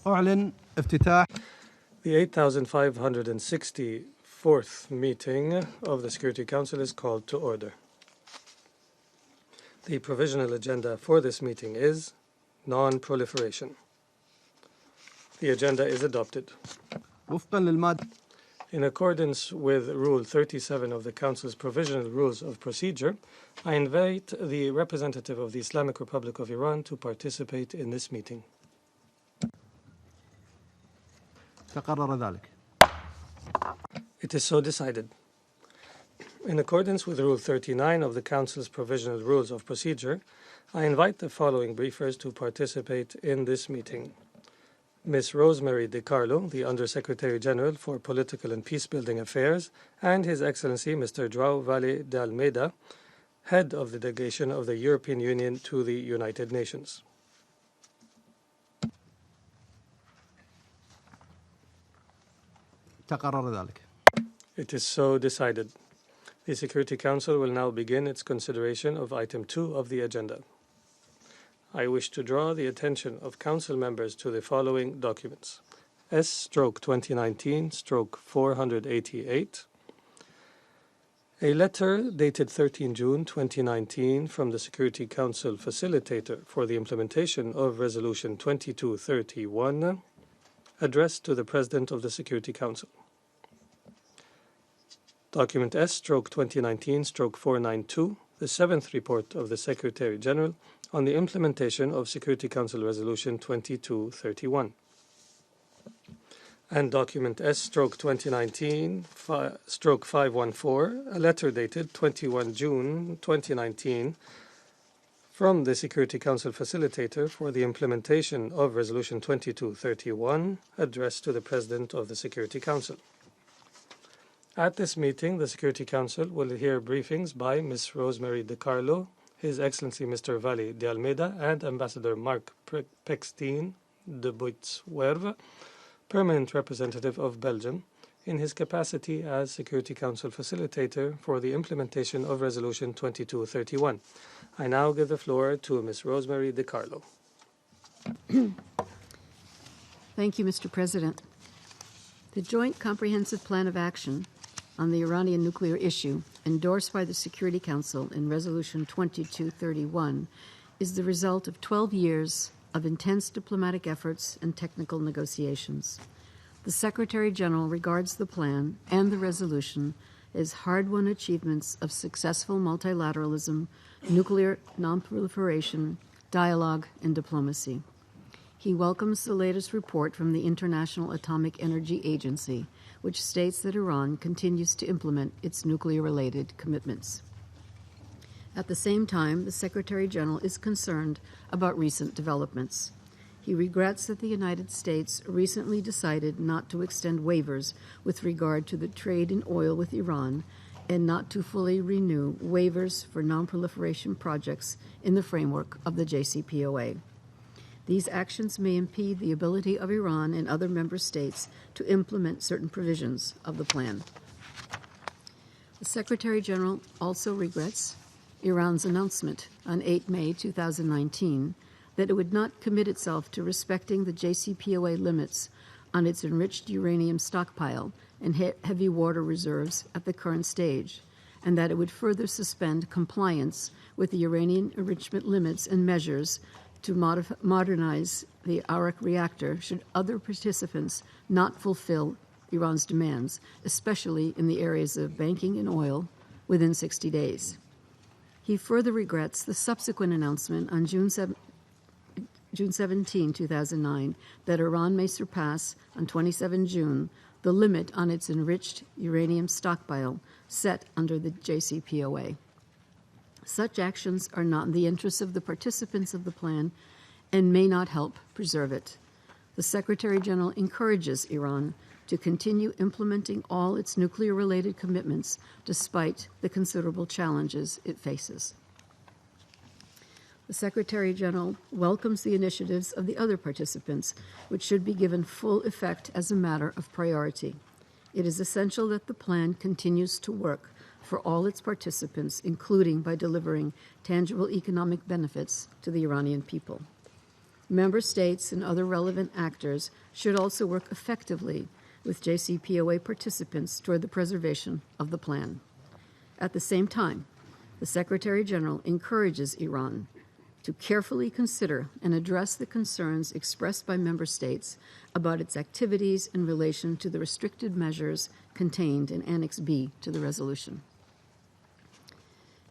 أعلن افتتاح The 8,564th meeting of the Security Council is called to order. The provisional agenda for this meeting is non-proliferation. The agenda is adopted. وفقا للمادة In accordance with Rule 37 of the Council's Provisional Rules of Procedure, I invite the representative of the Islamic Republic of Iran to participate in this meeting. تقرر ذلك. It is so decided. In accordance with Rule 39 of the Council's Provisional Rules of Procedure, I invite the following briefers to participate in this meeting. Ms. Rosemary DiCarlo, the Undersecretary General for Political and Peacebuilding Affairs, and His Excellency Mr. João Vale de Almeida, Head of the Delegation of the European Union to the United Nations. تقرر ذلك. It is so decided. The Security Council will now begin its consideration of Item 2 of the agenda. I wish to draw the attention of Council members to the following documents. S/2019/488, a letter dated 13 June 2019 from the Security Council Facilitator for the implementation of Resolution 2231, addressed to the President of the Security Council. Document S/2019/492, the seventh report of the Secretary General on the implementation of Security Council Resolution 2231. And document S/2019/514, a letter dated 21 June 2019 from the Security Council Facilitator for the implementation of Resolution 2231, addressed to the President of the Security Council. At this meeting, the Security Council will hear briefings by Ms. Rosemary DiCarlo, His Excellency Mr. Vale de Almeida, and Ambassador Mark Pechstein de Boitswerve, Permanent Representative of Belgium, in his capacity as Security Council Facilitator for the implementation of Resolution 2231. I now give the floor to Ms. Rosemary DiCarlo. Thank you, Mr. President. The Joint Comprehensive Plan of Action on the Iranian nuclear issue, endorsed by the Security Council in Resolution 2231, is the result of 12 years of intense diplomatic efforts and technical negotiations. The Secretary General regards the plan and the resolution as hard-won achievements of successful multilateralism, nuclear non-proliferation, dialogue, and diplomacy. He welcomes the latest report from the International Atomic Energy Agency, which states that Iran continues to implement its nuclear-related commitments. At the same time, the Secretary General is concerned about recent developments. He regrets that the United States recently decided not to extend waivers with regard to the trade in oil with Iran and not to fully renew waivers for non-proliferation projects in the framework of the JCPOA. These actions may impede the ability of Iran and other member states to implement certain provisions of the plan. The Secretary General also regrets Iran's announcement on 8 May 2019 that it would not commit itself to respecting the JCPOA limits on its enriched uranium stockpile and heavy water reserves at the current stage, and that it would further suspend compliance with the uranium enrichment limits and measures to modernize the Arak reactor should other participants not fulfill Iran's demands, especially in the areas of banking and oil, within 60 days. He further regrets the subsequent announcement on June 17, 2009, that Iran may surpass, on 27 June, the limit on its enriched uranium stockpile set under the JCPOA. Such actions are not in the interests of the participants of the plan and may not help preserve it. The Secretary General encourages Iran to continue implementing all its nuclear-related commitments despite the considerable challenges it faces. The Secretary General welcomes the initiatives of the other participants, which should be given full effect as a matter of priority. It is essential that the plan continues to work for all its participants, including by delivering tangible economic benefits to the Iranian people. Member states and other relevant actors should also work effectively with JCPOA participants toward the preservation of the plan. At the same time, the Secretary General encourages Iran to carefully consider and address the concerns expressed by member states about its activities in relation to the restricted measures contained in Annex B to the resolution.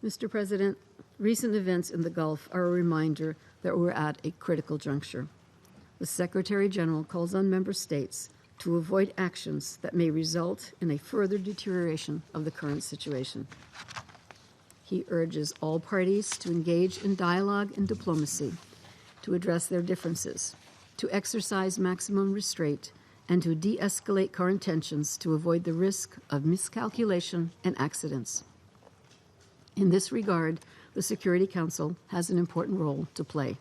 Mr. President, recent events in the Gulf are a reminder that we're at a critical juncture. The Secretary General calls on member states to avoid actions that may result in a further deterioration of the current situation. He urges all parties to engage in dialogue and diplomacy, to address their differences, to exercise maximum restraint, and to de-escalate current tensions to avoid the risk of miscalculation and accidents. In this regard, the Security Council has an important role to play.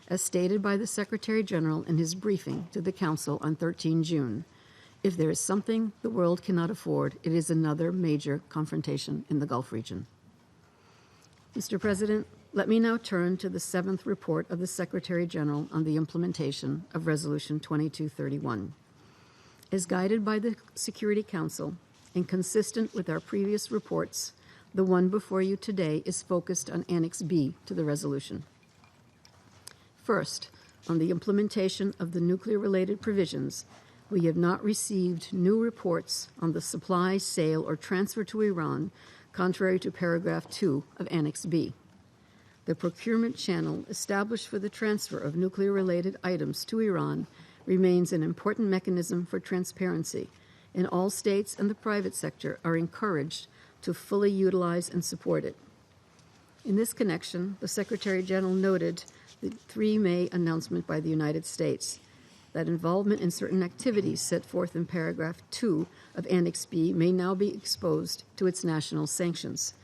As stated by the Secretary General in his briefing to the Council on 13 June, if there is something the world cannot afford, it is another major confrontation in the Gulf region. Mr. President, let me now turn to the 7th report of the Secretary General on the implementation of Resolution 2231. As guided by the Security Council and consistent with our previous reports, the one before you today is focused on Annex B to the resolution. First, on the implementation of the nuclear-related provisions, we have not received new reports on the supply, sale, or transfer to Iran, contrary to paragraph 2 of Annex B. The procurement channel established for the transfer of nuclear-related items to Iran remains an important mechanism for transparency, and all states and the private sector are encouraged to fully utilize and support it. In this connection, the Secretary General noted the 3 May announcement by the United States that involvement in certain activities set forth in paragraph 2 of Annex B may now be exposed to its national sanctions.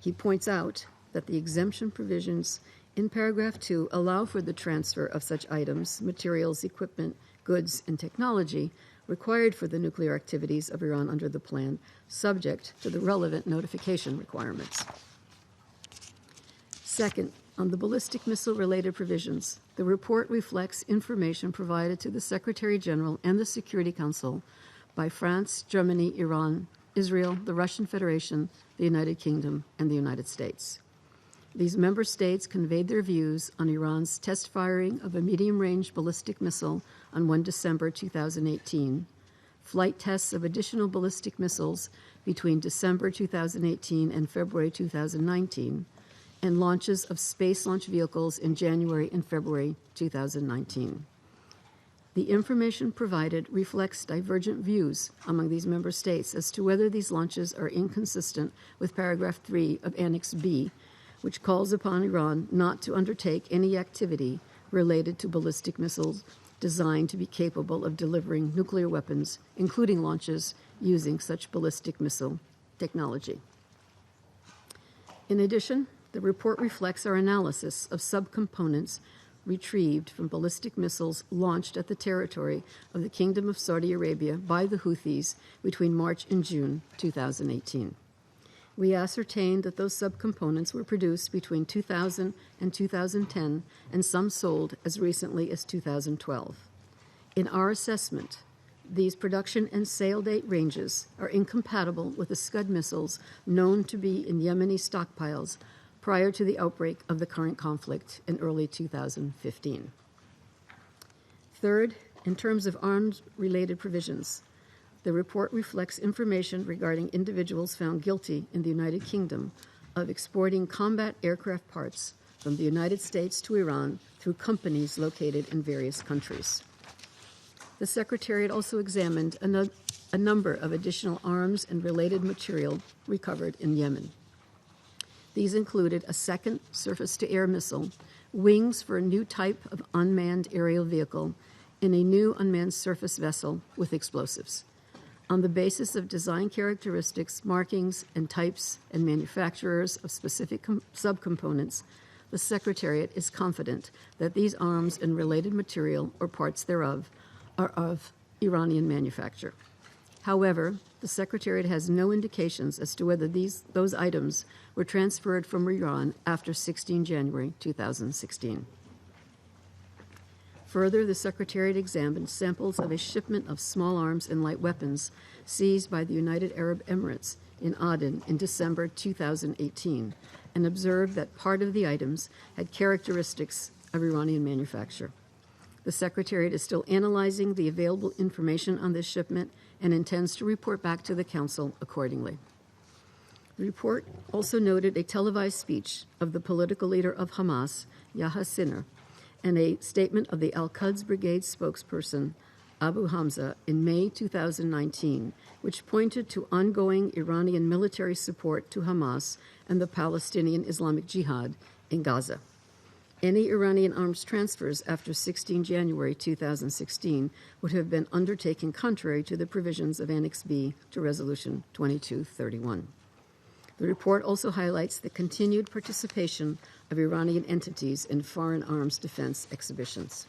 He points out that the exemption provisions in paragraph 2 allow for the transfer of such items, materials, equipment, goods, and technology required for the nuclear activities of Iran under the plan, subject to the relevant notification requirements. Second, on the ballistic missile-related provisions, the report reflects information provided to the Secretary General and the Security Council by France, Germany, Iran, Israel, the Russian Federation, the United Kingdom, and the United States. These member states conveyed their views on Iran's test firing of a medium-range ballistic missile on 1 December 2018, flight tests of additional ballistic missiles between December 2018 and February 2019, and launches of space launch vehicles in January and February 2019. The information provided reflects divergent views among these member states as to whether these launches are inconsistent with paragraph 3 of Annex B, which calls upon Iran not to undertake any activity related to ballistic missiles designed to be capable of delivering nuclear weapons, including launches using such ballistic missile technology. In addition, the report reflects our analysis of subcomponents retrieved from ballistic missiles launched at the territory of the Kingdom of Saudi Arabia by the Houthis between March and June 2018. We ascertained that those subcomponents were produced between 2000 and 2010, and some sold as recently as 2012. In our assessment, these production and sale date ranges are incompatible with the Scud missiles known to be in Yemeni stockpiles prior to the outbreak of the current conflict in early 2015. Third, in terms of arms-related provisions, the report reflects information regarding individuals found guilty in the United Kingdom of exporting combat aircraft parts from the United States to Iran through companies located in various countries. The Secretariat also examined a number of additional arms and related material recovered in Yemen. These included a second surface-to-air missile, wings for a new type of unmanned aerial vehicle, and a new unmanned surface vessel with explosives. On the basis of design characteristics, markings, and types and manufacturers of specific subcomponents, the Secretariat is confident that these arms and related material or parts thereof are of Iranian manufacture. However, the Secretariat has no indications as to whether those items were transferred from Iran after 16 January 2016. Further, the Secretariat examined samples of a shipment of small arms and light weapons seized by the United Arab Emirates in Aden in December 2018 and observed that part of the items had characteristics of Iranian manufacture. The Secretariat is still analyzing the available information on this shipment and intends to report back to the Council accordingly. The report also noted a televised speech of the political leader of Hamas, Yahya Sinnar, and a statement of the Al-Quds Brigade spokesperson, Abu Hamza, in May 2019, which pointed to ongoing Iranian military support to Hamas and the Palestinian Islamic Jihad in Gaza. Any Iranian arms transfers after 16 January 2016 would have been undertaken contrary to the provisions of Annex B to Resolution 2231. The report also highlights the continued participation of Iranian entities in foreign arms defense exhibitions.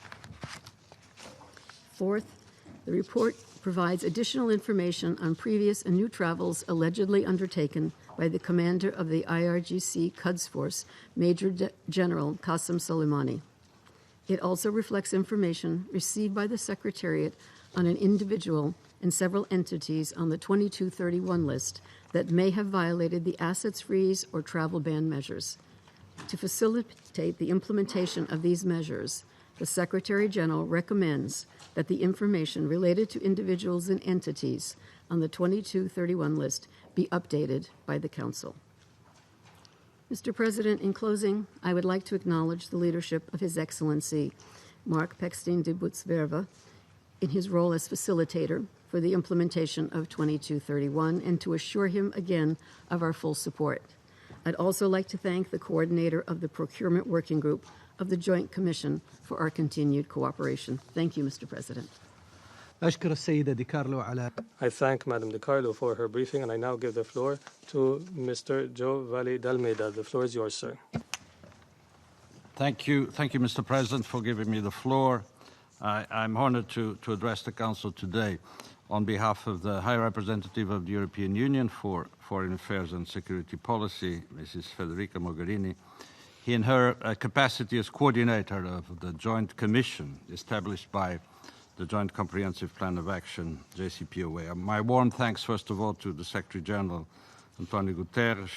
Fourth, the report provides additional information on previous and new travels allegedly undertaken by the commander of the IRGC Quds Force, Major General Qasem Soleimani. It also reflects information received by the Secretariat on an individual and several entities on the 2231 list that may have violated the assets freeze or travel ban measures. To facilitate the implementation of these measures, the Secretary General recommends that the information related to individuals and entities on the 2231 list be updated by the Council. Mr. President, in closing, I would like to acknowledge the leadership of His Excellency Mark Pechstein de Bootswerve in his role as facilitator for the implementation of 2231 and to assure him again of our full support. I'd also like to thank the coordinator of the Procurement Working Group of the Joint Commission for our continued cooperation. Thank you, Mr. President. أشكر السيدة دي كارلو على I thank Madam De Carlo for her briefing, and I now give the floor to Mr. Joe Valle d'Almeida. The floor is yours, sir. Thank you, Mr. President, for giving me the floor. I'm honored to address the Council today on behalf of the High Representative of the European Union for Foreign Affairs and Security Policy, Mrs. Federica Mogherini, in her capacity as coordinator of the Joint Commission established by the Joint Comprehensive Plan of Action, JCPOA. My warm thanks, first of all, to the Secretary General, Antonio Guterres,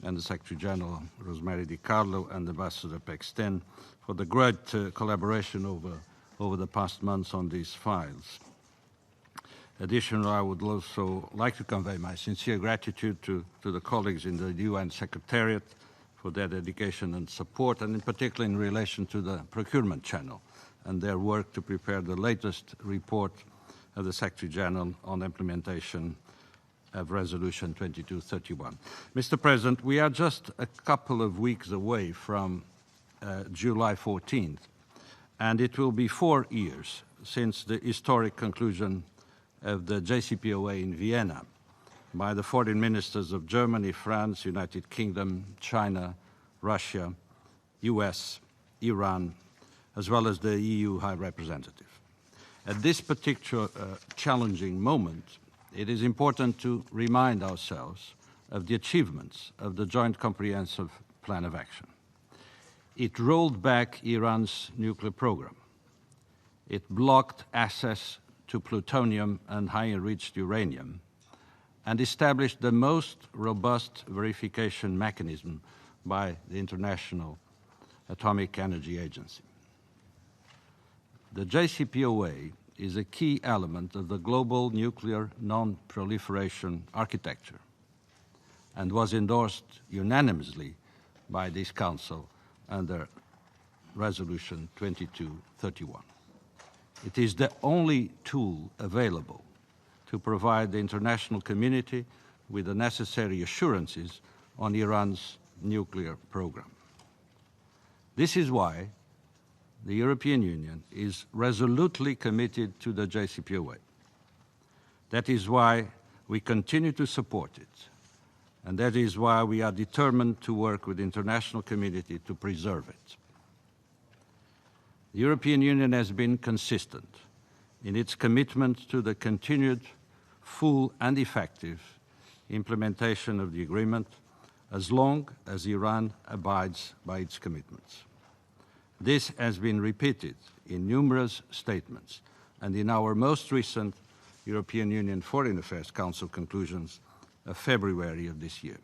and the Secretary General, Rosemary Di Carlo, and Ambassador Pechstein for the great collaboration over the past months on these files. Additionally, I would also like to convey my sincere gratitude to the colleagues in the UN Secretariat for their dedication and support, and in particular in relation to the procurement channel and their work to prepare the latest report of the Secretary General on implementation of Resolution 2231. Mr. President, we are just a couple of weeks away from July 14th, and it will be 4 years since the historic conclusion of the JCPOA in Vienna by the foreign ministers of Germany, France, United Kingdom, China, Russia, US, Iran, as well as the EU High Representative. At this particular challenging moment, it is important to remind ourselves of the achievements of the Joint Comprehensive Plan of Action. It rolled back Iran's nuclear program. It blocked access to plutonium and high-enriched uranium, and established the most robust verification mechanism by the International Atomic Energy Agency. The JCPOA is a key element of the global nuclear non-proliferation architecture and was endorsed unanimously by this Council under Resolution 2231. It is the only tool available to provide the international community with the necessary assurances on Iran's nuclear program. This is why the European Union is resolutely committed to the JCPOA. That is why we continue to support it, and that is why we are determined to work with the international community to preserve it. The European Union has been consistent in its commitment to the continued full and effective implementation of the agreement as long as Iran abides by its commitments. This has been repeated in numerous statements and in our most recent European Union Foreign Affairs Council conclusions of February of this year.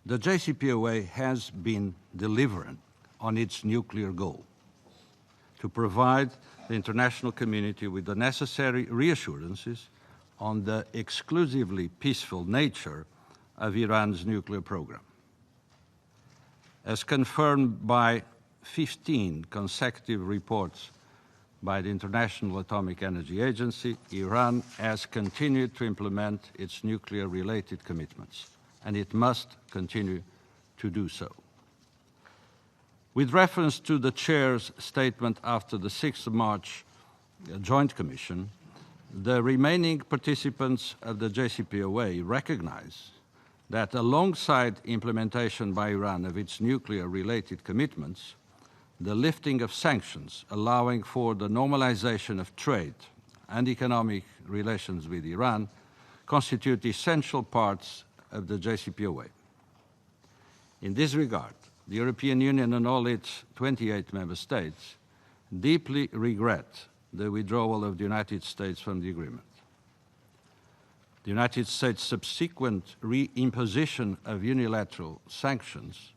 The JCPOA has been delivering on its nuclear goal to provide the international community with the necessary reassurances on the exclusively peaceful nature of Iran's nuclear program. As confirmed by 15 consecutive reports by the International Atomic Energy Agency, Iran has continued to implement its nuclear-related commitments, and it must continue to do so. With reference to the Chair's statement after the 6th of March Joint Commission, the remaining participants of the JCPOA recognize that alongside implementation by Iran of its nuclear-related commitments, the lifting of sanctions allowing for the normalization of trade and economic relations with Iran constitute essential parts of the JCPOA. In this regard, the European Union and all its 28 member states deeply regret the withdrawal of the United States from the agreement. The United States' subsequent reimposition of unilateral sanctions,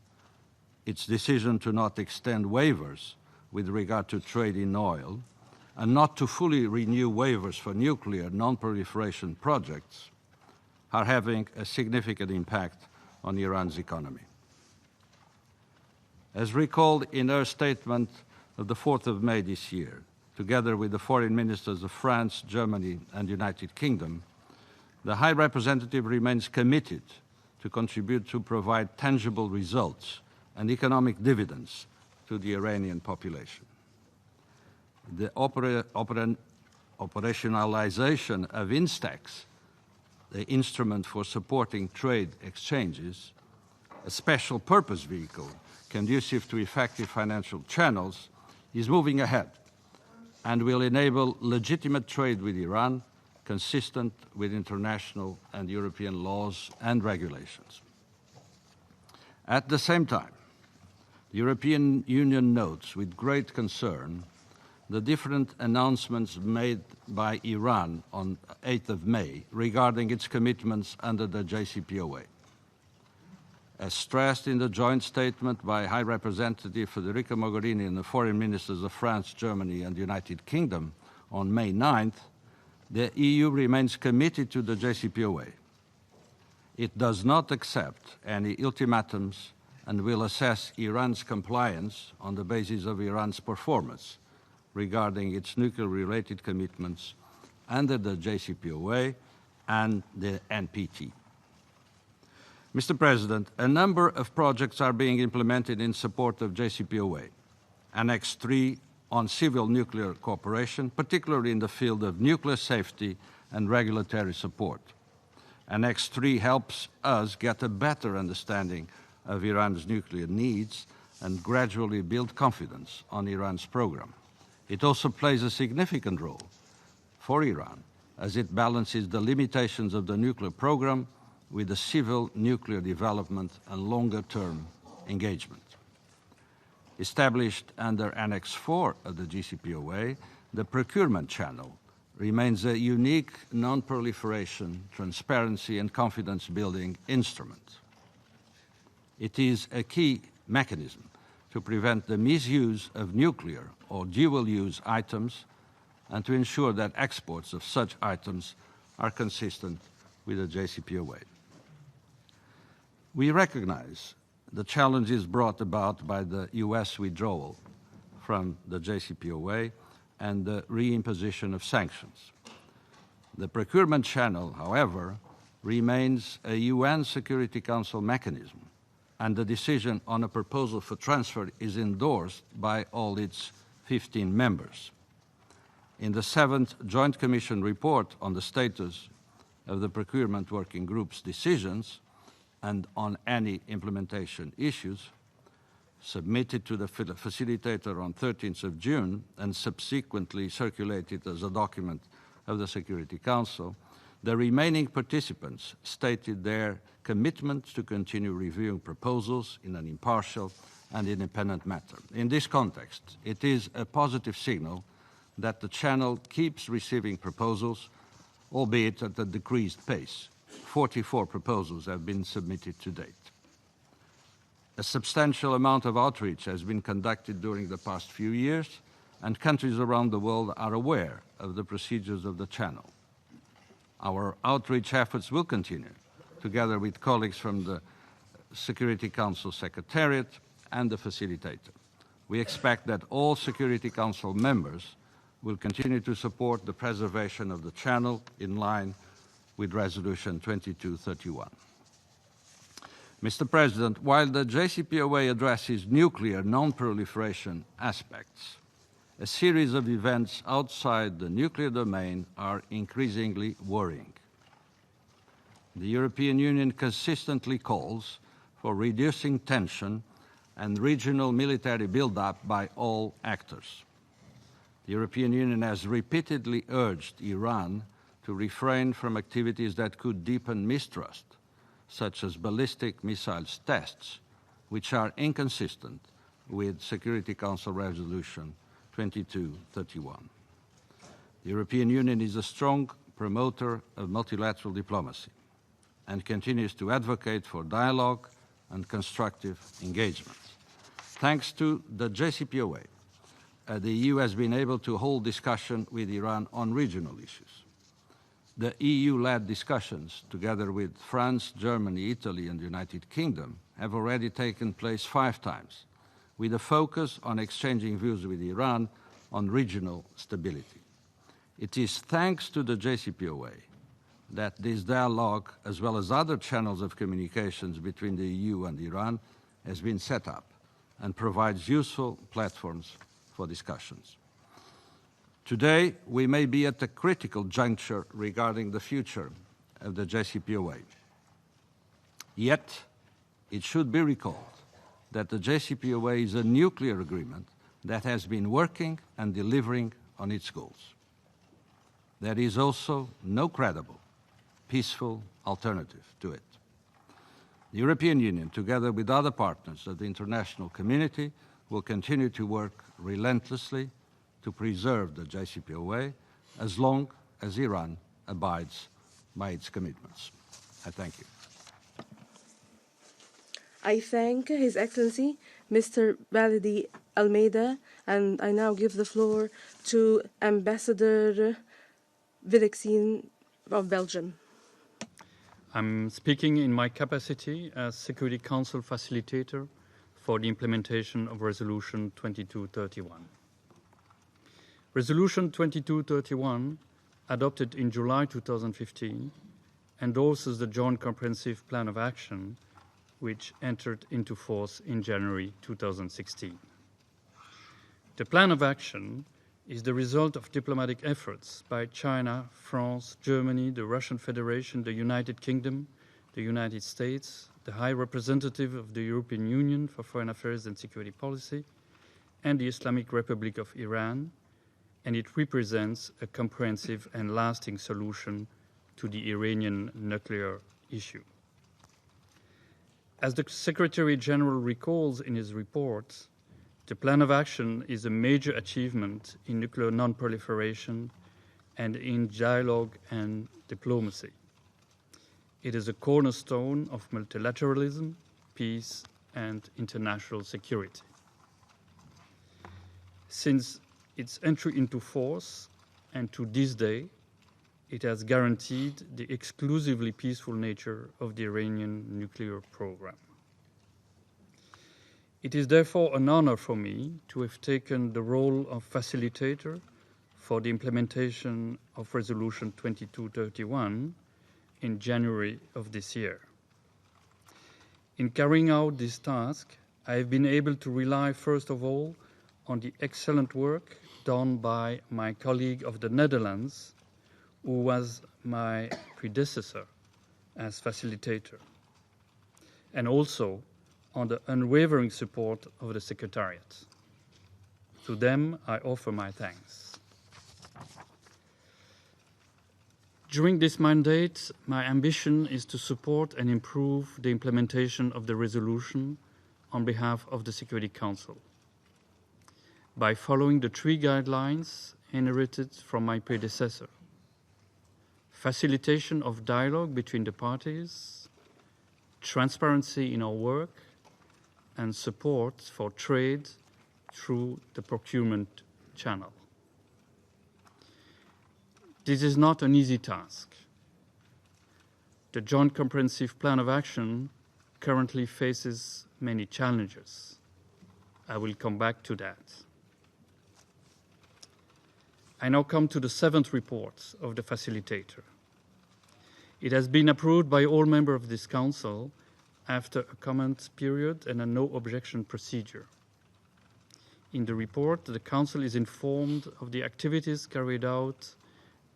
its decision to not extend waivers with regard to trade in oil, and not to fully renew waivers for nuclear non-proliferation projects, are having a significant impact on Iran's economy. As recalled in her statement of the 4th of May this year, together with the foreign ministers of France, Germany, and the United Kingdom, the High Representative remains committed to contribute to provide tangible results and economic dividends to the Iranian population. The operationalization of INSTEX, the instrument for supporting trade exchanges, a special purpose vehicle conducive to effective financial channels, is moving ahead and will enable legitimate trade with Iran consistent with international and European laws and regulations. At the same time, the European Union notes with great concern the different announcements made by Iran on 8th of May regarding its commitments under the JCPOA. As stressed in the joint statement by High Representative Federica Mogherini and the foreign ministers of France, Germany, and the United Kingdom on May 9th, the EU remains committed to the JCPOA. It does not accept any ultimatums and will assess Iran's compliance on the basis of Iran's performance regarding its nuclear-related commitments under the JCPOA and the NPT. Mr. President, a number of projects are being implemented in support of JCPOA. Annex 3 on civil nuclear cooperation, particularly in the field of nuclear safety and regulatory support. Annex 3 helps us get a better understanding of Iran's nuclear needs and gradually build confidence on Iran's program. It also plays a significant role for Iran as it balances the limitations of the nuclear program with the civil nuclear development and longer-term engagement. Established under Annex 4 of the JCPOA, the procurement channel remains a unique non-proliferation, transparency, and confidence-building instrument. It is a key mechanism to prevent the misuse of nuclear or dual-use items and to ensure that exports of such items are consistent with the JCPOA. We recognize the challenges brought about by the U.S. withdrawal from the JCPOA and the reimposition of sanctions. The procurement channel, however, remains a UN Security Council mechanism, and the decision on a proposal for transfer is endorsed by all its 15 members. In the 7th Joint Commission report on the status of the Procurement Working Group's decisions and on any implementation issues, submitted to the facilitator on 13th of June and subsequently circulated as a document of the Security Council, The remaining participants stated their commitment to continue reviewing proposals in an impartial and independent manner. In this context, it is a positive signal that the channel keeps receiving proposals, albeit at a decreased pace. 44 proposals have been submitted to date. A substantial amount of outreach has been conducted during the past few years, and countries around the world are aware of the procedures of the channel. Our outreach efforts will continue, together with colleagues from the Security Council Secretariat and the Facilitator. We expect that all Security Council members will continue to support the preservation of the channel in line with Resolution 2231. Mr. President, while the JCPOA addresses nuclear non-proliferation aspects, a series of events outside the nuclear domain are increasingly worrying. The European Union consistently calls for reducing tension and regional military build-up by all actors. The European Union has repeatedly urged Iran to refrain from activities that could deepen mistrust, such as ballistic missiles tests, which are inconsistent with Security Council Resolution 2231. The European Union is a strong promoter of multilateral diplomacy and continues to advocate for dialogue and constructive engagement. Thanks to the JCPOA, the EU has been able to hold discussion with Iran on regional issues. The EU-led discussions, together with France, Germany, Italy, and the United Kingdom, have already taken place 5 times, with a focus on exchanging views with Iran on regional stability. It is thanks to the JCPOA that this dialogue, as well as other channels of communications between the EU and Iran, has been set up and provides useful platforms for discussions. Today, we may be at a critical juncture regarding the future of the JCPOA. Yet, it should be recalled that the JCPOA is a nuclear agreement that has been working and delivering on its goals. There is also no credible, peaceful alternative to it. The European Union, together with other partners of the international community, will continue to work relentlessly to preserve the JCPOA as long as Iran abides by its commitments. I thank you. I thank His Excellency, Mr. Baladi Almeida, and I now give the floor to Ambassador Vilexin of Belgium. I'm speaking in my capacity as Security Council Facilitator for the implementation of Resolution 2231. Resolution 2231, adopted in July 2015, endorses the Joint Comprehensive Plan of Action, which entered into force in January 2016. The Plan of Action is the result of diplomatic efforts by China, France, Germany, the Russian Federation, the United Kingdom, the United States, the High Representative of the European Union for Foreign Affairs and Security Policy, and the Islamic Republic of Iran, and it represents a comprehensive and lasting solution to the Iranian nuclear issue. As the Secretary General recalls in his report, the Plan of Action is a major achievement in nuclear non-proliferation and in dialogue and diplomacy. It is a cornerstone of multilateralism, peace, and international security. Since its entry into force, and to this day, it has guaranteed the exclusively peaceful nature of the Iranian nuclear program. It is therefore an honor for me to have taken the role of facilitator for the implementation of Resolution 2231 in January of this year. In carrying out this task, I have been able to rely, first of all, on the excellent work done by my colleague of the Netherlands, who was my predecessor as facilitator, and also on the unwavering support of the Secretariat. To them, I offer my thanks. During this mandate, my ambition is to support and improve the implementation of the resolution on behalf of the Security Council by following the 3 guidelines inherited from my predecessor: facilitation of dialogue between the parties, transparency in our work, and support for trade through the procurement channel. This is not an easy task. The Joint Comprehensive Plan of Action currently faces many challenges. I will come back to that. I now come to the 7th report of the facilitator. It has been approved by all members of this council after a comment period and a no objection procedure. In the report, the council is informed of the activities carried out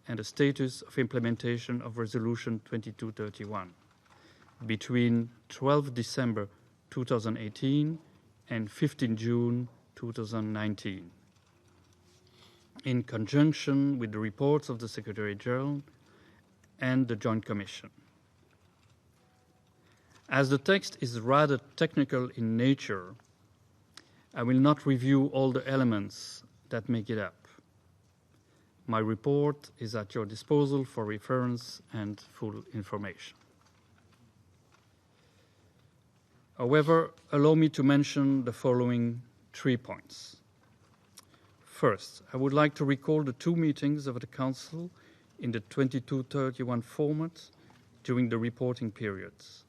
and the status of implementation of Resolution 2231 between 12 December 2018 and 15 June 2019, in conjunction with the reports of the Secretary General and the Joint Commission. As the text is rather technical in nature, I will not review all the elements that make it up. My report is at your disposal for reference and full information. However, allow me to mention the following 3 points. First, I would like to recall the 2 meetings of the Council in the 2231 format during the reporting periods.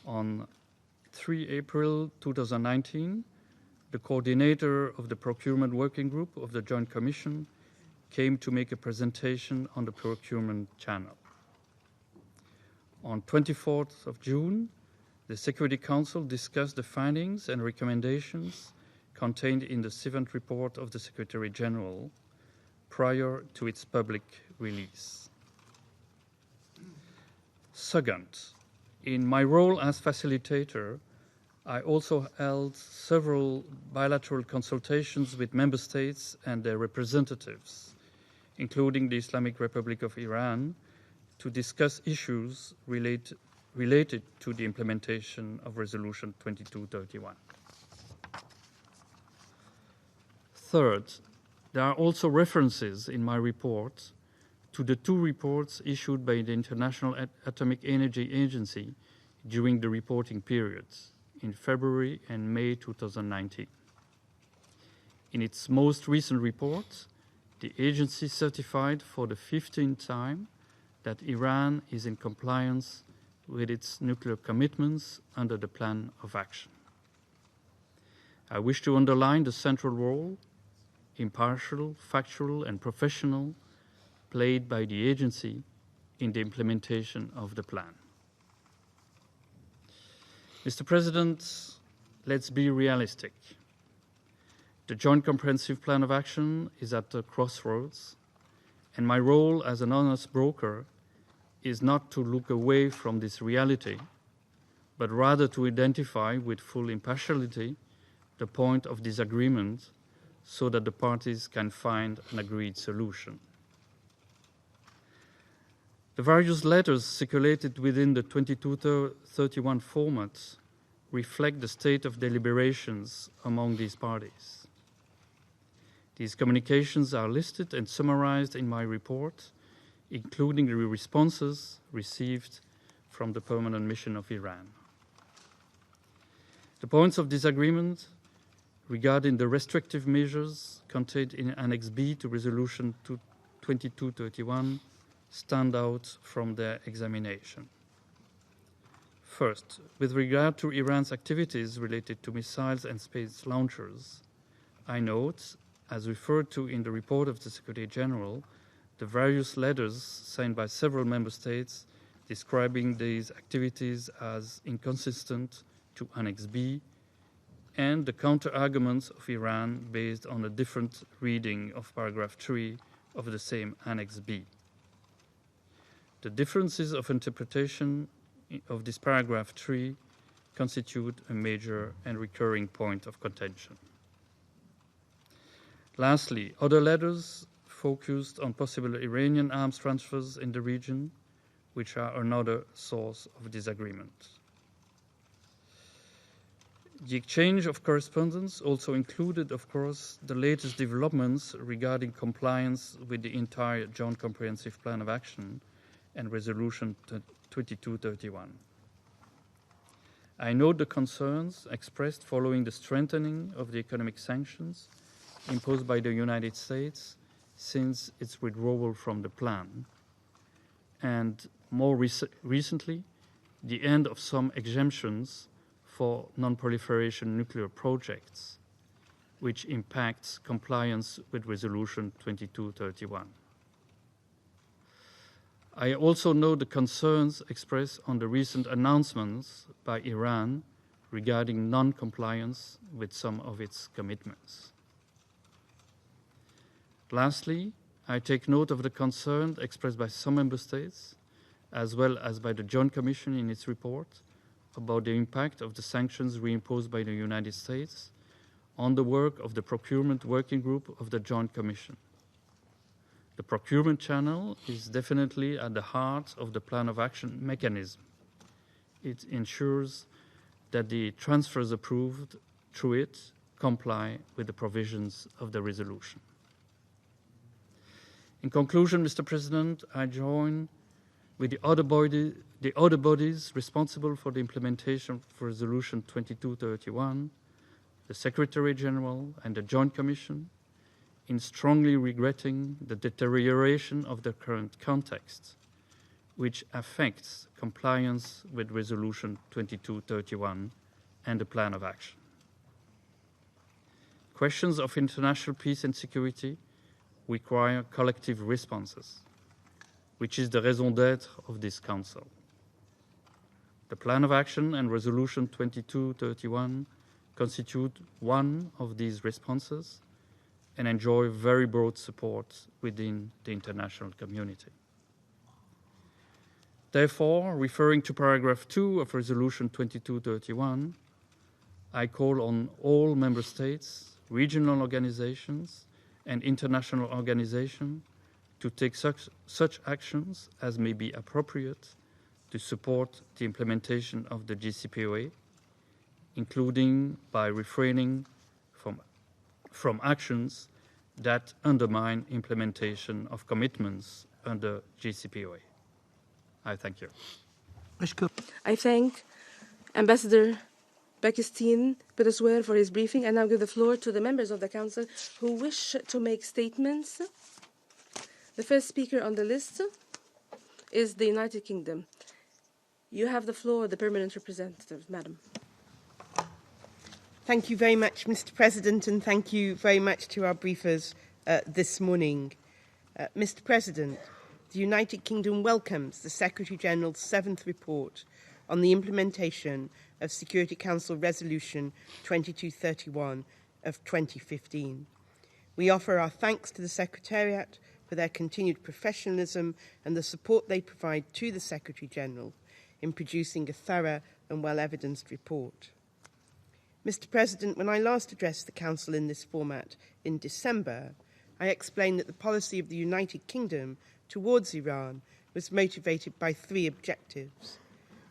On 3 April 2019, the coordinator of the Procurement Working Group of the Joint Commission came to make a presentation on the procurement channel. On 24th of June, the Security Council discussed the findings and recommendations contained in the 7th report of the Secretary General prior to its public release. Second, in my role as facilitator, I also held several bilateral consultations with member states and their representatives, including the Islamic Republic of Iran, to discuss issues related to the implementation of Resolution 2231. Third, there are also references in my report to the 2 reports issued by the International Atomic Energy Agency during the reporting periods in February and May 2019. In its most recent report, the agency certified for the 15th time that Iran is in compliance with its nuclear commitments under the Plan of Action. I wish to underline the central role, impartial, factual, and professional, played by the agency in the implementation of the plan. Mr. President, let's be realistic. The Joint Comprehensive Plan of Action is at a crossroads, and my role as an honest broker is not to look away from this reality, but rather to identify with full impartiality the point of disagreement so that the parties can find an agreed solution. The various letters circulated within the 2231 format reflect the state of deliberations among these parties. These communications are listed and summarized in my report, including the responses received from the Permanent Mission of Iran. The points of disagreement regarding the restrictive measures contained in Annex B to Resolution 2231 stand out from their examination. First, with regard to Iran's activities related to missiles and space launchers, I note, as referred to in the report of the Secretary General, the various letters signed by several member states describing these activities as inconsistent to Annex B, and the counter-arguments of Iran based on a different reading of paragraph 3 of the same Annex B. The differences of interpretation of this paragraph 3 constitute a major and recurring point of contention. Lastly, other letters focused on possible Iranian arms transfers in the region, which are another source of disagreement. The exchange of correspondence also included, of course, the latest developments regarding compliance with the entire Joint Comprehensive Plan of Action and Resolution 2231. I note the concerns expressed following the strengthening of the economic sanctions imposed by the United States since its withdrawal from the plan, and more recently, the end of some exemptions for non-proliferation nuclear projects, which impacts compliance with Resolution 2231. I also note the concerns expressed on the recent announcements by Iran regarding non-compliance with some of its commitments. Lastly, I take note of the concern expressed by some member states, as well as by the Joint Commission in its report, about the impact of the sanctions reimposed by the United States on the work of the Procurement Working Group of the Joint Commission. The procurement channel is definitely at the heart of the Plan of Action mechanism. It ensures that the transfers approved through it comply with the provisions of the resolution. In conclusion, Mr. President, I join with the other bodies responsible for the implementation of Resolution 2231, the Secretary General and the Joint Commission, in strongly regretting the deterioration of the current context, which affects compliance with Resolution 2231 and the Plan of Action. Questions of international peace and security require collective responses, which is the raison d'être of this Council. The Plan of Action and Resolution 2231 constitute one of these responses and enjoy very broad support within the international community. Therefore, referring to paragraph 2 of Resolution 2231, I call on all member states, regional organizations, and international organizations to take such actions as may be appropriate to support the implementation of the JCPOA, including by refraining from actions that undermine implementation of commitments under JCPOA. I thank you. I thank Ambassador Bakistin Peresware for his briefing, and now give the floor to the members of the Council who wish to make statements. The first speaker on the list is the United Kingdom. You have the floor, the permanent representative, Madam. Thank you very much, Mr. President, and thank you very much to our briefers this morning. Mr. President, the United Kingdom welcomes the Secretary-General's 7th report on the implementation of Security Council Resolution 2231 of 2015. We offer our thanks to the Secretariat for their continued professionalism and the support they provide to the Secretary-General in producing a thorough and well-evidenced report. Mr. President, when I last addressed the Council in this format in December, I explained that the policy of the United Kingdom towards Iran was motivated by 3 objectives.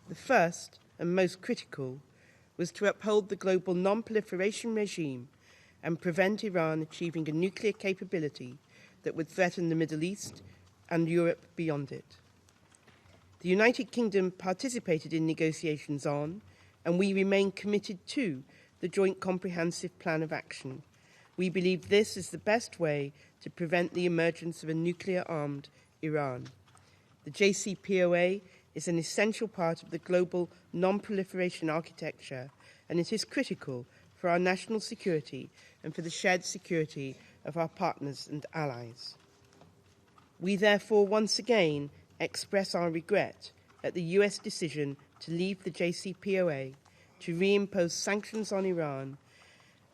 The first, and most critical, was to uphold the global non-proliferation regime and prevent Iran achieving a nuclear capability that would threaten the Middle East and Europe beyond it. The United Kingdom participated in negotiations on, and we remain committed to, the Joint Comprehensive Plan of Action. We believe this is the best way to prevent the emergence of a nuclear-armed Iran. The JCPOA is an essential part of the global non-proliferation architecture, and it is critical for our national security and for the shared security of our partners and allies. We therefore once again express our regret at the US decision to leave the JCPOA, to reimpose sanctions on Iran,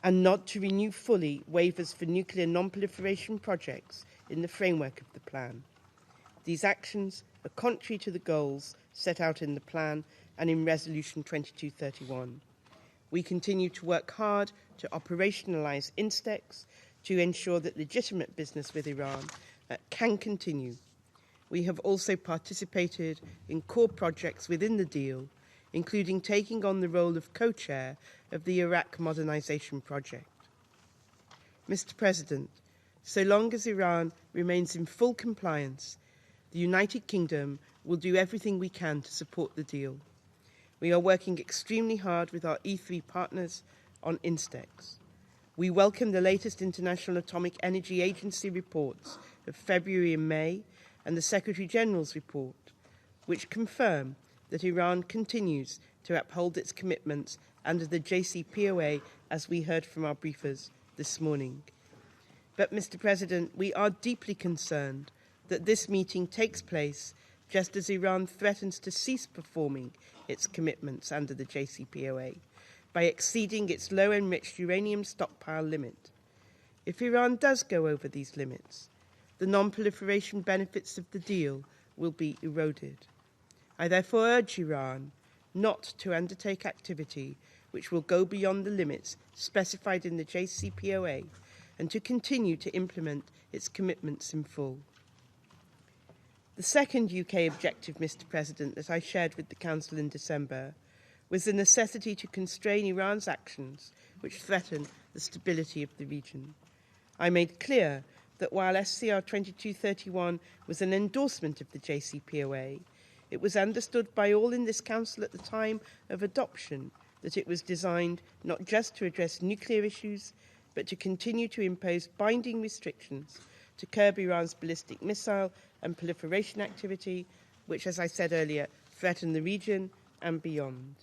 and not to renew fully waivers for nuclear non-proliferation projects in the framework of the plan. These actions are contrary to the goals set out in the plan and in Resolution 2231. We continue to work hard to operationalise INSTEX, to ensure that legitimate business with Iran can continue. We have also participated in core projects within the deal, including taking on the role of co-chair of the Iraq Modernization Project. Mr. President, so long as Iran remains in full compliance, the United Kingdom will do everything we can to support the deal. We are working extremely hard with our E3 partners on INSTEX. We welcome the latest International Atomic Energy Agency reports of February and May and the Secretary-General's report, which confirm that Iran continues to uphold its commitments under the JCPOA, as we heard from our briefers this morning. But, Mr. President, we are deeply concerned that this meeting takes place just as Iran threatens to cease performing its commitments under the JCPOA by exceeding its low-enriched uranium stockpile limit. If Iran does go over these limits, the non-proliferation benefits of the deal will be eroded. I therefore urge Iran not to undertake activity which will go beyond the limits specified in the JCPOA and to continue to implement its commitments in full. The second UK objective, Mr. President, that I shared with the Council in December was the necessity to constrain Iran's actions which threaten the stability of the region. I made clear that while SCR 2231 was an endorsement of the JCPOA, it was understood by all in this Council at the time of adoption that it was designed not just to address nuclear issues, but to continue to impose binding restrictions to curb Iran's ballistic missile and proliferation activity, which, as I said earlier, threaten the region and beyond.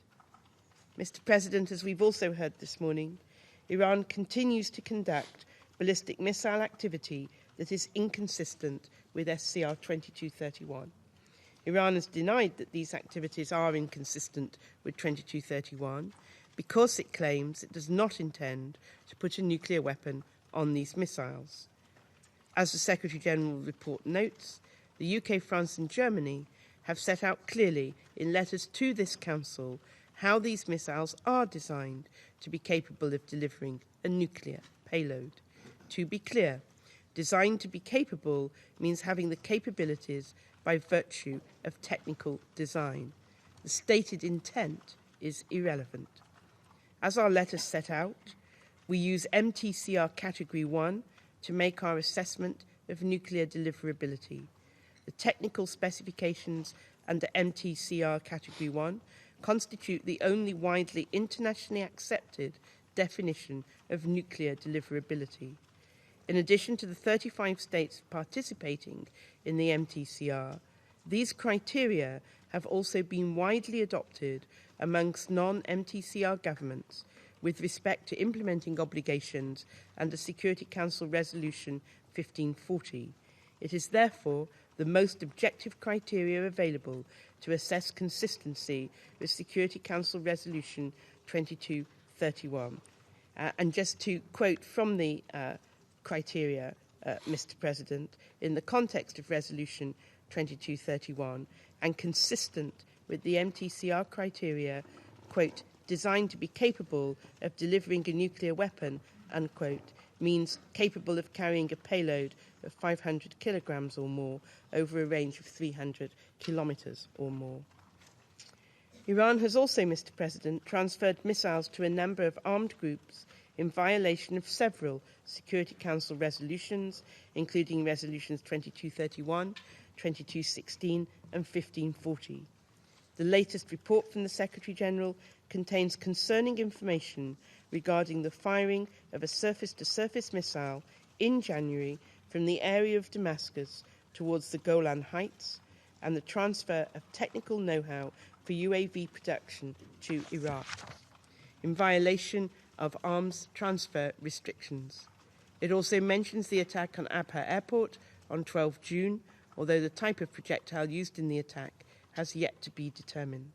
Mr. President, as we've also heard this morning, Iran continues to conduct ballistic missile activity that is inconsistent with SCR 2231. Iran has denied that these activities are inconsistent with 2231 because it claims it does not intend to put a nuclear weapon on these missiles. As the Secretary-General report notes, the UK, France and Germany have set out clearly in letters to this Council how these missiles are designed to be capable of delivering a nuclear payload. To be clear, designed to be capable means having the capabilities by virtue of technical design. The stated intent is irrelevant. As our letters set out, we use MTCR Category 1 to make our assessment of nuclear deliverability. The technical specifications under MTCR Category 1 constitute the only widely internationally accepted definition of nuclear deliverability. In addition to the 35 states participating in the MTCR, these criteria have also been widely adopted amongst non-MTCR governments with respect to implementing obligations under Security Council Resolution 1540. It is therefore the most objective criteria available to assess consistency with Security Council Resolution 2231. And just to quote from the criteria, Mr. President, in the context of Resolution 2231 and consistent with the MTCR criteria, quote, designed to be capable of delivering a nuclear weapon, unquote, means capable of carrying a payload of 500 kilograms or more over a range of 300 kilometers or more. Iran has also, Mr. President, transferred missiles to a number of armed groups in violation of several Security Council resolutions, including resolutions 2231, 2216 and 1540. The latest report from the Secretary-General contains concerning information regarding the firing of a surface-to-surface missile in January from the area of Damascus towards the Golan Heights and the transfer of technical know-how for UAV production to Iraq, in violation of arms transfer restrictions. It also mentions the attack on Abha Airport on 12 June, although the type of projectile used in the attack has yet to be determined.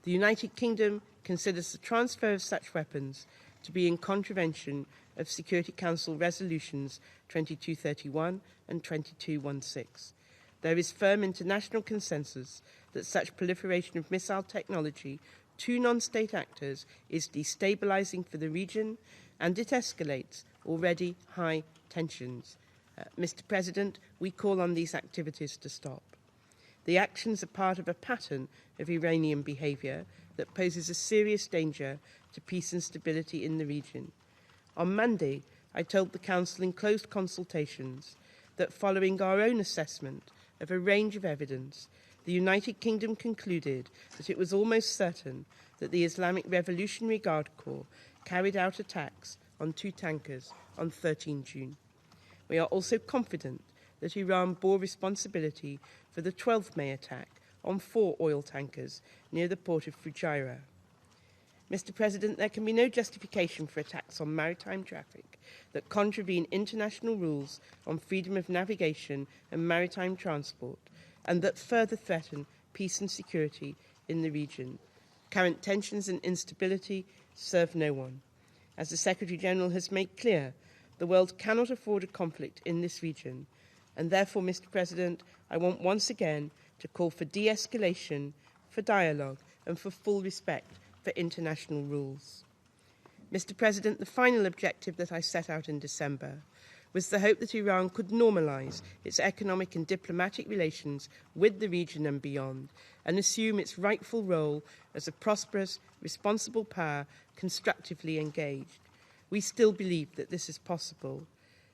The United Kingdom considers the transfer of such weapons to be in contravention of Security Council resolutions 2231 and 2216. There is firm international consensus that such proliferation of missile technology two non-state actors is destabilising for the region, and it escalates already high tensions. Mr. President, we call on these activities to stop. The actions are part of a pattern of Iranian behaviour that poses a serious danger to peace and stability in the region. On Monday, I told the Council in closed consultations that following our own assessment of a range of evidence, the United Kingdom concluded that it was almost certain that the Islamic Revolutionary Guard Corps carried out attacks on two tankers on 13 June. We are also confident that Iran bore responsibility for the 12th May attack on 4 oil tankers near the port of Fujairah. Mr. President, there can be no justification for attacks on maritime traffic that contravene international rules on freedom of navigation and maritime transport, and that further threaten peace and security in the region. Current tensions and instability serve no one. As the Secretary-General has made clear, the world cannot afford a conflict in this region, and therefore, Mr. President, I want once again to call for de-escalation, for dialogue, and for full respect for international rules. Mr. President, the final objective that I set out in December was the hope that Iran could normalise its economic and diplomatic relations with the region and beyond, and assume its rightful role as a prosperous, responsible power constructively engaged. We still believe that this is possible,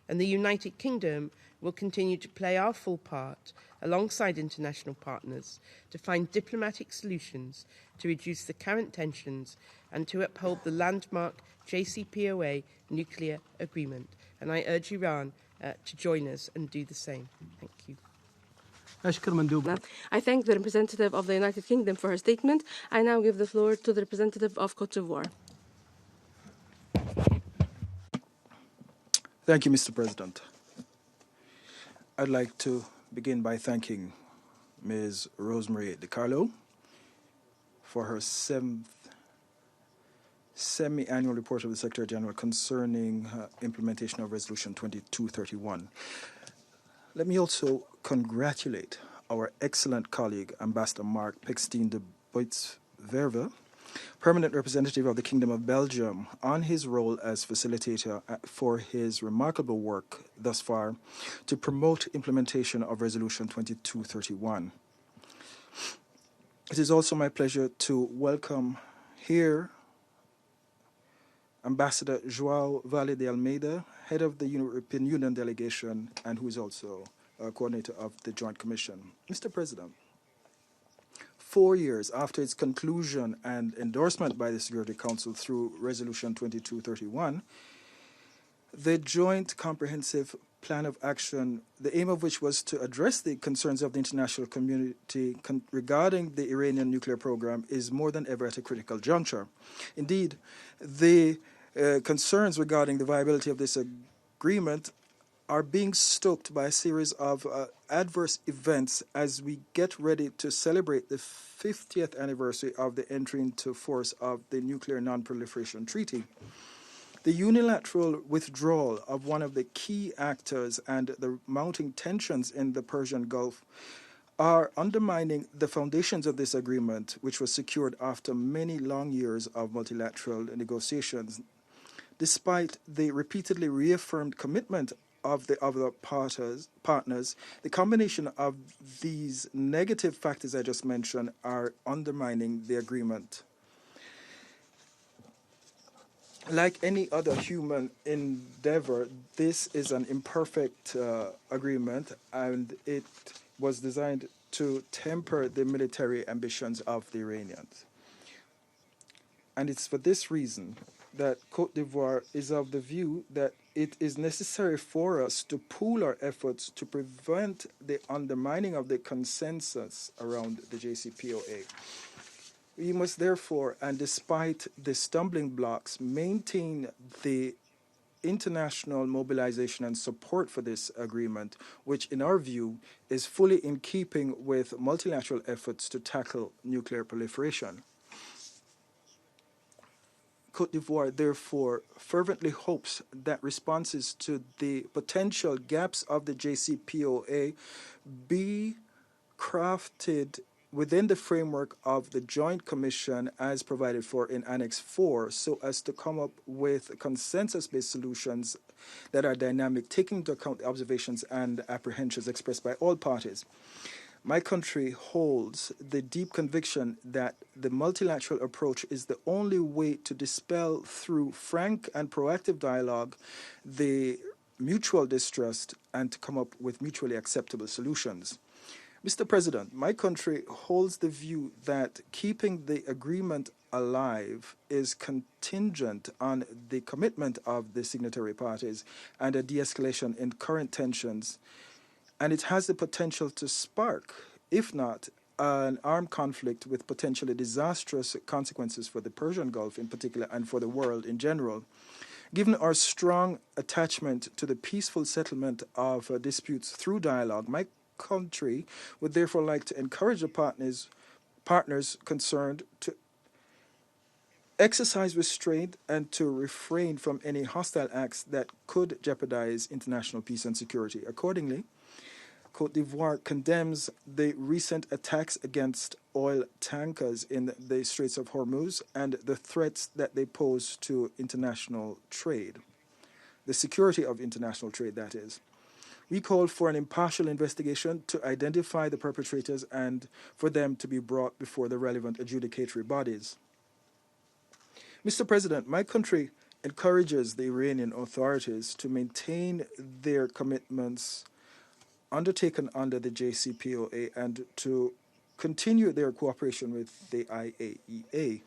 and the United Kingdom will continue to play our full part alongside international partners to find diplomatic solutions to reduce the current tensions and to uphold the landmark JCPOA nuclear agreement. And I urge Iran to join us and do the same. Thank you. I thank the representative of the United Kingdom for her statement. I now give the floor to the representative of Côte d'Ivoire. Thank you, Mr. President. I'd like to begin by thanking Ms. Rosemary DiCarlo for her 7th semi-annual report of the Secretary General concerning implementation of Resolution 2231. Let me also congratulate our excellent colleague, Ambassador Mark Pechstein de Boitswerve, Permanent Representative of the Kingdom of Belgium, on his role as facilitator for his remarkable work thus far to promote implementation of Resolution 2231. It is also my pleasure to welcome here Ambassador João Vale de Almeida, head of the European Union delegation, and who is also coordinator of the Joint Commission. Mr. President, 4 years after its conclusion and endorsement by the Security Council through Resolution 2231, the Joint Comprehensive Plan of Action, the aim of which was to address the concerns of the international community regarding the Iranian nuclear program, is more than ever at a critical juncture. Indeed, the concerns regarding the viability of this agreement are being stoked by a series of adverse events as we get ready to celebrate the 50th anniversary of the entry into force of the Nuclear Non-Proliferation Treaty. The unilateral withdrawal of one of the key actors and the mounting tensions in the Persian Gulf are undermining the foundations of this agreement, which was secured after many long years of multilateral negotiations. Despite the repeatedly reaffirmed commitment of the other partners, the combination of these negative factors I just mentioned are undermining the agreement. Like any other human endeavor, this is an imperfect agreement, and it was designed to temper the military ambitions of the Iranians. And it's for this reason that Côte d'Ivoire is of the view that it is necessary for us to pool our efforts to prevent the undermining of the consensus around the JCPOA. We must therefore, and despite the stumbling blocks, maintain the international mobilization and support for this agreement, which in our view is fully in keeping with multilateral efforts to tackle nuclear proliferation. Côte d'Ivoire, therefore, fervently hopes that responses to the potential gaps of the JCPOA be crafted within the framework of the Joint Commission as provided for in Annex 4 so as to come up with consensus-based solutions that are dynamic, taking into account the observations and apprehensions expressed by all parties. My country holds the deep conviction that the multilateral approach is the only way to dispel through frank and proactive dialogue the mutual distrust and to come up with mutually acceptable solutions. Mr. President, my country holds the view that keeping the agreement alive is contingent on the commitment of the signatory parties and a de-escalation in current tensions, and it has the potential to spark, if not an armed conflict with potentially disastrous consequences for the Persian Gulf in particular and for the world in general. Given our strong attachment to the peaceful settlement of disputes through dialogue, my country would therefore like to encourage the partners concerned to exercise restraint and to refrain from any hostile acts that could jeopardize international peace and security. Accordingly, Côte d'Ivoire condemns the recent attacks against oil tankers in the Straits of Hormuz and the threats that they pose to international trade, the security of international trade, that is. We call for an impartial investigation to identify the perpetrators and for them to be brought before the relevant adjudicatory bodies. Mr. President, my country encourages the Iranian authorities to maintain their commitments undertaken under the JCPOA and to continue their cooperation with the IAEA.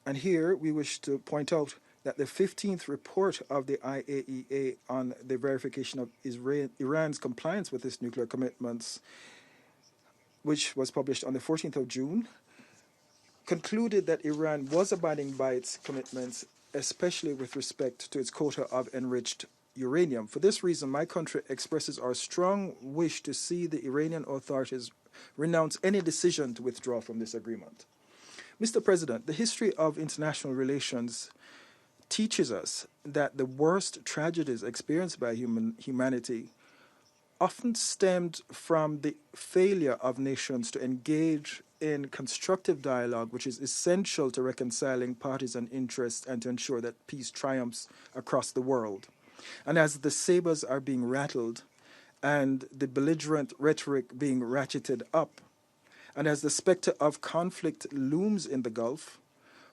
And here we wish to point out that the 15th report of the IAEA on the verification of Iran's compliance with its nuclear commitments, which was published on the 14th of June, concluded that Iran was abiding by its commitments, especially with respect to its quota of enriched uranium. For this reason, my country expresses our strong wish to see the Iranian authorities renounce any decision to withdraw from this agreement. Mr. President, the history of international relations teaches us that the worst tragedies experienced by humanity often stemmed from the failure of nations to engage in constructive dialogue, which is essential to reconciling partisan interests and to ensure that peace triumphs across the world. And as the sabers are being rattled and the belligerent rhetoric being ratcheted up, and as the specter of conflict looms in the Gulf,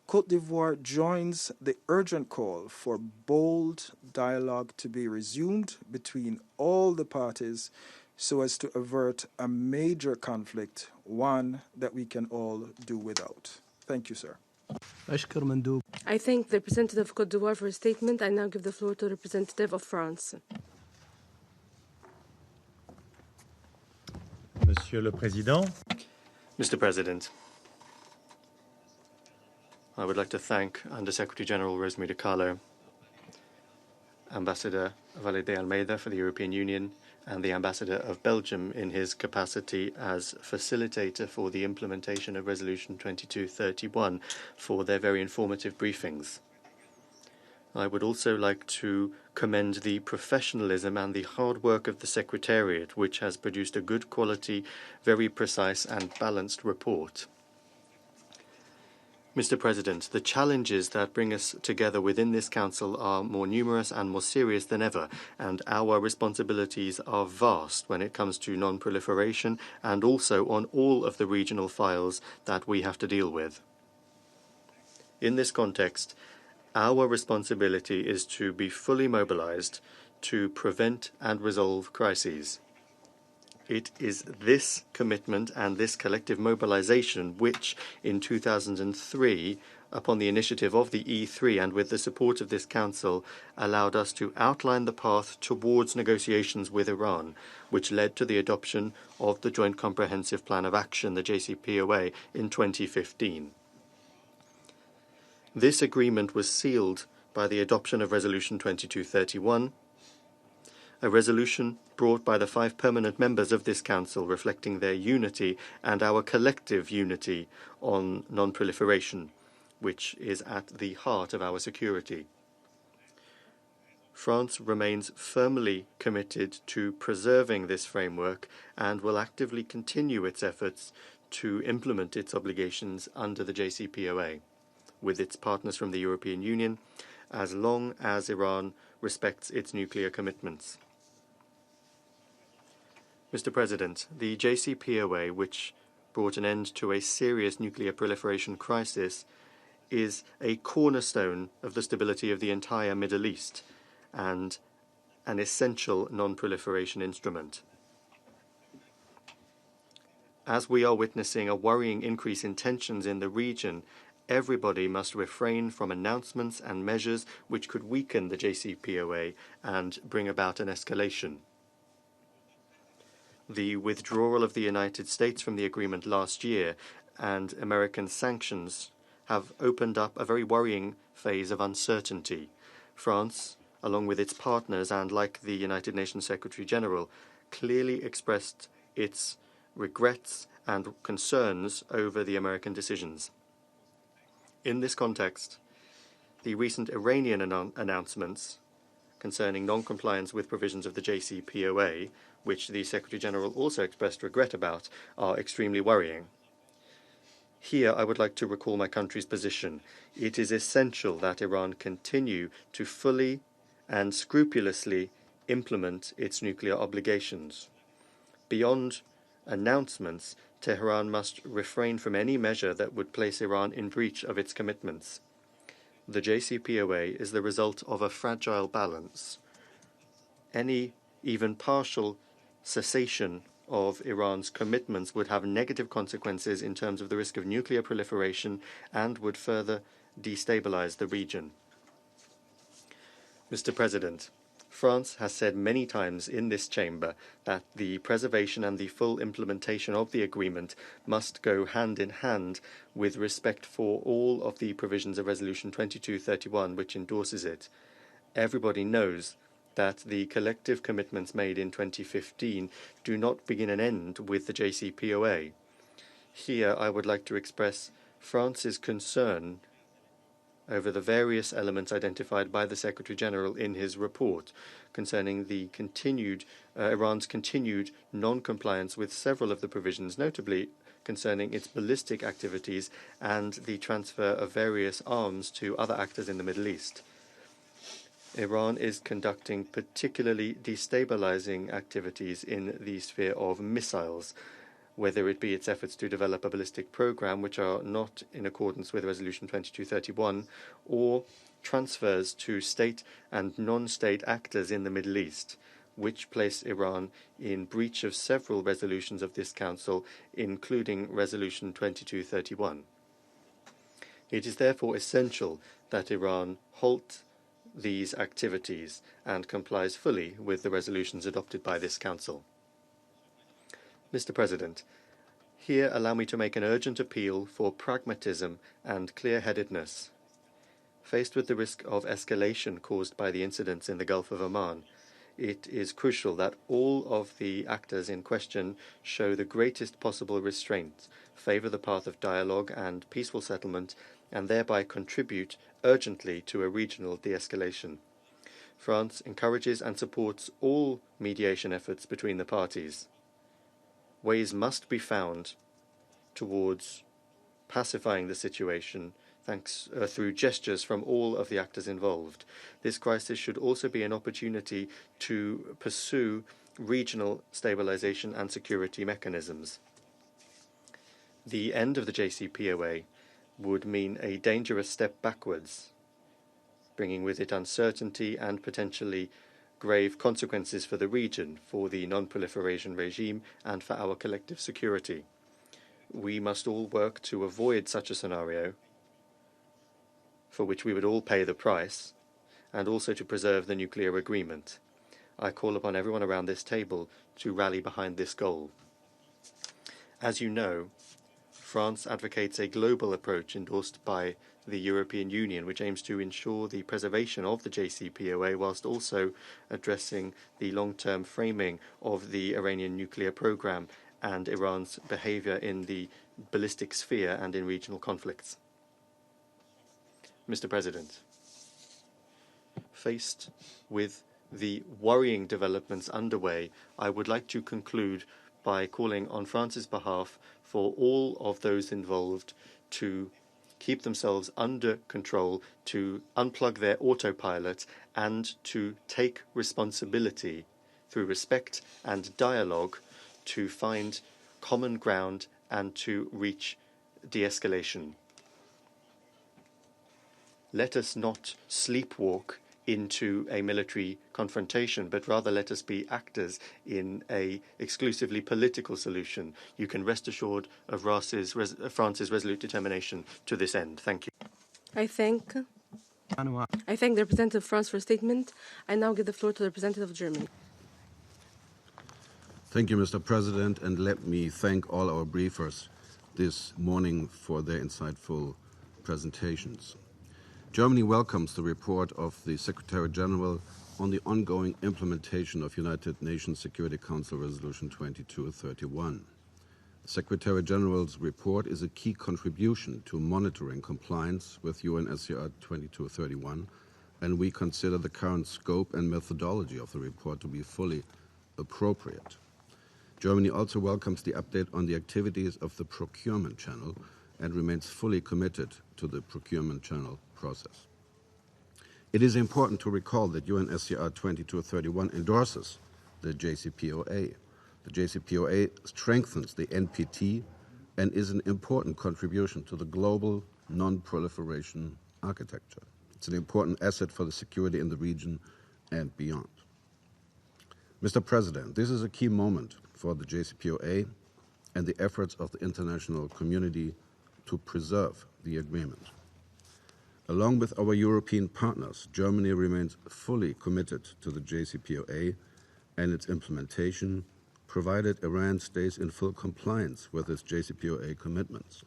Côte d'Ivoire joins the urgent call for bold dialogue to be resumed between all the parties so as to avert a major conflict, one that we can all do without. Thank you, sir. أشكر مندوب. I thank the representative of Côte d'Ivoire for his statement. I now give the floor to the representative of France. Monsieur le Président. Mr. President, I would like to thank Under-Secretary General Rosemary DiCarlo, Ambassador Valide Almeida for the European Union, and the Ambassador of Belgium in his capacity as facilitator for the implementation of Resolution 2231 for their very informative briefings. I would also like to commend the professionalism and the hard work of the Secretariat, which has produced a good quality, very precise and balanced report. Mr. President, the challenges that bring us together within this Council are more numerous and more serious than ever, and our responsibilities are vast when it comes to non-proliferation and also on all of the regional files that we have to deal with. In this context, our responsibility is to be fully mobilized to prevent and resolve crises. It is this commitment and this collective mobilization which, in 2003, upon the initiative of the E3 and with the support of this Council, allowed us to outline the path towards negotiations with Iran, which led to the adoption of the Joint Comprehensive Plan of Action, the JCPOA, in 2015. This agreement was sealed by the adoption of Resolution 2231, a resolution brought by the 5 permanent members of this Council reflecting their unity and our collective unity on non-proliferation, which is at the heart of our security. France remains firmly committed to preserving this framework and will actively continue its efforts to implement its obligations under the JCPOA with its partners from the European Union, as long as Iran respects its nuclear commitments. Mr. President, the JCPOA, which brought an end to a serious nuclear proliferation crisis, is a cornerstone of the stability of the entire Middle East and an essential non-proliferation instrument. As we are witnessing a worrying increase in tensions in the region, everybody must refrain from announcements and measures which could weaken the JCPOA and bring about an escalation. The withdrawal of the United States from the agreement last year and American sanctions have opened up a very worrying phase of uncertainty. France, along with its partners and like the United Nations Secretary General, clearly expressed its regrets and concerns over the American decisions. In this context, the recent Iranian announcements concerning non-compliance with provisions of the JCPOA, which the Secretary General also expressed regret about, are extremely worrying. Here I would like to recall my country's position. It is essential that Iran continue to fully and scrupulously implement its nuclear obligations. Beyond announcements, Tehran must refrain from any measure that would place Iran in breach of its commitments. The JCPOA is the result of a fragile balance. Any even partial cessation of Iran's commitments would have negative consequences in terms of the risk of nuclear proliferation and would further destabilize the region. Mr. President, France has said many times in this chamber that the preservation and the full implementation of the agreement must go hand in hand with respect for all of the provisions of Resolution 2231, which endorses it. Everybody knows that the collective commitments made in 2015 do not begin and end with the JCPOA. Here I would like to express France's concern over the various elements identified by the Secretary General in his report concerning the Iran's continued non-compliance with several of the provisions, notably concerning its ballistic activities and the transfer of various arms to other actors in the Middle East. Iran is conducting particularly destabilizing activities in the sphere of missiles, whether it be its efforts to develop a ballistic program which are not in accordance with Resolution 2231, or transfers to state and non-state actors in the Middle East, which place Iran in breach of several resolutions of this Council, including Resolution 2231. It is therefore essential that Iran halt these activities and complies fully with the resolutions adopted by this Council. Mr. President, here allow me to make an urgent appeal for pragmatism and clear-headedness. Faced with the risk of escalation caused by the incidents in the Gulf of Oman, it is crucial that all of the actors in question show the greatest possible restraint, favor the path of dialogue and peaceful settlement, and thereby contribute urgently to a regional de-escalation. France encourages and supports all mediation efforts between the parties. Ways must be found towards pacifying the situation through gestures from all of the actors involved. This crisis should also be an opportunity to pursue regional stabilization and security mechanisms. The end of the JCPOA would mean a dangerous step backwards, bringing with it uncertainty and potentially grave consequences for the region, for the non-proliferation regime, and for our collective security. We must all work to avoid such a scenario, for which we would all pay the price, and also to preserve the nuclear agreement. I call upon everyone around this table to rally behind this goal. As you know, France advocates a global approach endorsed by the European Union, which aims to ensure the preservation of the JCPOA whilst also addressing the long-term framing of the Iranian nuclear program and Iran's behavior in the ballistic sphere and in regional conflicts. Mr. President, faced with the worrying developments underway, I would like to conclude by calling on France's behalf for all of those involved to keep themselves under control, to unplug their autopilot, and to take responsibility through respect and dialogue to find common ground and to reach de-escalation. Let us not sleepwalk into a military confrontation, but rather let us be actors in a exclusively political solution. You can rest assured of France's resolute determination to this end. Thank you. I thank the representative of France for a statement. I now give the floor to the representative of Germany. Thank you, Mr. President, and let me thank all our briefers this morning for their insightful presentations. Germany welcomes the report of the Secretary General on the ongoing implementation of United Nations Security Council Resolution 2231. The Secretary General's report is a key contribution to monitoring compliance with UNSCR 2231, and we consider the current scope and methodology of the report to be fully appropriate. Germany also welcomes the update on the activities of the procurement channel and remains fully committed to the procurement channel process. It is important to recall that UNSCR 2231 endorses the JCPOA. The JCPOA strengthens the NPT and is an important contribution to the global non-proliferation architecture. It's an important asset for the security in the region and beyond. Mr. President, this is a key moment for the JCPOA and the efforts of the international community to preserve the agreement. Along with our European partners, Germany remains fully committed to the JCPOA and its implementation, provided Iran stays in full compliance with its JCPOA commitments.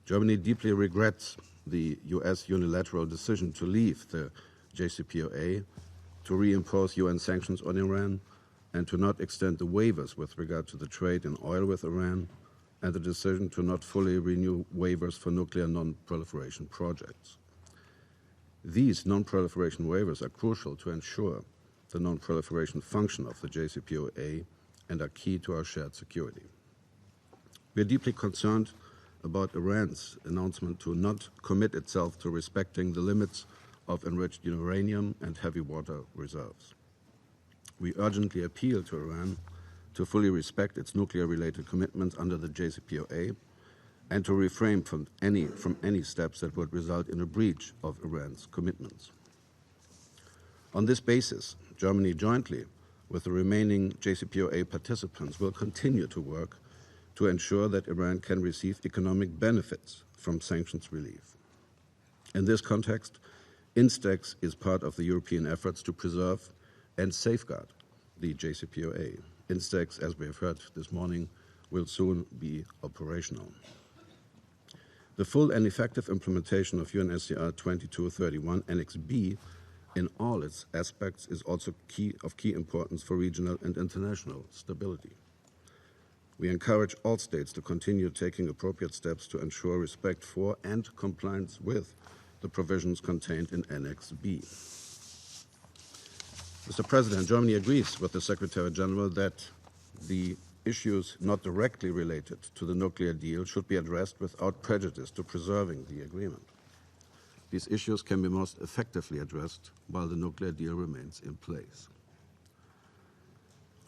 Germany deeply regrets the US unilateral decision to leave the JCPOA, to reimpose UN sanctions on Iran, and to not extend the waivers with regard to the trade in oil with Iran, and the decision to not fully renew waivers for nuclear non-proliferation projects. These non-proliferation waivers are crucial to ensure the non-proliferation function of the JCPOA and are key to our shared security. We are deeply concerned about Iran's announcement to not commit itself to respecting the limits of enriched uranium and heavy water reserves. We urgently appeal to Iran to fully respect its nuclear-related commitments under the JCPOA and to refrain from any steps that would result in a breach of Iran's commitments. On this basis, Germany, jointly with the remaining JCPOA participants, will continue to work to ensure that Iran can receive economic benefits from sanctions relief. In this context, INSTEX is part of the European efforts to preserve and safeguard the JCPOA. INSTEX, as we have heard this morning, will soon be operational. The full and effective implementation of UNSCR 2231 Annex B in all its aspects is also of key importance for regional and international stability. We encourage all states to continue taking appropriate steps to ensure respect for and compliance with the provisions contained in Annex B. Mr. President, Germany agrees with the Secretary General that the issues not directly related to the nuclear deal should be addressed without prejudice to preserving the agreement. These issues can be most effectively addressed while the nuclear deal remains in place.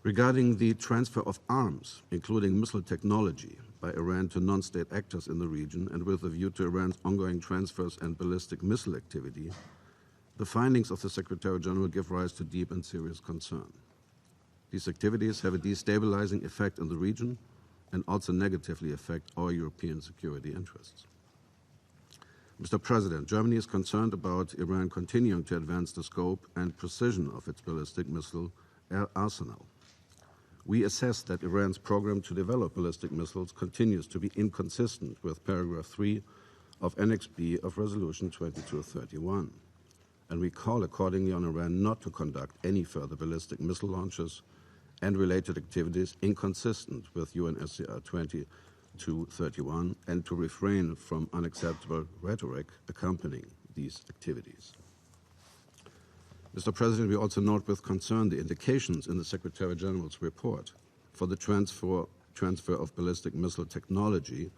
Regarding the transfer of arms, including missile technology, by Iran to non-state actors in the region and with a view to Iran's ongoing transfers and ballistic missile activity, the findings of the Secretary General give rise to deep and serious concern. These activities have a destabilizing effect in the region and also negatively affect our European security interests. Mr. President, Germany is concerned about Iran continuing to advance the scope and precision of its ballistic missile arsenal. We assess that Iran's program to develop ballistic missiles continues to be inconsistent with paragraph 3 of Annex B of Resolution 2231. And we call accordingly on Iran not to conduct any further ballistic missile launches and related activities inconsistent with UNSCR 2231 and to refrain from unacceptable rhetoric accompanying these activities. Mr. President, we also note with concern the indications in the Secretary General's report for the transfer of ballistic missile technology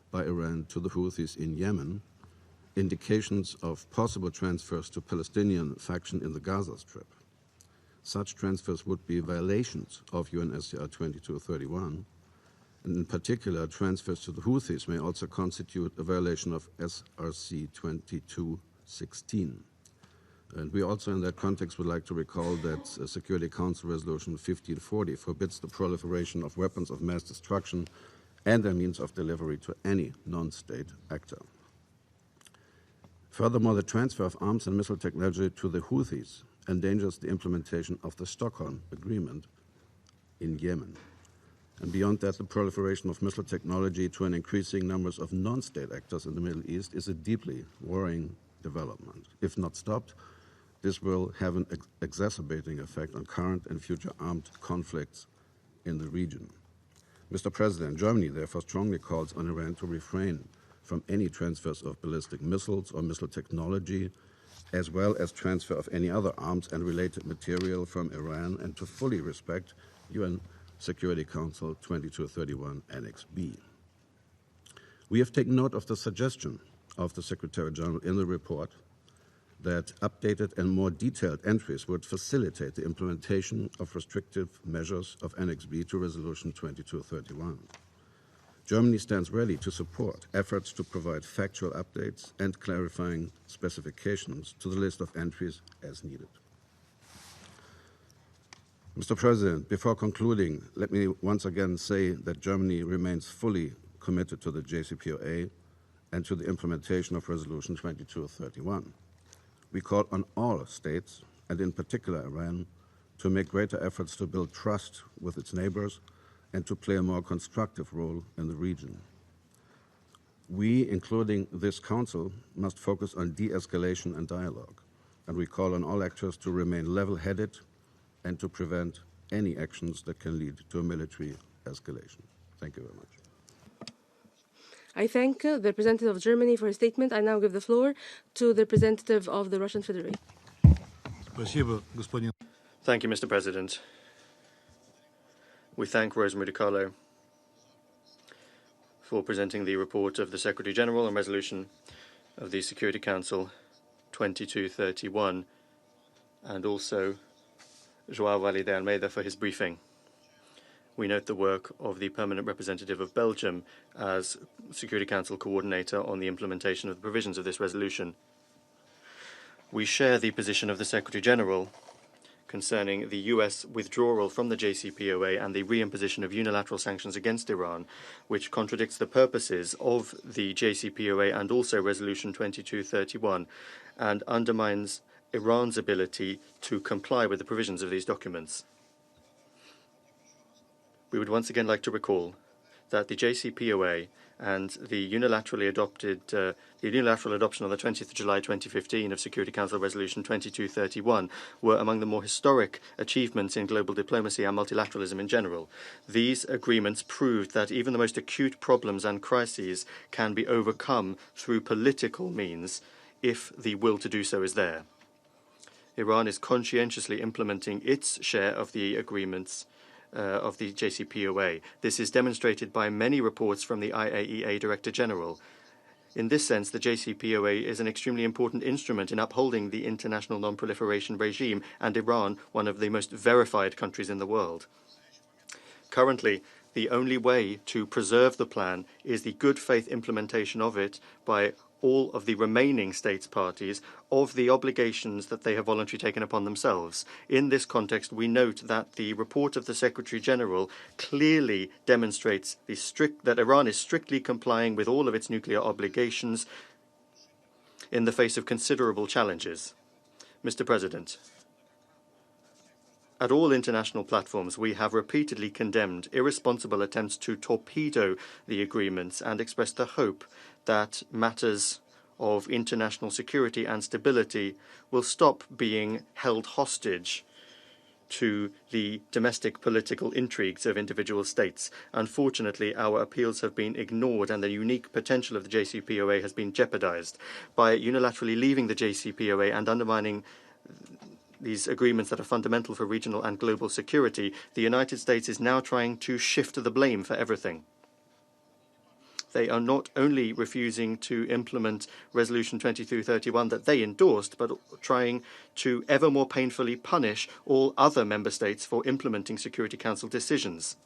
by Iran to the Houthis in Yemen, indications of possible transfers to Palestinian faction in the Gaza Strip. Such transfers would be violations of UNSCR 2231, and in particular, transfers to the Houthis may also constitute a violation of SRC 2216. And we also, in that context, would like to recall that Security Council Resolution 1540 forbids the proliferation of weapons of mass destruction and their means of delivery to any non-state actor. Furthermore, the transfer of arms and missile technology to the Houthis endangers the implementation of the Stockholm Agreement in Yemen. And beyond that, the proliferation of missile technology to an increasing number of non-state actors in the Middle East is a deeply worrying development. If not stopped, this will have an exacerbating effect on current and future armed conflicts in the region. Mr. President, Germany therefore strongly calls on Iran to refrain from any transfers of ballistic missiles or missile technology, as well as transfer of any other arms and related material from Iran, and to fully respect UN Security Council 2231 Annex B. We have taken note of the suggestion of the Secretary General in the report that updated and more detailed entries would facilitate the implementation of restrictive measures of Annex B to Resolution 2231. Germany stands ready to support efforts to provide factual updates and clarifying specifications to the list of entries as needed. Mr. President, before concluding, let me once again say that Germany remains fully committed to the JCPOA and to the implementation of Resolution 2231. We call on all states, and in particular Iran, to make greater efforts to build trust with its neighbors and to play a more constructive role in the region. We, including this Council, must focus on de-escalation and dialogue, and we call on all actors to remain level-headed and to prevent any actions that can lead to a military escalation. Thank you very much. I thank the representative of Germany for his statement. I now give the floor to the representative of the Russian Federation. Thank you, Mr. President. We thank Rosemary DiCarlo for presenting the report of the Secretary General on resolution of the Security Council 2231, and also João Vale de Almeida for his briefing. We note the work of the permanent representative of Belgium as Security Council coordinator on the implementation of the provisions of this resolution. We share the position of the Secretary General concerning the US withdrawal from the JCPOA and the reimposition of unilateral sanctions against Iran, which contradicts the purposes of the JCPOA and also Resolution 2231 and undermines Iran's ability to comply with the provisions of these documents. We would once again like to recall that the JCPOA and the unilateral adoption on the 20th of July 2015 of Security Council Resolution 2231 were among the more historic achievements in global diplomacy and multilateralism in general. These agreements proved that even the most acute problems and crises can be overcome through political means if the will to do so is there. Iran is conscientiously implementing its share of the agreements of the JCPOA. This is demonstrated by many reports from the IAEA Director General. In this sense, the JCPOA is an extremely important instrument in upholding the international non-proliferation regime, and Iran, one of the most verified countries in the world. Currently, the only way to preserve the plan is the good faith implementation of it by all of the remaining states parties of the obligations that they have voluntarily taken upon themselves. In this context, we note that the report of the Secretary General clearly demonstrates that Iran is strictly complying with all of its nuclear obligations in the face of considerable challenges. Mr. President, at all international platforms, we have repeatedly condemned irresponsible attempts to torpedo the agreements and expressed the hope that matters of international security and stability will stop being held hostage to the domestic political intrigues of individual states. Unfortunately, our appeals have been ignored and the unique potential of the JCPOA has been jeopardized. By unilaterally leaving the JCPOA and undermining these agreements that are fundamental for regional and global security, the United States is now trying to shift the blame for everything. They are not only refusing to implement Resolution 2231 that they endorsed, but trying to ever more painfully punish all other member states for implementing Security Council decisions.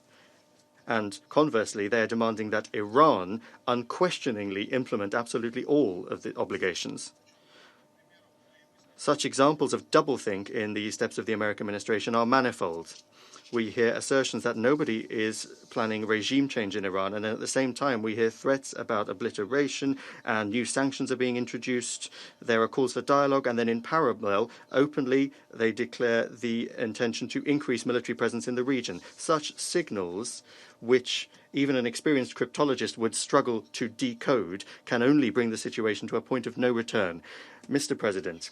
And conversely, they are demanding that Iran unquestioningly implement absolutely all of the obligations. Such examples of doublethink in the steps of the American administration are manifold. We hear assertions that nobody is planning regime change in Iran, and at the same time we hear threats about obliteration and new sanctions are being introduced. There are calls for dialogue, and then in parallel, openly, they declare the intention to increase military presence in the region. Such signals, which even an experienced cryptologist would struggle to decode, can only bring the situation to a point of no return. Mr. President,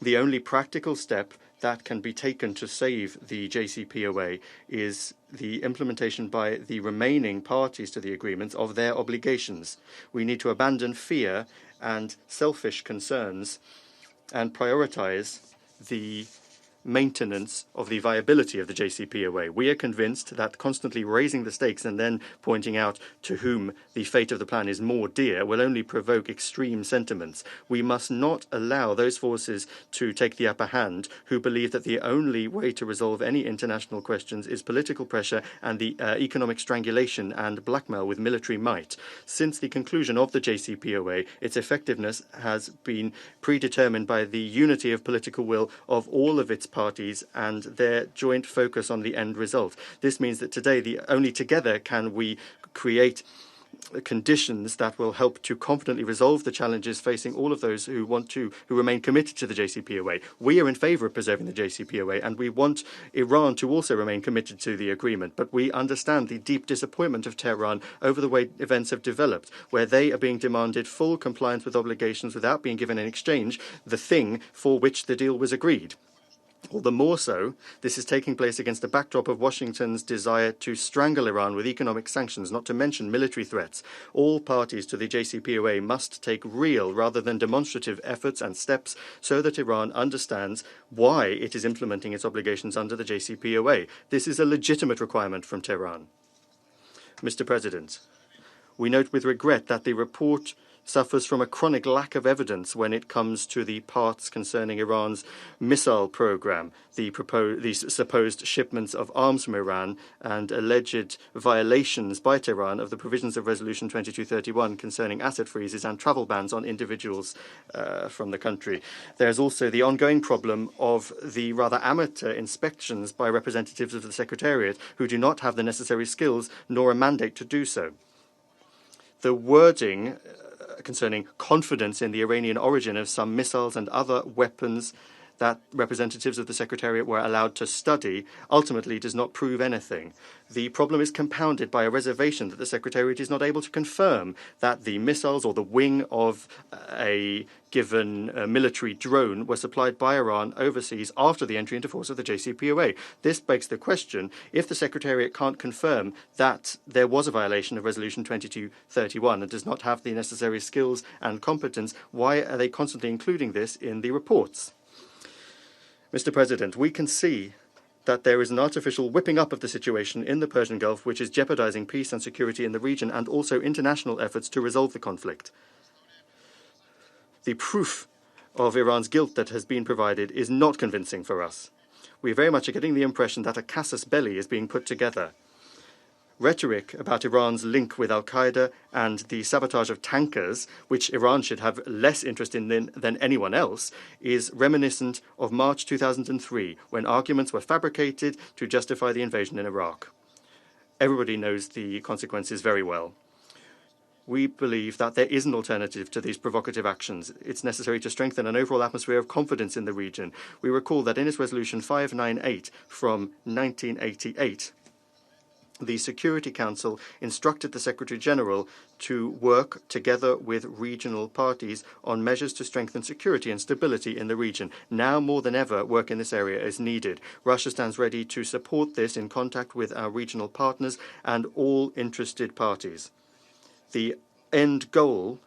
the only practical step that can be taken to save the JCPOA is the implementation by the remaining parties to the agreements of their obligations. We need to abandon fear and selfish concerns and prioritize the maintenance of the viability of the JCPOA. We are convinced that constantly raising the stakes and then pointing out to whom the fate of the plan is more dear will only provoke extreme sentiments. We must not allow those forces to take the upper hand who believe that the only way to resolve any international questions is political pressure and the economic strangulation and blackmail with military might. Since the conclusion of the JCPOA, its effectiveness has been predetermined by the unity of political will of all of its parties and their joint focus on the end result. This means that today, only together can we create conditions that will help to confidently resolve the challenges facing all of those who remain committed to the JCPOA. We are in favour of preserving the JCPOA, and we want Iran to also remain committed to the agreement. But we understand the deep disappointment of Tehran over the way events have developed, where they are being demanded full compliance with obligations without being given in exchange the thing for which the deal was agreed. All the more so, this is taking place against the backdrop of Washington's desire to strangle Iran with economic sanctions, not to mention military threats. All parties to the JCPOA must take real rather than demonstrative efforts and steps so that Iran understands why it is implementing its obligations under the JCPOA. This is a legitimate requirement from Tehran. Mr. President, we note with regret that the report suffers from a chronic lack of evidence when it comes to the parts concerning Iran's missile program, the supposed shipments of arms from Iran, and alleged violations by Tehran of the provisions of Resolution 2231 concerning asset freezes and travel bans on individuals from the country. There's also the ongoing problem of the rather amateur inspections by representatives of the Secretariat who do not have the necessary skills nor a mandate to do so. The wording concerning confidence in the Iranian origin of some missiles and other weapons that representatives of the Secretariat were allowed to study ultimately does not prove anything. The problem is compounded by a reservation that the Secretariat is not able to confirm that the missiles or the wing of a given military drone were supplied by Iran overseas after the entry into force of the JCPOA. This begs the question, if the Secretariat can't confirm that there was a violation of Resolution 2231 and does not have the necessary skills and competence, why are they constantly including this in the reports? Mr. President, we can see that there is an artificial whipping up of the situation in the Persian Gulf which is jeopardizing peace and security in the region and also international efforts to resolve the conflict. The proof of Iran's guilt that has been provided is not convincing for us. We very much are getting the impression that a casus belli is being put together. Rhetoric about Iran's link with al-Qaeda and the sabotage of tankers, which Iran should have less interest in than anyone else, is reminiscent of March 2003, when arguments were fabricated to justify the invasion in Iraq. Everybody knows the consequences very well. We believe that there is an alternative to these provocative actions. It's necessary to strengthen an overall atmosphere of confidence in the region. We recall that in its Resolution 598 from 1988, the Security Council instructed the Secretary-General to work together with regional parties on measures to strengthen security and stability in the region. Now more than ever, work in this area is needed. Russia stands ready to support this in contact with our regional partners and all interested parties. The end goal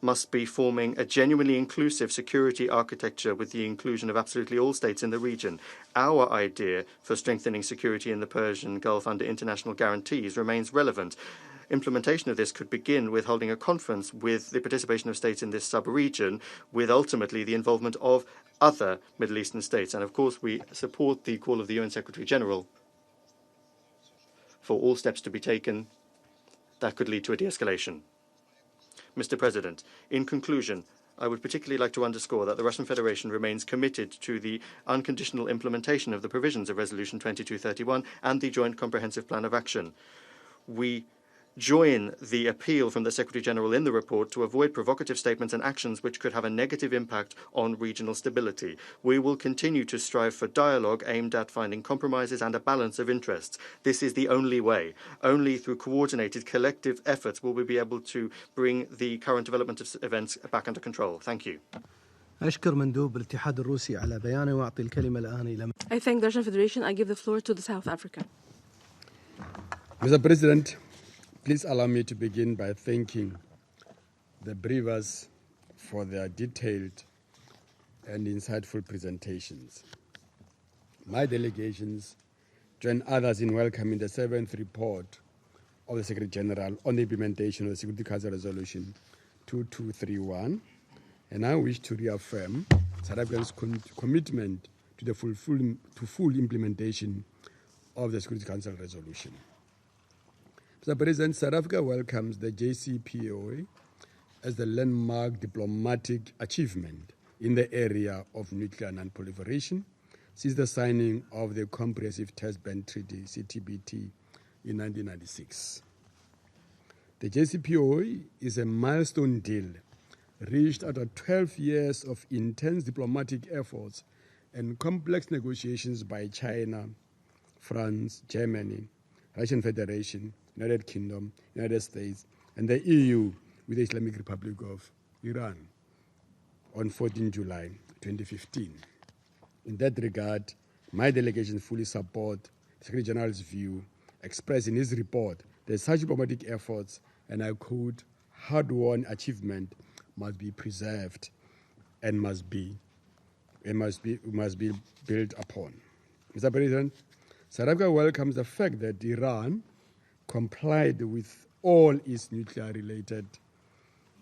must be forming a genuinely inclusive security architecture with the inclusion of absolutely all states in the region. Our idea for strengthening security in the Persian Gulf under international guarantees remains relevant. Implementation of this could begin with holding a conference with the participation of states in this sub-region, with ultimately the involvement of other Middle Eastern states. And of course, we support the call of the UN Secretary General for all steps to be taken that could lead to a de-escalation. Mr. President, in conclusion, I would particularly like to underscore that the Russian Federation remains committed to the unconditional implementation of the provisions of Resolution 2231 and the Joint Comprehensive Plan of Action. We join the appeal from the Secretary-General in the report to avoid provocative statements and actions which could have a negative impact on regional stability. We will continue to strive for dialogue aimed at finding compromises and a balance of interests. This is the only way. Only through coordinated collective efforts will we be able to bring the current development of events back under control. Thank you. أشكر مندوب الاتحاد الروسي على بيانه وأعطي الكلمة الآن إلى I thank the Russian Federation. I give the floor to the South Africa. Mr. President, please allow me to begin by thanking the briefers for their detailed and insightful presentations. My delegations join others in welcoming the 7th report of the Secretary General on the implementation of the Security Council Resolution 2231, and I wish to reaffirm South Africa's commitment to the full implementation of the Security Council Resolution. Mr. President, South Africa welcomes the JCPOA as the landmark diplomatic achievement in the area of nuclear non-proliferation since the signing of the Comprehensive Test Ban Treaty, CTBT, in 1996. The JCPOA is a milestone deal reached after 12 years of intense diplomatic efforts and complex negotiations by China, France, Germany, Russian Federation, United Kingdom, United States, and the EU with the Islamic Republic of Iran on 14 July 2015. In that regard, my delegation fully supports the Secretary General's view expressed in his report that such diplomatic efforts, and I quote, hard-won achievement must be preserved and must be built upon. Mr. President, South Africa welcomes the fact that Iran complied with all its nuclear-related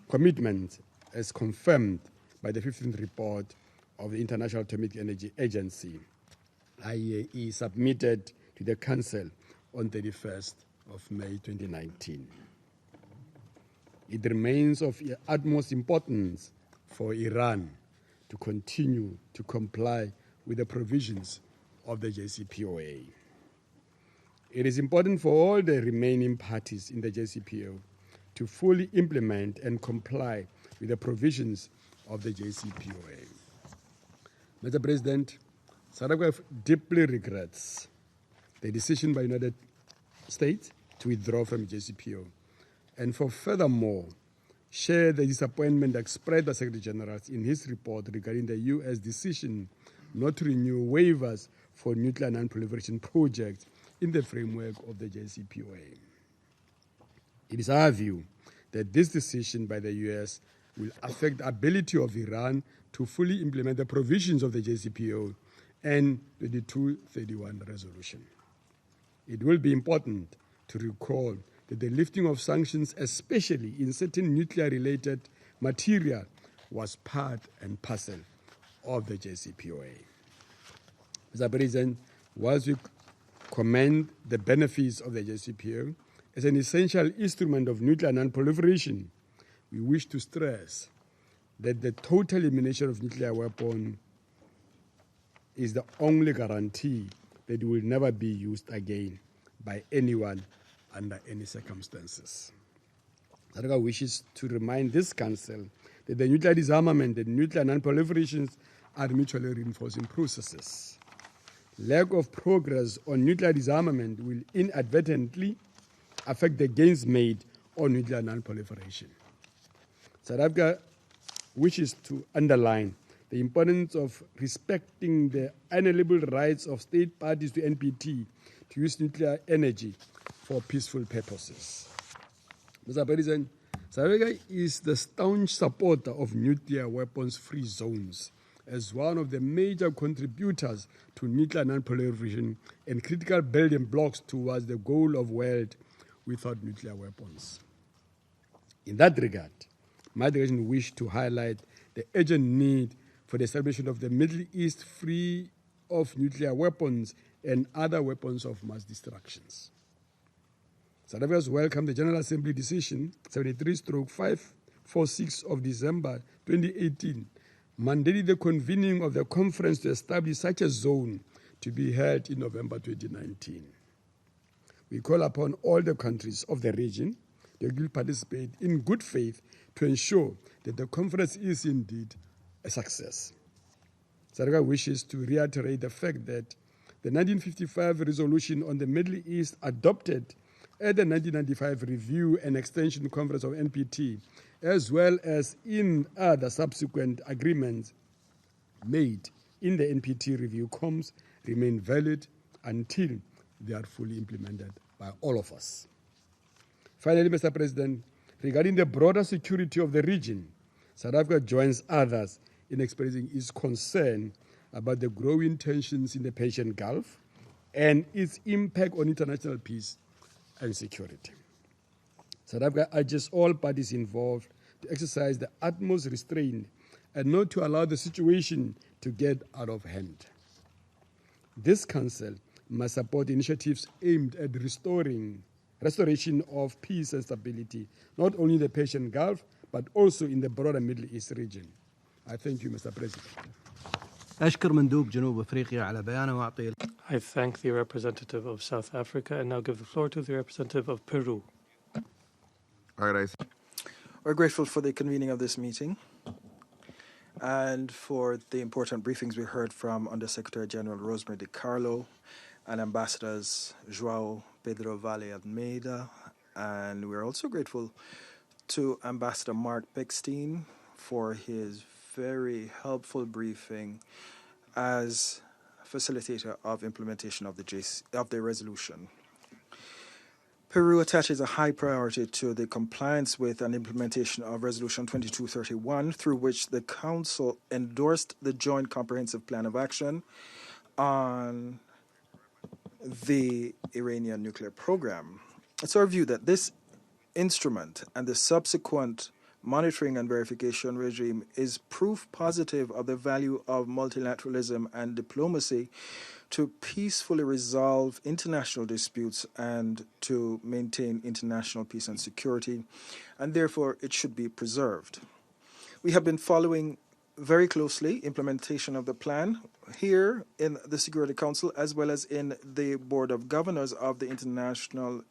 commitments as confirmed by the 15th report of the International Atomic Energy Agency, IAEA, submitted to the Council on 31st of May 2019. It remains of utmost importance for Iran to continue to comply with the provisions of the JCPOA. It is important for all the remaining parties in the JCPOA to fully implement and comply with the provisions of the JCPOA. Mr. President, South Africa deeply regrets the decision by the United States to withdraw from JCPOA, and for furthermore, share the disappointment expressed by Secretary General in his report regarding the U.S. decision not to renew waivers for nuclear non-proliferation projects in the framework of the JCPOA. It is our view that this decision by the U.S. will affect the ability of Iran to fully implement the provisions of the JCPOA and the 2231 resolution. It will be important to recall that the lifting of sanctions, especially in certain nuclear-related material, was part and parcel of the JCPOA. Mr. President, whilst we commend the benefits of the JCPOA as an essential instrument of nuclear non-proliferation, we wish to stress that the total elimination of nuclear weapons is the only guarantee that it will never be used again by anyone under any circumstances. South Africa wishes to remind this Council that the nuclear disarmament and nuclear non-proliferation are mutually reinforcing processes. Lack of progress on nuclear disarmament will inadvertently affect the gains made on nuclear non-proliferation. South Africa wishes to underline the importance of respecting the unalienable rights of state parties to NPT to use nuclear energy for peaceful purposes. Mr. President, South Africa is the staunch supporter of nuclear weapons-free zones as one of the major contributors to nuclear non-proliferation and critical building blocks towards the goal of world without nuclear weapons. In that regard, my delegation wished to highlight the urgent need for the establishment of the Middle East free of nuclear weapons and other weapons of mass destruction. South Africa has welcomed the General Assembly decision 73/546 of December 2018, mandating the convening of the conference to establish such a zone to be held in November 2019. We call upon all the countries of the region that will participate in good faith to ensure that the conference is indeed a success. South Africa wishes to reiterate the fact that the 1955 resolution on the Middle East adopted at the 1995 Review and Extension Conference of NPT, as well as in other subsequent agreements made in the NPT review comms, remain valid until they are fully implemented by all of us. Finally, Mr. President, regarding the broader security of the region, South Africa joins others in expressing its concern about the growing tensions in the Persian Gulf and its impact on international peace and security. South Africa urges all parties involved to exercise the utmost restraint and not to allow the situation to get out of hand. This Council must support initiatives aimed at restoration of peace and stability, not only in the Persian Gulf, but also in the broader Middle East region. I thank you, Mr. President. أشكر مندوب جنوب أفريقيا على بيانه وأعطي. I thank the representative of South Africa and now give the floor to the representative of Peru. All right, We're grateful for the convening of this meeting and for the important briefings we heard from Undersecretary General Rosemary DiCarlo and Ambassadors João Pedro Vale Almeida. And we're also grateful to Ambassador Mark Bechstein for his very helpful briefing as facilitator of implementation of the resolution. Peru attaches a high priority to the compliance with and implementation of Resolution 2231, through which the Council endorsed the Joint Comprehensive Plan of Action on the Iranian nuclear program. It's our view that this instrument and the subsequent monitoring and verification regime is proof positive of the value of multilateralism and diplomacy to peacefully resolve international disputes and to maintain international peace and security, and therefore it should be preserved. We have been following very closely implementation of the plan here in the Security Council as well as in the Board of Governors of the International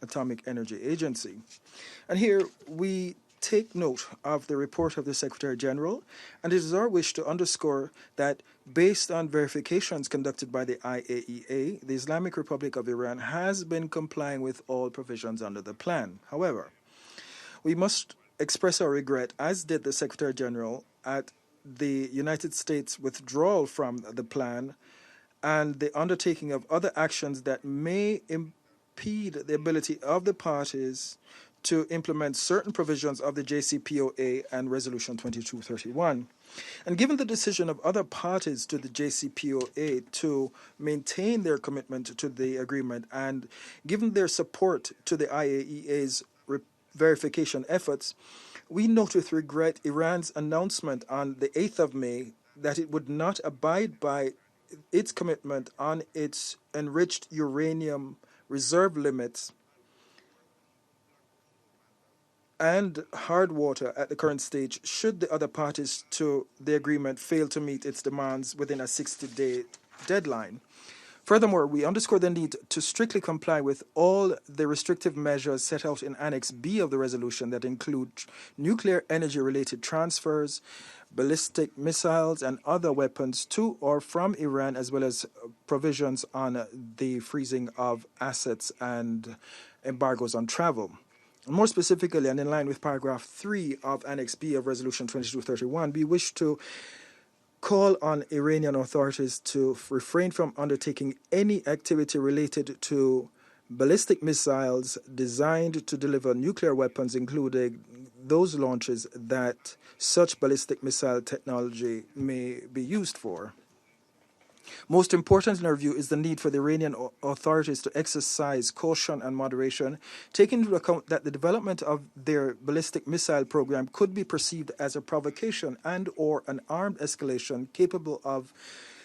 Atomic Energy Agency. And here we take note of the report of the Secretary General, and it is our wish to underscore that based on verifications conducted by the IAEA, the Islamic Republic of Iran has been complying with all provisions under the plan. However, we must express our regret, as did the Secretary General, at the United States withdrawal from the plan and the undertaking of other actions that may impede the ability of the parties to implement certain provisions of the JCPOA and Resolution 2231. And given the decision of other parties to the JCPOA to maintain their commitment to the agreement, and given their support to the IAEA's verification efforts, we note with regret Iran's announcement on the 8th of May that it would not abide by its commitment on its enriched uranium reserve limits and hard water at the current stage should the other parties to the agreement fail to meet its demands within a 60-day deadline. Furthermore, we underscore the need to strictly comply with all the restrictive measures set out in Annex B of the resolution that include nuclear energy-related transfers, ballistic missiles, and other weapons to or from Iran, as well as provisions on the freezing of assets and embargoes on travel. More specifically, and in line with paragraph 3 of Annex B of Resolution 2231, we wish to call on Iranian authorities to refrain from undertaking any activity related to ballistic missiles designed to deliver nuclear weapons, including those launches that such ballistic missile technology may be used for. Most important in our view is the need for the Iranian authorities to exercise caution and moderation, taking into account that the development of their ballistic missile program could be perceived as a provocation and or an armed escalation capable of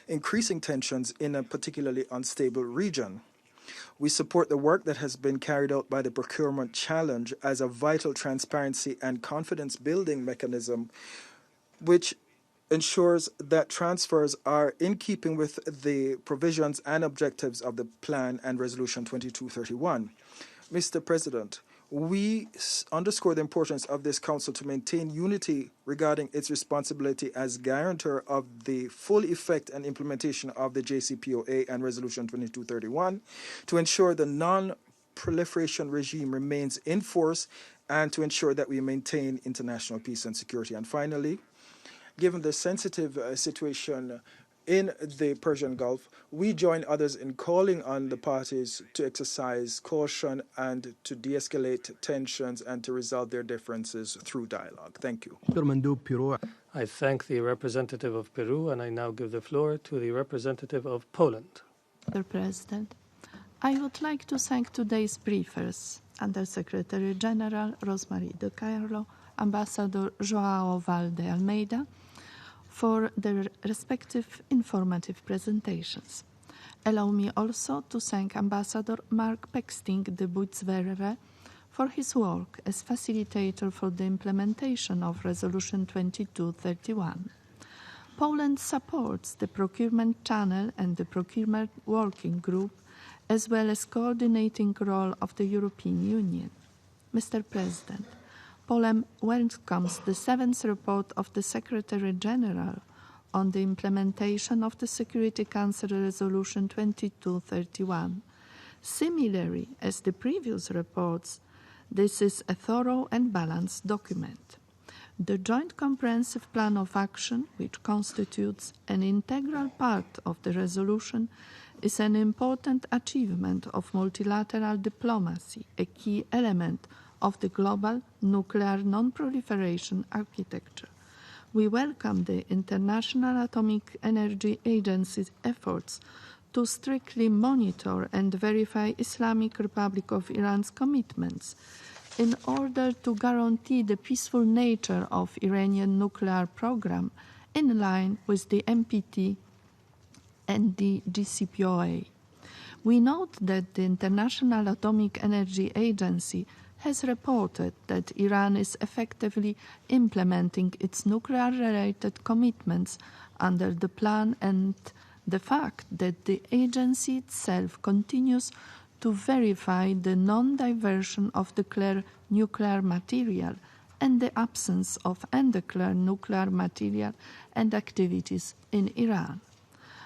increasing tensions in a particularly unstable region. We support the work that has been carried out by the procurement challenge as a vital transparency and confidence-building mechanism, which ensures that transfers are in keeping with the provisions and objectives of the plan and Resolution 2231. Mr. President, we underscore the importance of this Council to maintain unity regarding its responsibility as guarantor of the full effect and implementation of the JCPOA and Resolution 2231, to ensure the non-proliferation regime remains in force, and to ensure that we maintain international peace and security. And finally, given the sensitive situation in the Persian Gulf, we join others in calling on the parties to exercise caution and to de-escalate tensions and to resolve their differences through dialogue. Thank you. I thank the representative of Peru, and I now give the floor to the representative of Poland. Mr. President, I would like to thank today's briefers, Under-Secretary General Rosemary DiCarlo, Ambassador João Valde Almeida, for their respective informative presentations. Allow me also to thank Ambassador Mark Pexting de Buitswerve for his work as facilitator for the implementation of Resolution 2231. Poland supports the procurement channel and the procurement working group, as well as coordinating role of the European Union. Mr. President, Poland welcomes the 7th report of the Secretary General on the implementation of the Security Council Resolution 2231. Similarly as the previous reports, this is a thorough and balanced document. The Joint Comprehensive Plan of Action, which constitutes an integral part of the resolution, is an important achievement of multilateral diplomacy, a key element of the global nuclear non-proliferation architecture. We welcome the International Atomic Energy Agency's efforts to strictly monitor and verify Islamic Republic of Iran's commitments in order to guarantee the peaceful nature of Iranian nuclear program in line with the NPT and the JCPOA. We note that the International Atomic Energy Agency has reported that Iran is effectively implementing its nuclear-related commitments under the plan, and the fact that the agency itself continues to verify the non-diversion of declared nuclear material and the absence of undeclared nuclear material and activities in Iran.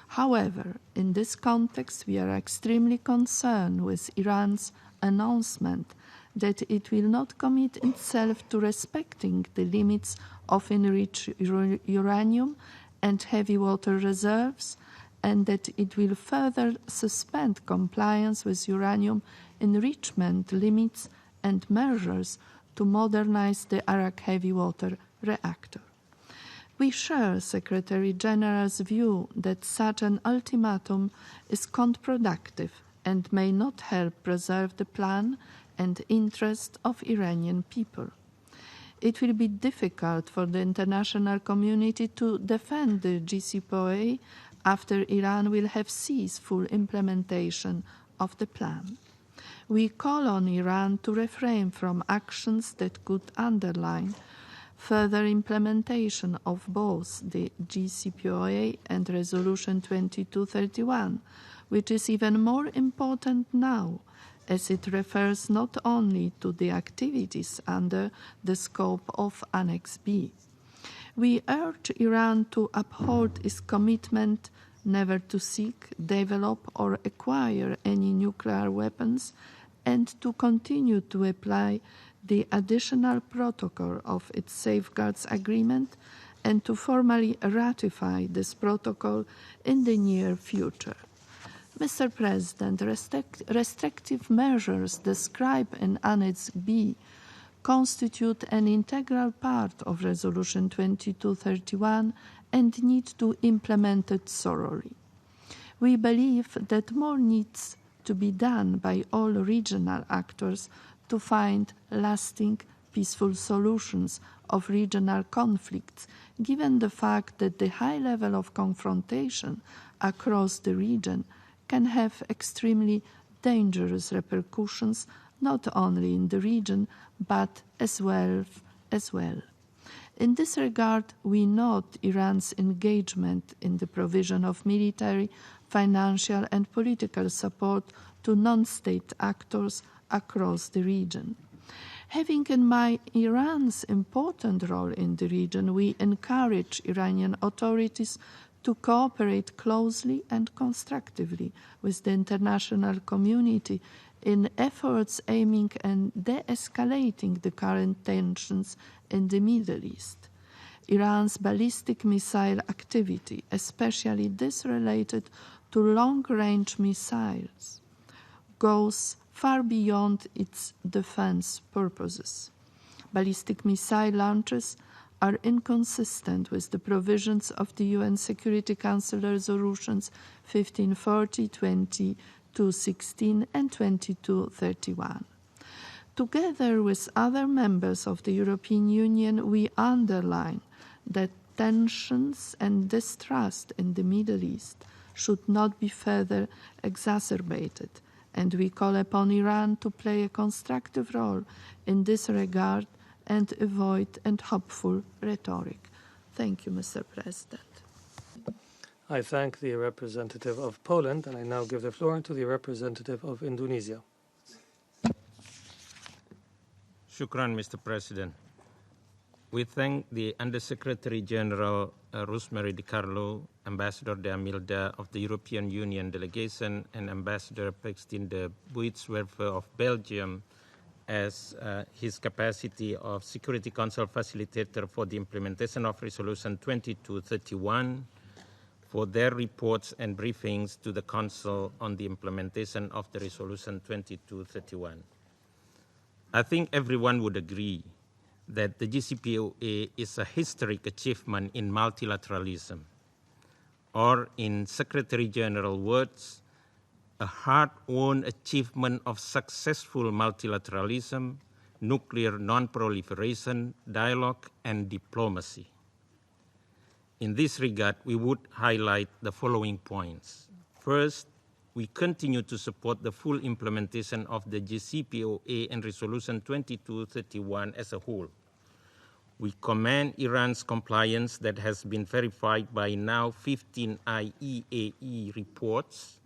However, in this context, we are extremely concerned with Iran's announcement that it will not commit itself to respecting the limits of enriched uranium and heavy water reserves, and that it will further suspend compliance with uranium enrichment limits and measures to modernize the Arak heavy water reactor. We share Secretary General's view that such an ultimatum is counterproductive and may not help preserve the plan and interest of Iranian people. It will be difficult for the international community to defend the JCPOA after Iran will have ceased full implementation of the plan. We call on Iran to refrain from actions that could undermine further implementation of both the JCPOA and Resolution 2231, which is even more important now, as it refers not only to the activities under the scope of Annex B. We urge Iran to uphold its commitment never to seek, develop, or acquire any nuclear weapons, and to continue to apply the additional protocol of its Safeguards Agreement, and to formally ratify this protocol in the near future. Mr. President, restrictive measures described in Annex B constitute an integral part of Resolution 2231 and need to be implemented thoroughly. We believe that more needs to be done by all regional actors to find lasting, peaceful solutions of regional conflicts, given the fact that the high level of confrontation across the region can have extremely dangerous repercussions not only in the region but as well. In this regard, we note Iran's engagement in the provision of military, financial and political support to non-state actors across the region. Having in mind Iran's important role in the region, we encourage Iranian authorities to cooperate closely and constructively with the international community in efforts aiming at de-escalating the current tensions in the Middle East. Iran's ballistic missile activity, especially this related to long-range missiles, goes far beyond its defense purposes. Ballistic missile launches are inconsistent with the provisions of the UN Security Council resolutions 1540, 2216 and 2231. Together with other members of the European Union, we underline that tensions and distrust in the Middle East should not be further exacerbated, and we call upon Iran to play a constructive role in this regard and avoid hopeful rhetoric. Thank you, Mr. President. I thank the representative of Poland, and I now give the floor to the representative of Indonesia. Shukran, Mr. President. We thank the Undersecretary General Rosemary DiCarlo, Ambassador de Amilda of the European Union Delegation, and Ambassador Pextin de Buitswerve of Belgium as his capacity of Security Council Facilitator for the implementation of Resolution 2231 for their reports and briefings to the Council on the implementation of the Resolution 2231. I think everyone would agree that the JCPOA is a historic achievement in multilateralism, or in Secretary General words, a hard-won achievement of successful multilateralism, nuclear non-proliferation, dialogue, and diplomacy. In this regard, we would highlight the following points. First, we continue to support the full implementation of the JCPOA and Resolution 2231 as a whole. We commend Iran's compliance that has been verified by now 15 IAEA reports.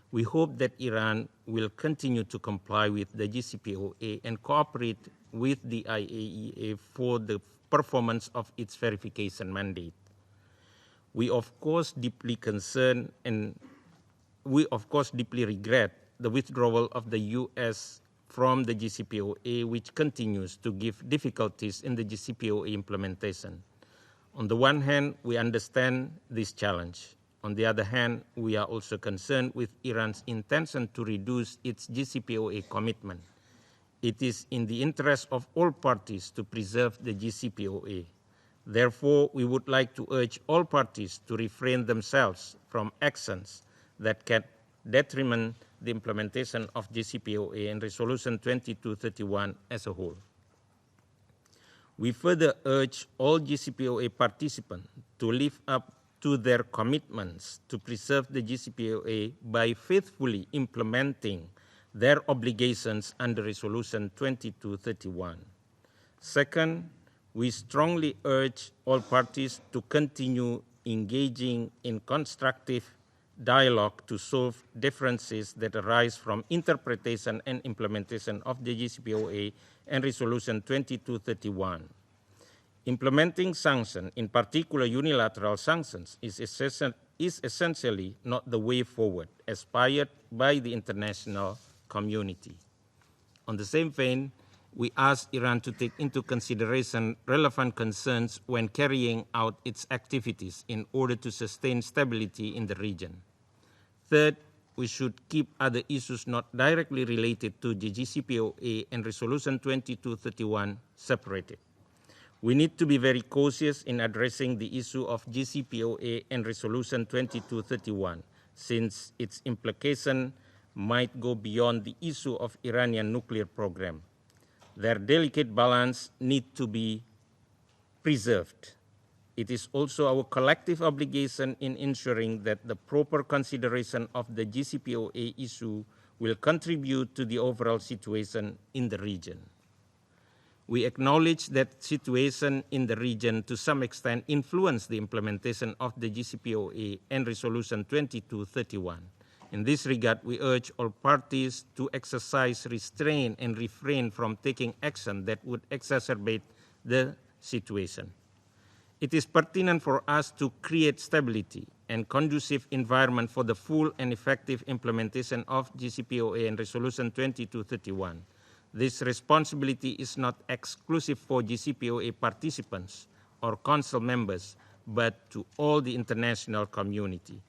We hope that Iran will continue to comply with the JCPOA and cooperate with the IAEA for the performance of its verification mandate. We, of course, deeply concerned and we, of course, deeply regret the withdrawal of the U.S. from the JCPOA, which continues to give difficulties in the JCPOA implementation. On the one hand, we understand this challenge. On the other hand, we are also concerned with Iran's intention to reduce its JCPOA commitment. It is in the interest of all parties to preserve the JCPOA. Therefore, we would like to urge all parties to refrain themselves from actions that can detriment the implementation of JCPOA and Resolution 2231 as a whole. We further urge all JCPOA participants to live up to their commitments to preserve the JCPOA by faithfully implementing their obligations under Resolution 2231. Second, we strongly urge all parties to continue engaging in constructive dialogue to solve differences that arise from interpretation and implementation of the JCPOA and Resolution 2231. Implementing sanctions, in particular unilateral sanctions, is essentially not the way forward, aspired by the international community. On the same vein, we ask Iran to take into consideration relevant concerns when carrying out its activities in order to sustain stability in the region. Third, we should keep other issues not directly related to the JCPOA and Resolution 2231 separated. We need to be very cautious in addressing the issue of JCPOA and Resolution 2231, since its implication might go beyond the issue of Iranian nuclear program. Their delicate balance need to be preserved. It is also our collective obligation in ensuring that the proper consideration of the JCPOA issue will contribute to the overall situation in the region. We acknowledge that situation in the region to some extent influenced the implementation of the JCPOA and Resolution 2231. In this regard, we urge all parties to exercise restraint and refrain from taking action that would exacerbate the situation. It is pertinent for us to create stability and conducive environment for the full and effective implementation of JCPOA and Resolution 2231. This responsibility is not exclusive for JCPOA participants or Council members, but to all the international community.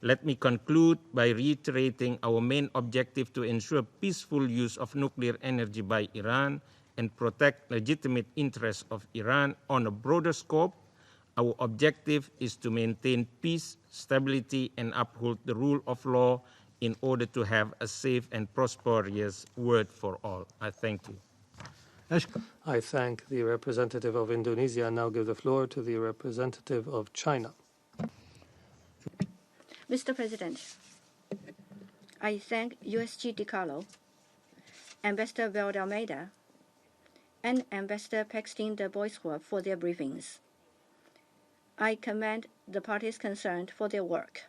Let me conclude by reiterating our main objective to ensure peaceful use of nuclear energy by Iran and protect legitimate interests of Iran on a broader scope. Our objective is to maintain peace, stability, and uphold the rule of law in order to have a safe and prosperous world for all. I thank you. I thank the representative of Indonesia and now give the floor to the representative of China. Mr. President, I thank USG DiCarlo, Ambassador Valde Almeida, and Ambassador Paxton de Boisroy for their briefings. I commend the parties concerned for their work.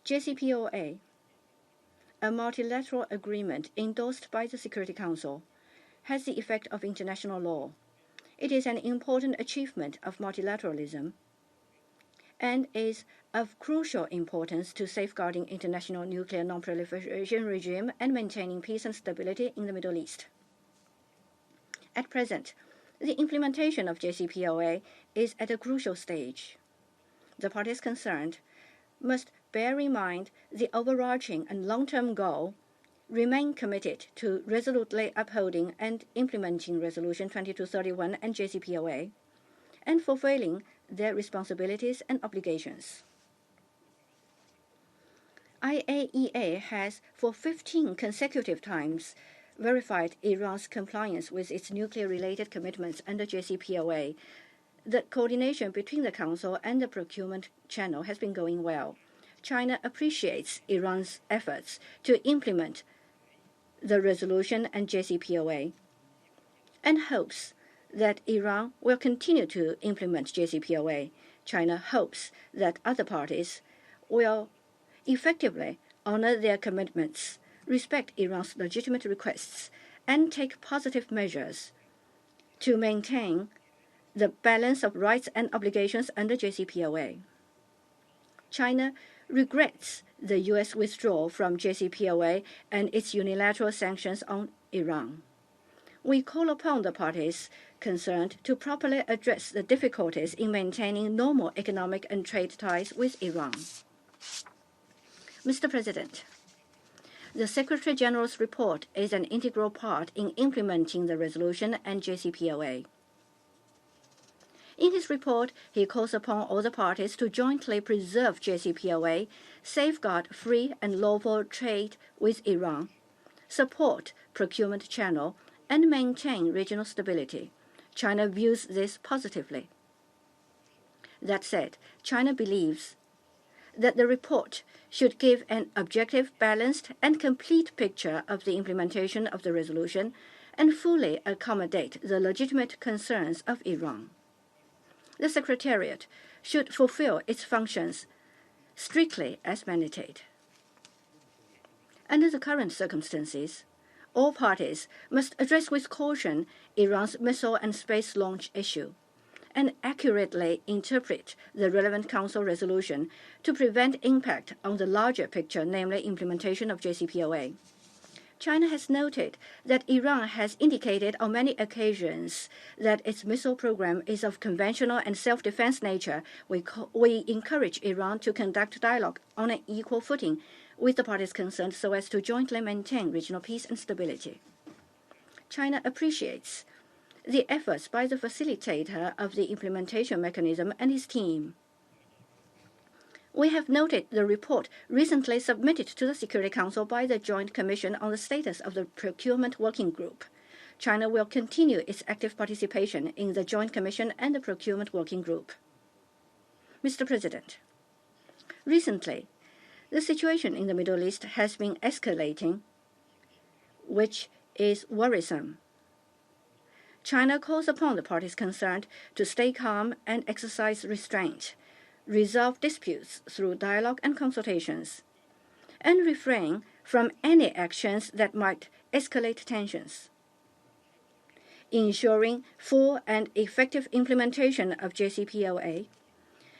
JCPOA, a multilateral agreement endorsed by the Security Council, has the effect of international law. It is an important achievement of multilateralism and is of crucial importance to safeguarding international nuclear non-proliferation regime and maintaining peace and stability in the Middle East. At present, the implementation of JCPOA is at a crucial stage. The parties concerned must bear in mind the overarching and long-term goal, remain committed to resolutely upholding and implementing Resolution 2231 and JCPOA, and fulfilling their responsibilities and obligations. IAEA has for 15 consecutive times verified Iran's compliance with its nuclear-related commitments under JCPOA. The coordination between the Council and the procurement channel has been going well. China appreciates Iran's efforts to implement the resolution and JCPOA and hopes that Iran will continue to implement JCPOA. China hopes that other parties will effectively honor their commitments, respect Iran's legitimate requests, and take positive measures to maintain the balance of rights and obligations under JCPOA. China regrets the U.S. withdrawal from JCPOA and its unilateral sanctions on Iran. We call upon the parties concerned to properly address the difficulties in maintaining normal economic and trade ties with Iran. Mr. President, the Secretary General's report is an integral part in implementing the resolution and JCPOA. In his report, he calls upon all the parties to jointly preserve JCPOA, safeguard free and lawful trade with Iran, support procurement channel, and maintain regional stability. China views this positively. That said, China believes that the report should give an objective, balanced, and complete picture of the implementation of the resolution and fully accommodate the legitimate concerns of Iran. The Secretariat should fulfill its functions strictly as mandated. Under the current circumstances, all parties must address with caution Iran's missile and space launch issue and accurately interpret the relevant Council resolution to prevent impact on the larger picture, namely implementation of JCPOA. China has noted that Iran has indicated on many occasions that its missile program is of conventional and self-defense nature. We encourage Iran to conduct dialogue on an equal footing with the parties concerned so as to jointly maintain regional peace and stability. China appreciates the efforts by the facilitator of the implementation mechanism and his team. We have noted the report recently submitted to the Security Council by the Joint Commission on the status of the Procurement Working Group. China will continue its active participation in the Joint Commission and the Procurement Working Group. Mr. President, recently, the situation in the Middle East has been escalating, which is worrisome. China calls upon the parties concerned to stay calm and exercise restraint, resolve disputes through dialogue and consultations, and refrain from any actions that might escalate tensions. Ensuring full and effective implementation of JCPOA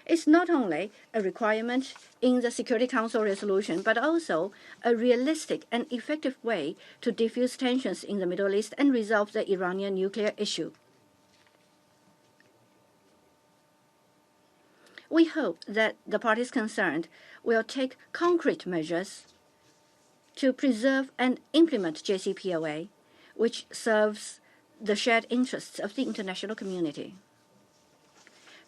is not only a requirement in the Security Council resolution, but also a realistic and effective way to defuse tensions in the Middle East and resolve the Iranian nuclear issue. We hope that the parties concerned will take concrete measures to preserve and implement JCPOA, which serves the shared interests of the international community.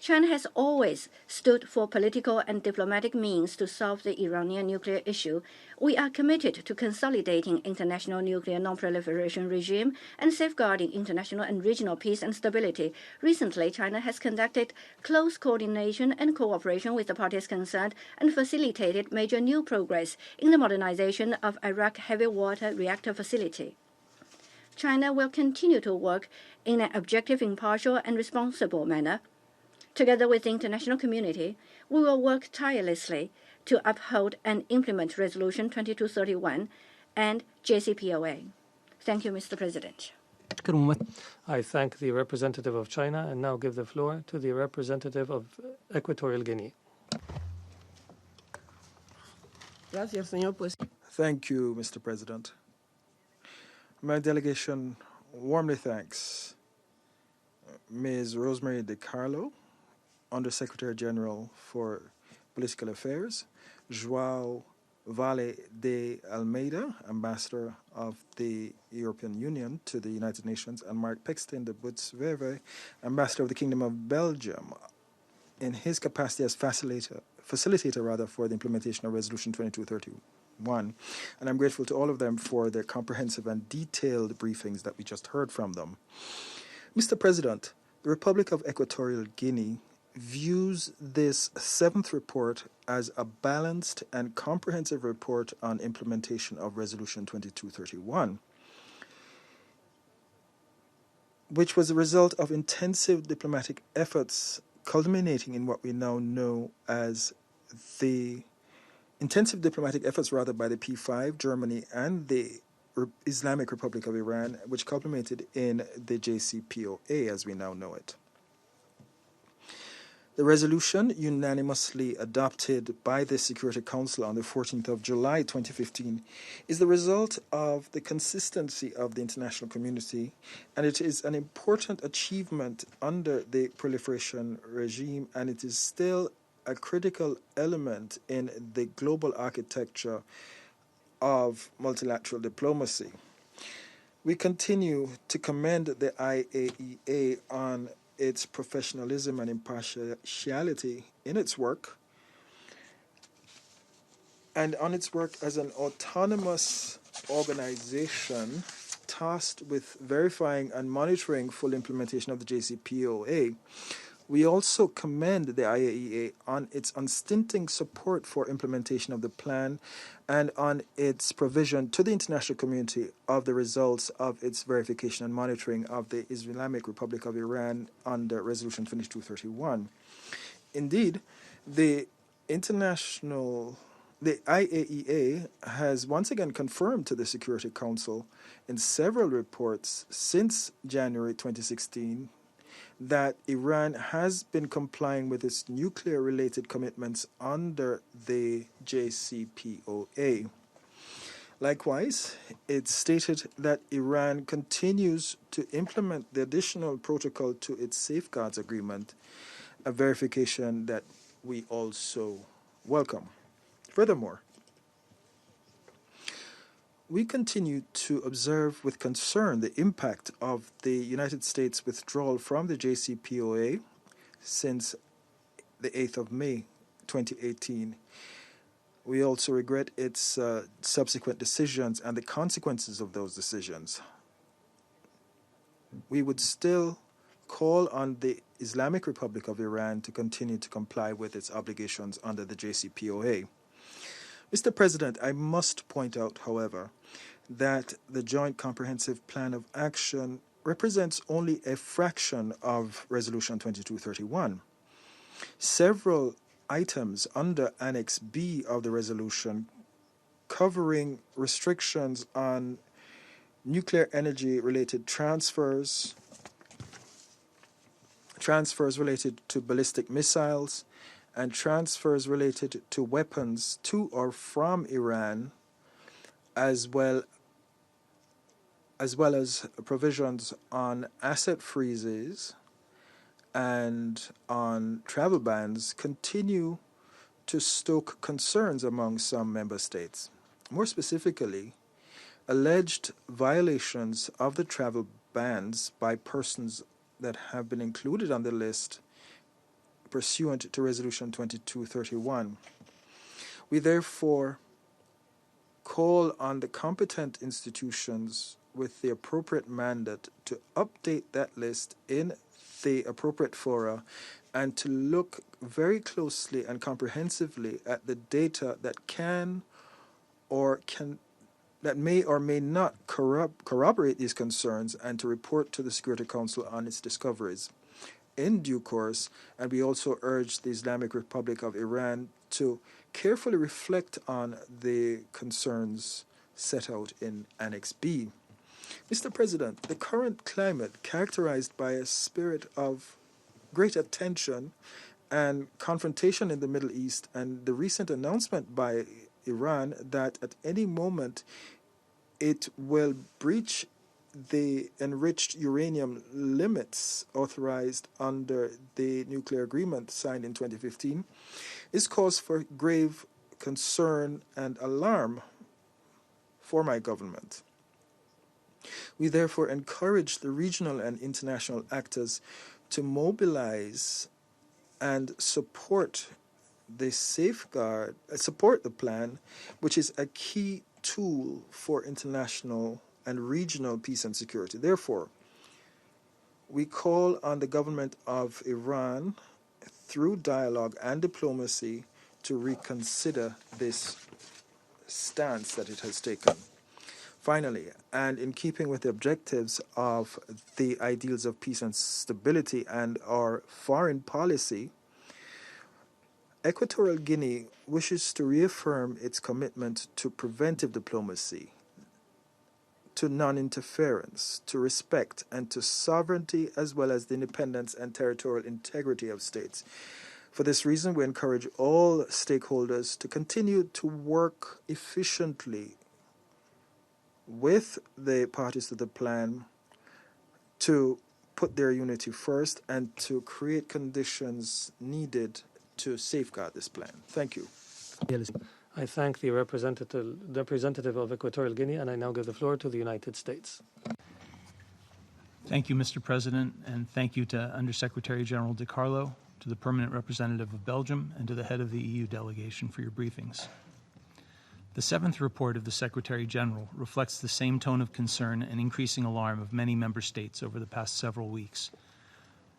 China has always stood for political and diplomatic means to solve the Iranian nuclear issue. We are committed to consolidating international nuclear non-proliferation regime and safeguarding international and regional peace and stability. Recently, China has conducted close coordination and cooperation with the parties concerned and facilitated major new progress in the modernization of Iraq heavy water reactor facility. China will continue to work in an objective, impartial, and responsible manner. Together with the international community, we will work tirelessly to uphold and implement Resolution 2231 and JCPOA. Thank you, Mr. President. I thank the representative of China and now give the floor to the representative of Equatorial Guinea. Thank you, Mr. President. My delegation warmly thanks Ms. Rosemary DiCarlo, Undersecretary General for Political Affairs, João Vale de Almeida, Ambassador of the European Union to the United Nations, and Mark Pexton de Bootswerve, Ambassador of the Kingdom of Belgium, in his capacity as facilitator for the implementation of Resolution 2231. And I'm grateful to all of them for their comprehensive and detailed briefings that we just heard from them. Mr. President, the Republic of Equatorial Guinea views this seventh report as a balanced and comprehensive report on implementation of Resolution 2231, which was a result of intensive diplomatic efforts culminating in what we now know as the intensive diplomatic efforts by the P5, Germany, and the Islamic Republic of Iran, which culminated in the JCPOA as we now know it. The resolution, unanimously adopted by the Security Council on the 14th of July 2015, is the result of the consistency of the international community, and it is an important achievement under the proliferation regime, and it is still a critical element in the global architecture of multilateral diplomacy. We continue to commend the IAEA on its professionalism and impartiality in its work, and on its work as an autonomous organization tasked with verifying and monitoring full implementation of the JCPOA. We also commend the IAEA on its unstinting support for implementation of the plan and on its provision to the international community of the results of its verification and monitoring of the Islamic Republic of Iran under Resolution 2231. Indeed, the IAEA has once again confirmed to the Security Council in several reports since January 2016 that Iran has been complying with its nuclear-related commitments under the JCPOA. Likewise, it stated that Iran continues to implement the additional protocol to its safeguards agreement, a verification that we also welcome. Furthermore, we continue to observe with concern the impact of the United States withdrawal from the JCPOA since the 8th of May 2018. We also regret its subsequent decisions and the consequences of those decisions. We would still call on the Islamic Republic of Iran to continue to comply with its obligations under the JCPOA. Mr. President, I must point out, however, that the Joint Comprehensive Plan of Action represents only a fraction of Resolution 2231. Several items under Annex B of the resolution covering restrictions on nuclear energy related transfers related to ballistic missiles, and transfers related to weapons to or from Iran, as well as provisions on asset freezes and on travel bans, continue to stoke concerns among some member states. More specifically, alleged violations of the travel bans by persons that have been included on the list pursuant to Resolution 2231. We therefore call on the competent institutions with the appropriate mandate to update that list in the appropriate fora and to look very closely and comprehensively at the data that that may or may not corroborate these concerns, and to report to the Security Council on its discoveries in due course. And we also urge the Islamic Republic of Iran to carefully reflect on the concerns set out in Annex B. Mr. President, the current climate, characterized by a spirit of greater tension and confrontation in the Middle East, and the recent announcement by Iran that at any moment it will breach the enriched uranium limits authorized under the nuclear agreement signed in 2015, is cause for grave concern and alarm for my government. We therefore encourage the regional and international actors to mobilize and support the plan, which is a key tool for international and regional peace and security. Therefore, we call on the government of Iran, through dialogue and diplomacy, to reconsider this stance that it has taken. Finally, and in keeping with the objectives of the ideals of peace and stability and our foreign policy, Equatorial Guinea wishes to reaffirm its commitment to preventive diplomacy, to non-interference, to respect, and to sovereignty, as well as the independence and territorial integrity of states. For this reason, we encourage all stakeholders to continue to work efficiently with the parties to the plan to put their unity first and to create conditions needed to safeguard this plan. Thank you. I thank the representative of Equatorial Guinea, and I now give the floor to the United States. Thank you, Mr. President, and thank you to Undersecretary General DiCarlo, to the Permanent Representative of Belgium, and to the head of the EU delegation for your briefings. The seventh report of the Secretary General reflects the same tone of concern and increasing alarm of many member states over the past several weeks.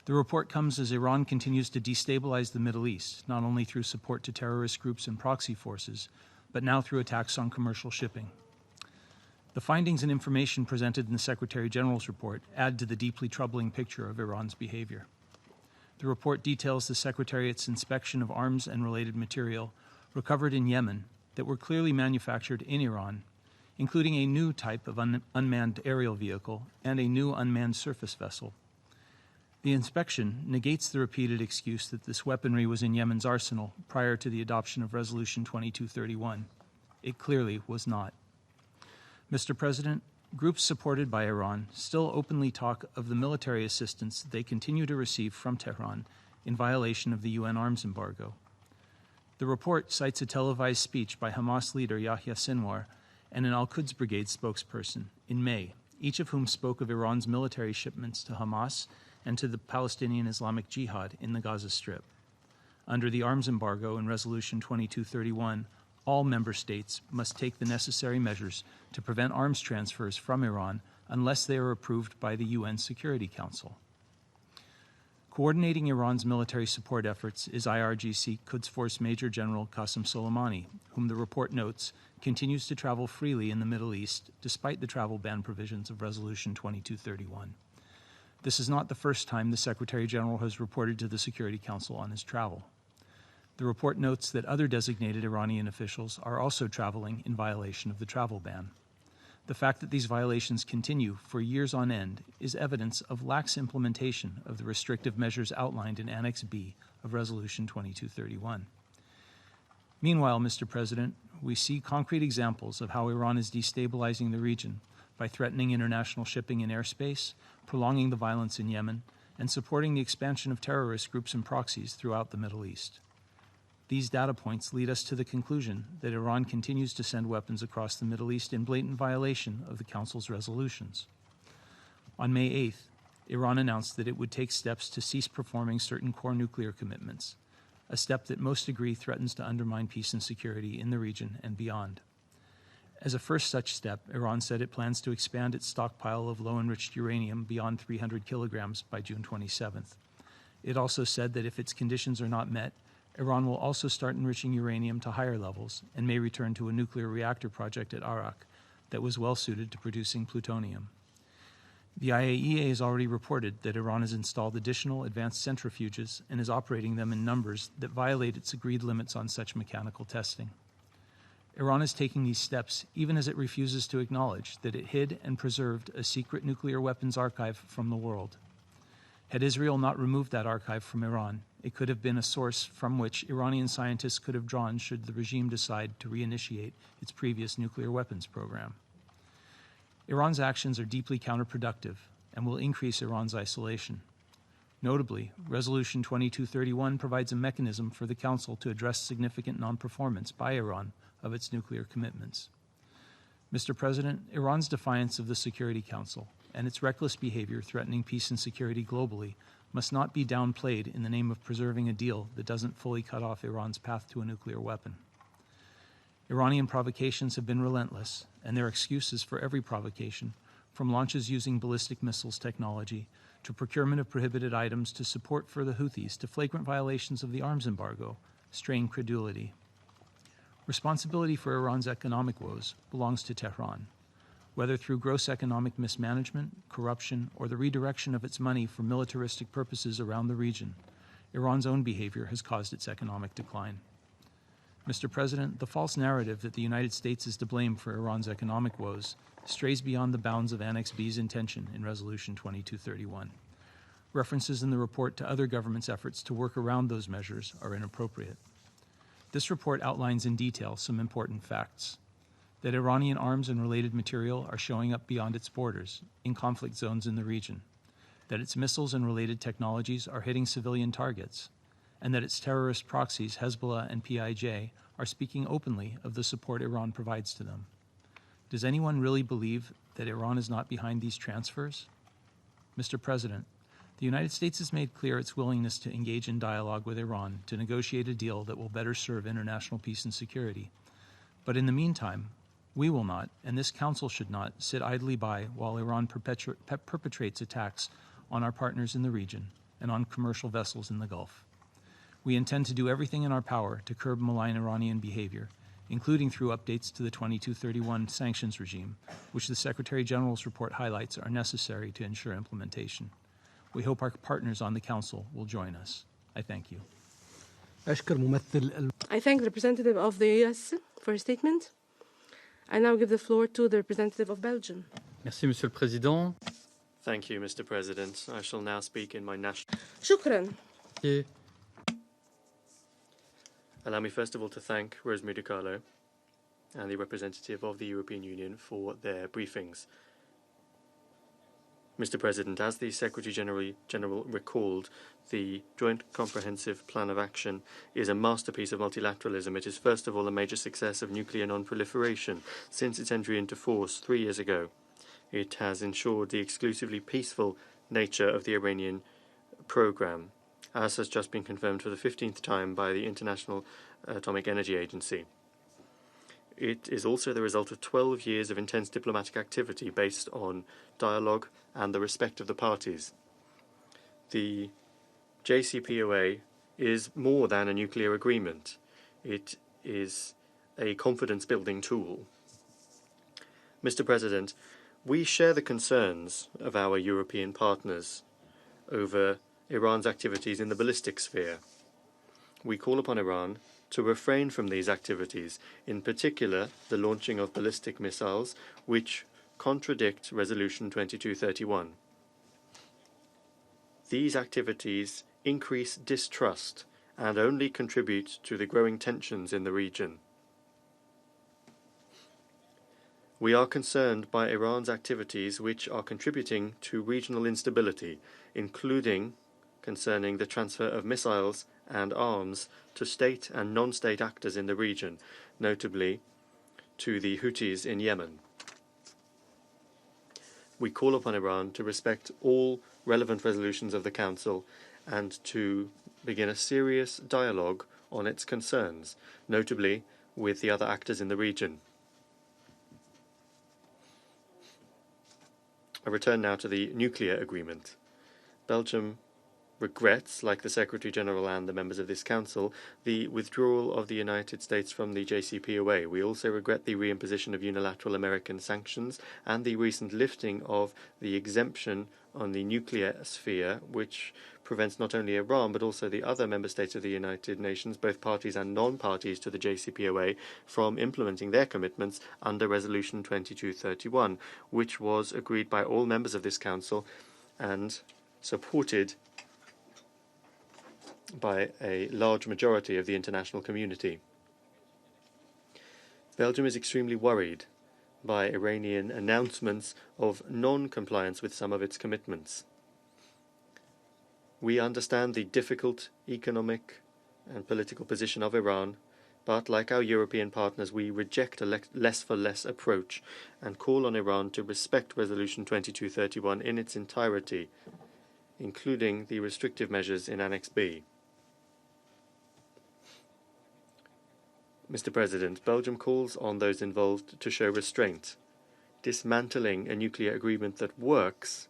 The report comes as Iran continues to destabilize the Middle East, not only through support to terrorist groups and proxy forces, but now through attacks on commercial shipping. The findings and information presented in the Secretary General's report add to the deeply troubling picture of Iran's behavior. The report details the Secretariat's inspection of arms and related material recovered in Yemen that were clearly manufactured in Iran, including a new type of unmanned aerial vehicle and a new unmanned surface vessel. The inspection negates the repeated excuse that this weaponry was in Yemen's arsenal prior to the adoption of Resolution 2231. It clearly was not. Mr. President, groups supported by Iran still openly talk of the military assistance they continue to receive from Tehran in violation of the UN arms embargo. The report cites a televised speech by Hamas leader Yahya Sinwar and an Al-Quds Brigade spokesperson in May, each of whom spoke of Iran's military shipments to Hamas and to the Palestinian Islamic Jihad in the Gaza Strip. Under the arms embargo in Resolution 2231, all member states must take the necessary measures to prevent arms transfers from Iran unless they are approved by the UN Security Council. Coordinating Iran's military support efforts is IRGC Quds Force Major General Qasem Soleimani, whom the report notes continues to travel freely in the Middle East despite the travel ban provisions of Resolution 2231. This is not the first time the Secretary General has reported to the Security Council on his travel. The report notes that other designated Iranian officials are also traveling in violation of the travel ban. The fact that these violations continue for years on end is evidence of lax implementation of the restrictive measures outlined in Annex B of Resolution 2231. Meanwhile, Mr. President, we see concrete examples of how Iran is destabilizing the region by threatening international shipping and airspace, prolonging the violence in Yemen, and supporting the expansion of terrorist groups and proxies throughout the Middle East. These data points lead us to the conclusion that Iran continues to send weapons across the Middle East in blatant violation of the Council's resolutions. On May 8th, Iran announced that it would take steps to cease performing certain core nuclear commitments, a step that most agree threatens to undermine peace and security in the region and beyond. As a first such step, Iran said it plans to expand its stockpile of low-enriched uranium beyond 300 kilograms by June 27th. It also said that if its conditions are not met, Iran will also start enriching uranium to higher levels and may return to a nuclear reactor project at Arak that was well suited to producing plutonium. The IAEA has already reported that Iran has installed additional advanced centrifuges and is operating them in numbers that violate its agreed limits on such mechanical testing. Iran is taking these steps even as it refuses to acknowledge that it hid and preserved a secret nuclear weapons archive from the world. Had Israel not removed that archive from Iran, it could have been a source from which Iranian scientists could have drawn should the regime decide to reinitiate its previous nuclear weapons program. Iran's actions are deeply counterproductive and will increase Iran's isolation. Notably, Resolution 2231 provides a mechanism for the Council to address significant non-performance by Iran of its nuclear commitments. Mr. President, Iran's defiance of the Security Council and its reckless behavior threatening peace and security globally must not be downplayed in the name of preserving a deal that doesn't fully cut off Iran's path to a nuclear weapon. Iranian provocations have been relentless, and there are excuses for every provocation, from launches using ballistic missiles technology to procurement of prohibited items to support for the Houthis to flagrant violations of the arms embargo, strain credulity. Responsibility for Iran's economic woes belongs to Tehran, whether through gross economic mismanagement, corruption, or the redirection of its money for militaristic purposes around the region. Iran's own behavior has caused its economic decline. Mr. President, the false narrative that the United States is to blame for Iran's economic woes strays beyond the bounds of Annex B's intention in Resolution 2231. References in the report to other governments' efforts to work around those measures are inappropriate. This report outlines in detail some important facts: that Iranian arms and related material are showing up beyond its borders, in conflict zones in the region, that its missiles and related technologies are hitting civilian targets, and that its terrorist proxies, Hezbollah and PIJ, are speaking openly of the support Iran provides to them. Does anyone really believe that Iran is not behind these transfers? Mr. President, the United States has made clear its willingness to engage in dialogue with Iran to negotiate a deal that will better serve international peace and security. But in the meantime, we will not, and this Council should not, sit idly by while Iran perpetrates attacks on our partners in the region and on commercial vessels in the Gulf. We intend to do everything in our power to curb malign Iranian behavior, including through updates to the 2231 sanctions regime, which the Secretary General's report highlights are necessary to ensure implementation. We hope our partners on the Council will join us. I thank you. I thank the representative of the U.S. for his statement. I now give the floor to the representative of Belgium. Merci, Monsieur le Président. Thank you, Mr. President. I shall now speak in my national... Shukran. Allow me first of all to thank Rosemary DiCarlo and the representative of the European Union for their briefings. Mr. President, as the Secretary General recalled, the Joint Comprehensive Plan of Action is a masterpiece of multilateralism. It is first of all a major success of nuclear non-proliferation since its entry into force 3 years ago. It has ensured the exclusively peaceful nature of the Iranian program, as has just been confirmed for the 15th time by the International Atomic Energy Agency. It is also the result of 12 years of intense diplomatic activity based on dialogue and the respect of the parties. The JCPOA is more than a nuclear agreement. It is a confidence-building tool. Mr. President, we share the concerns of our European partners over Iran's activities in the ballistic sphere. We call upon Iran to refrain from these activities, in particular the launching of ballistic missiles, which contradict Resolution 2231. These activities increase distrust and only contribute to the growing tensions in the region. We are concerned by Iran's activities which are contributing to regional instability, including concerning the transfer of missiles and arms to state and non-state actors in the region, notably to the Houthis in Yemen. We call upon Iran to respect all relevant resolutions of the Council and to begin a serious dialogue on its concerns, notably with the other actors in the region. I return now to the nuclear agreement. Belgium regrets, like the Secretary General and the members of this Council, the withdrawal of the United States from the JCPOA. We also regret the reimposition of unilateral American sanctions and the recent lifting of the exemption on the nuclear sphere, which prevents not only Iran but also the other member states of the United Nations, both parties and non-parties to the JCPOA, from implementing their commitments under Resolution 2231, which was agreed by all members of this Council and supported by a large majority of the international community. Belgium is extremely worried by Iranian announcements of non-compliance with some of its commitments. We understand the difficult economic and political position of Iran, but like our European partners, we reject a less-for-less approach and call on Iran to respect Resolution 2231 in its entirety, including the restrictive measures in Annex B. Mr. President, Belgium calls on those involved to show restraint. Dismantling a nuclear agreement that works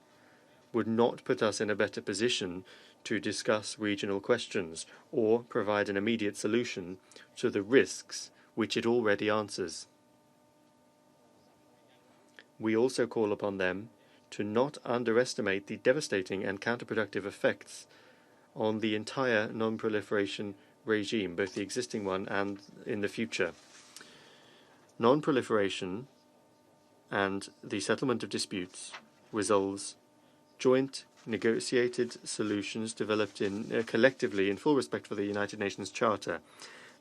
would not put us in a better position to discuss regional questions or provide an immediate solution to the risks which it already answers. We also call upon them to not underestimate the devastating and counterproductive effects on the entire non-proliferation regime, both the existing one and in the future. Non-proliferation and the settlement of disputes resolves joint negotiated solutions developed collectively in full respect for the United Nations Charter.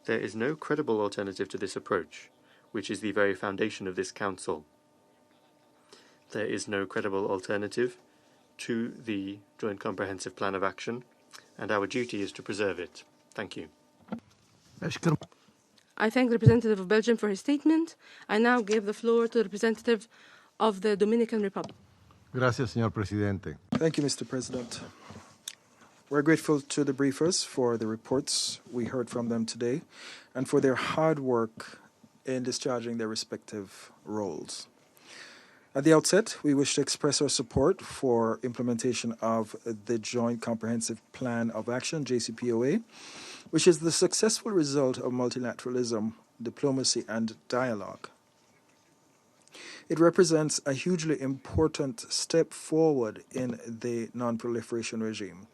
There is no credible alternative to this approach, which is the very foundation of this Council. There is no credible alternative to the Joint Comprehensive Plan of Action, and our duty is to preserve it. Thank you. I thank the representative of Belgium for his statement. I now give the floor to the representative of the Dominican Republic. Gracias, señor presidente. Thank you, Mr. President. We're grateful to the briefers for the reports we heard from them today and for their hard work in discharging their respective roles. At the outset, we wish to express our support for implementation of the Joint Comprehensive Plan of Action, JCPOA, which is the successful result of multilateralism, diplomacy, and dialogue. It represents a hugely important step forward in the non-proliferation regime.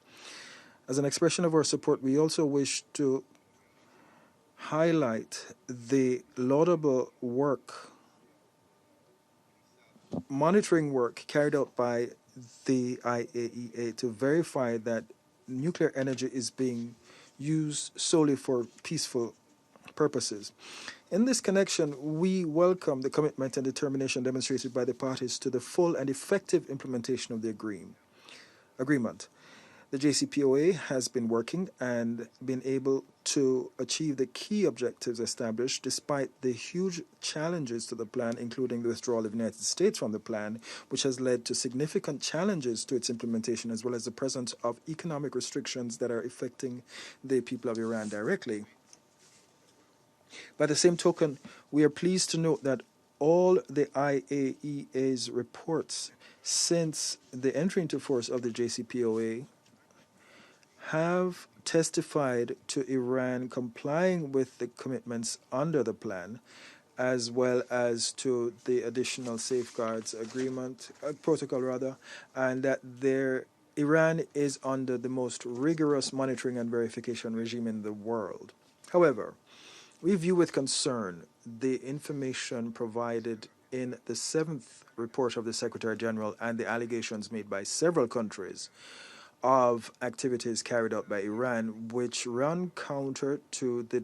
As an expression of our support, we also wish to highlight the laudable monitoring work carried out by the IAEA to verify that nuclear energy is being used solely for peaceful purposes. In this connection, we welcome the commitment and determination demonstrated by the parties to the full and effective implementation of the agreement. The JCPOA has been working and been able to achieve the key objectives established despite the huge challenges to the plan, including the withdrawal of the United States from the plan, which has led to significant challenges to its implementation, as well as the presence of economic restrictions that are affecting the people of Iran directly. By the same token, we are pleased to note that all the IAEA's reports since the entry into force of the JCPOA have testified to Iran complying with the commitments under the plan, as well as to the additional safeguards protocol, and that Iran is under the most rigorous monitoring and verification regime in the world. However, we view with concern the information provided in the 7th report of the Secretary General and the allegations made by several countries of activities carried out by Iran, which run counter to the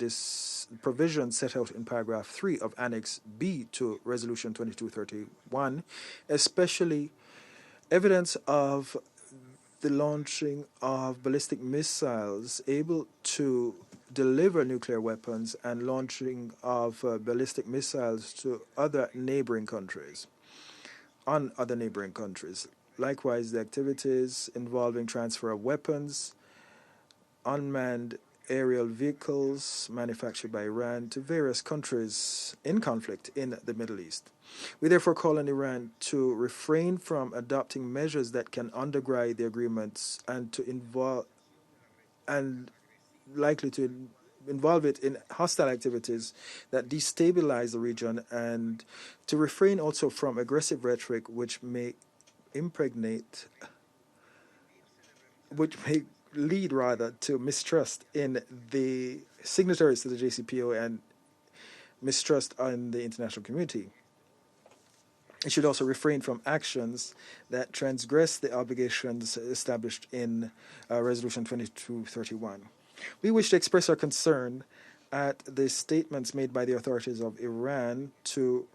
provision set out in paragraph 3 of Annex B to Resolution 2231, especially evidence of the launching of ballistic missiles able to deliver nuclear weapons and launching of ballistic missiles to other neighboring countries. Likewise, the activities involving transfer of weapons, unmanned aerial vehicles manufactured by Iran to various countries in conflict in the Middle East. We therefore call on Iran to refrain from adopting measures that can undergrade the agreements and likely to involve it in hostile activities that destabilize the region, and to refrain also from aggressive rhetoric which may lead to mistrust in the signatories to the JCPOA and mistrust in the international community. It should also refrain from actions that transgress the obligations established in Resolution 2231. We wish to express our concern at the statements made by the authorities of Iran to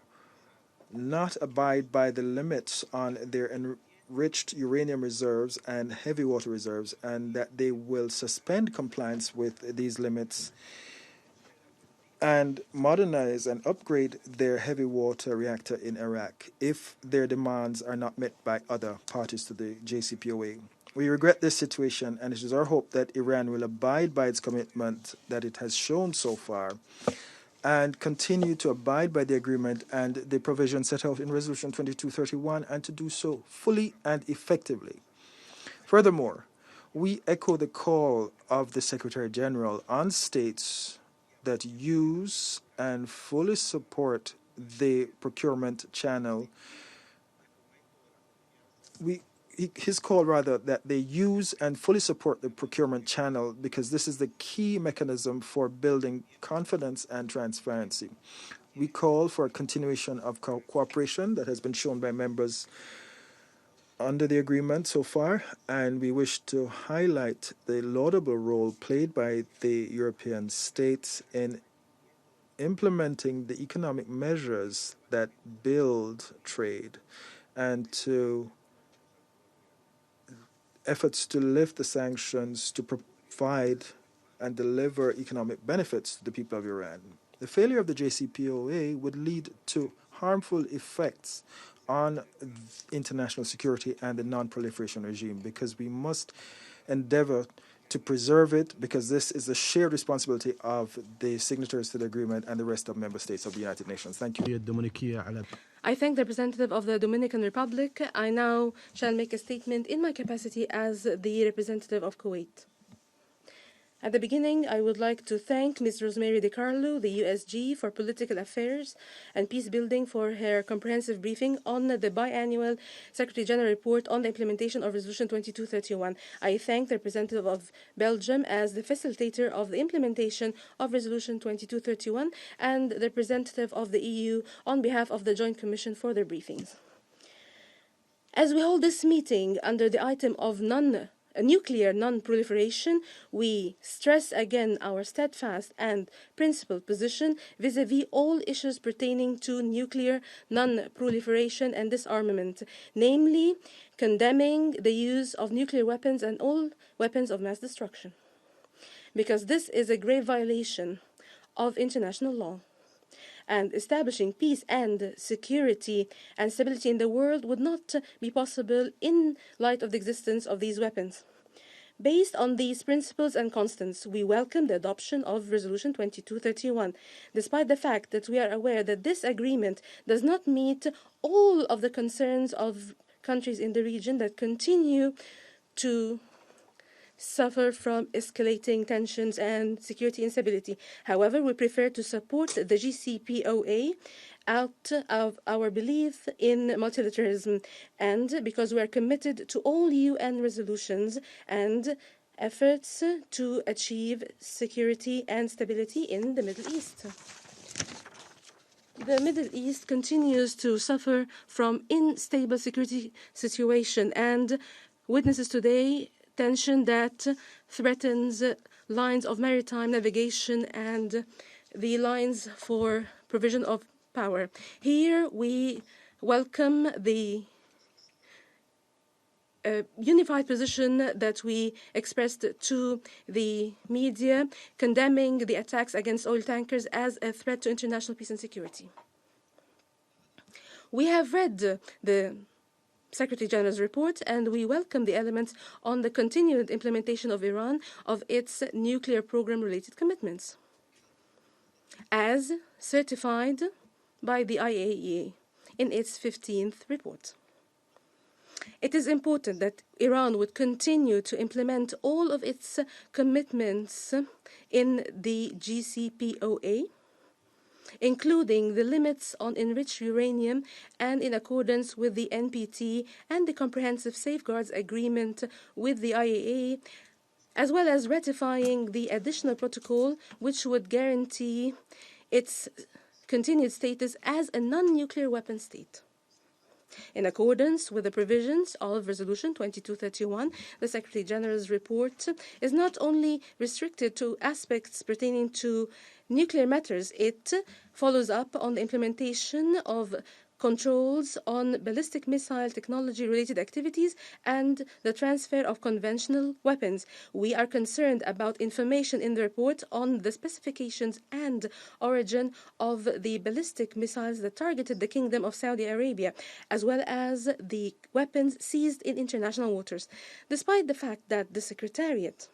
not abide by the limits on their enriched uranium reserves and heavy water reserves, and that they will suspend compliance with these limits and modernize and upgrade their heavy water reactor in Iraq if their demands are not met by other parties to the JCPOA. We regret this situation, and it is our hope that Iran will abide by its commitment that it has shown so far and continue to abide by the agreement and the provisions set out in Resolution 2231, and to do so fully and effectively. Furthermore, we echo the call of the Secretary General on states that use and fully support the procurement channel. His call, that they use and fully support the procurement channel, because this is the key mechanism for building confidence and transparency. We call for a continuation of cooperation that has been shown by members under the agreement so far, and we wish to highlight the laudable role played by the European states in implementing the economic measures that build trade and to efforts to lift the sanctions to provide and deliver economic benefits to the people of Iran. The failure of the JCPOA would lead to harmful effects on international security and the non-proliferation regime, because we must endeavor to preserve it, because this is a shared responsibility of the signatories to the agreement and the rest of member states of the United Nations. Thank you. I thank the representative of the Dominican Republic. I now shall make a statement in my capacity as the representative of Kuwait. At the beginning, I would like to thank Ms. Rosemary DiCarlo, the USG for Political Affairs and Peace Building, for her comprehensive briefing on the biannual Secretary General report on the implementation of Resolution 2231. I thank the representative of Belgium as the facilitator of the implementation of Resolution 2231 and the representative of the EU on behalf of the Joint Commission for their briefings. As we hold this meeting under the item of nuclear non-proliferation, we stress again our steadfast and principled position vis-à-vis all issues pertaining to nuclear non-proliferation and disarmament, namely condemning the use of nuclear weapons and all weapons of mass destruction, because this is a grave violation of international law. And establishing peace and security and stability in the world would not be possible in light of the existence of these weapons. Based on these principles and constants, we welcome the adoption of Resolution 2231, despite the fact that we are aware that this agreement does not meet all of the concerns of countries in the region that continue to suffer from escalating tensions and security instability. However, we prefer to support the JCPOA out of our belief in multilateralism and because we are committed to all UN resolutions and efforts to achieve security and stability in the Middle East. The Middle East continues to suffer from unstable security situation and witnesses today tension that threatens lines of maritime navigation and the lines for provision of power. Here we welcome the unified position that we expressed to the media, condemning the attacks against oil tankers as a threat to international peace and security. We have read the Secretary General's report, and we welcome the elements on the continued implementation of Iran of its nuclear program-related commitments, as certified by the IAEA in its 15th report. It is important that Iran would continue to implement all of its commitments in the JCPOA, including the limits on enriched uranium and in accordance with the NPT and the Comprehensive Safeguards Agreement with the IAEA, as well as ratifying the additional protocol which would guarantee its continued status as a non-nuclear weapon state. In accordance with the provisions of Resolution 2231, the Secretary General's report is not only restricted to aspects pertaining to nuclear matters, it follows up on the implementation of controls on ballistic missile technology-related activities and the transfer of conventional weapons. We are concerned about information in the report on the specifications and origin of the ballistic missiles that targeted the Kingdom of Saudi Arabia, as well as the weapons seized in international waters. Despite the fact that the Secretariat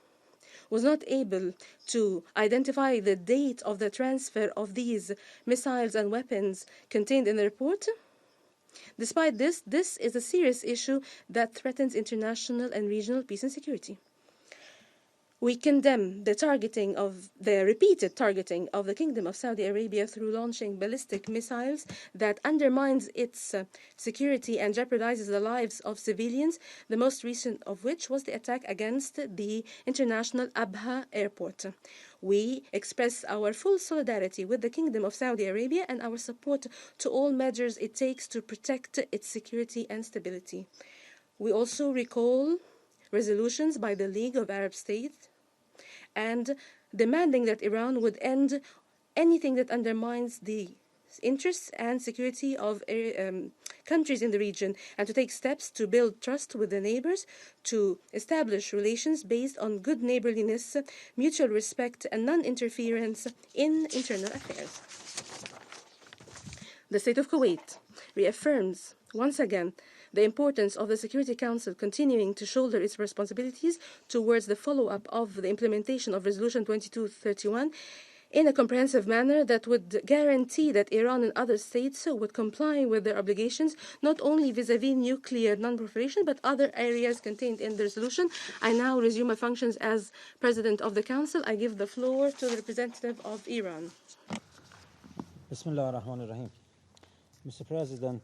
was not able to identify the date of the transfer of these missiles and weapons contained in the report, despite this, this is a serious issue that threatens international and regional peace and security. We condemn the repeated targeting of the Kingdom of Saudi Arabia through launching ballistic missiles that undermines its security and jeopardizes the lives of civilians, the most recent of which was the attack against the international Abha airport. We express our full solidarity with the Kingdom of Saudi Arabia and our support to all measures it takes to protect its security and stability. We also recall resolutions by the League of Arab States and demanding that Iran would end anything that undermines the interests and security of countries in the region, and to take steps to build trust with the neighbors, to establish relations based on good neighborliness, mutual respect, and non-interference in internal affairs. The State of Kuwait reaffirms once again the importance of the Security Council continuing to shoulder its responsibilities towards the follow-up of the implementation of Resolution 2231 in a comprehensive manner that would guarantee that Iran and other states would comply with their obligations, not only vis-à-vis nuclear non-proliferation, but other areas contained in the resolution. I now resume my functions as President of the Council. I give the floor to the representative of Iran. Bismillah ar-Rahman ar-Rahim. Mr. President,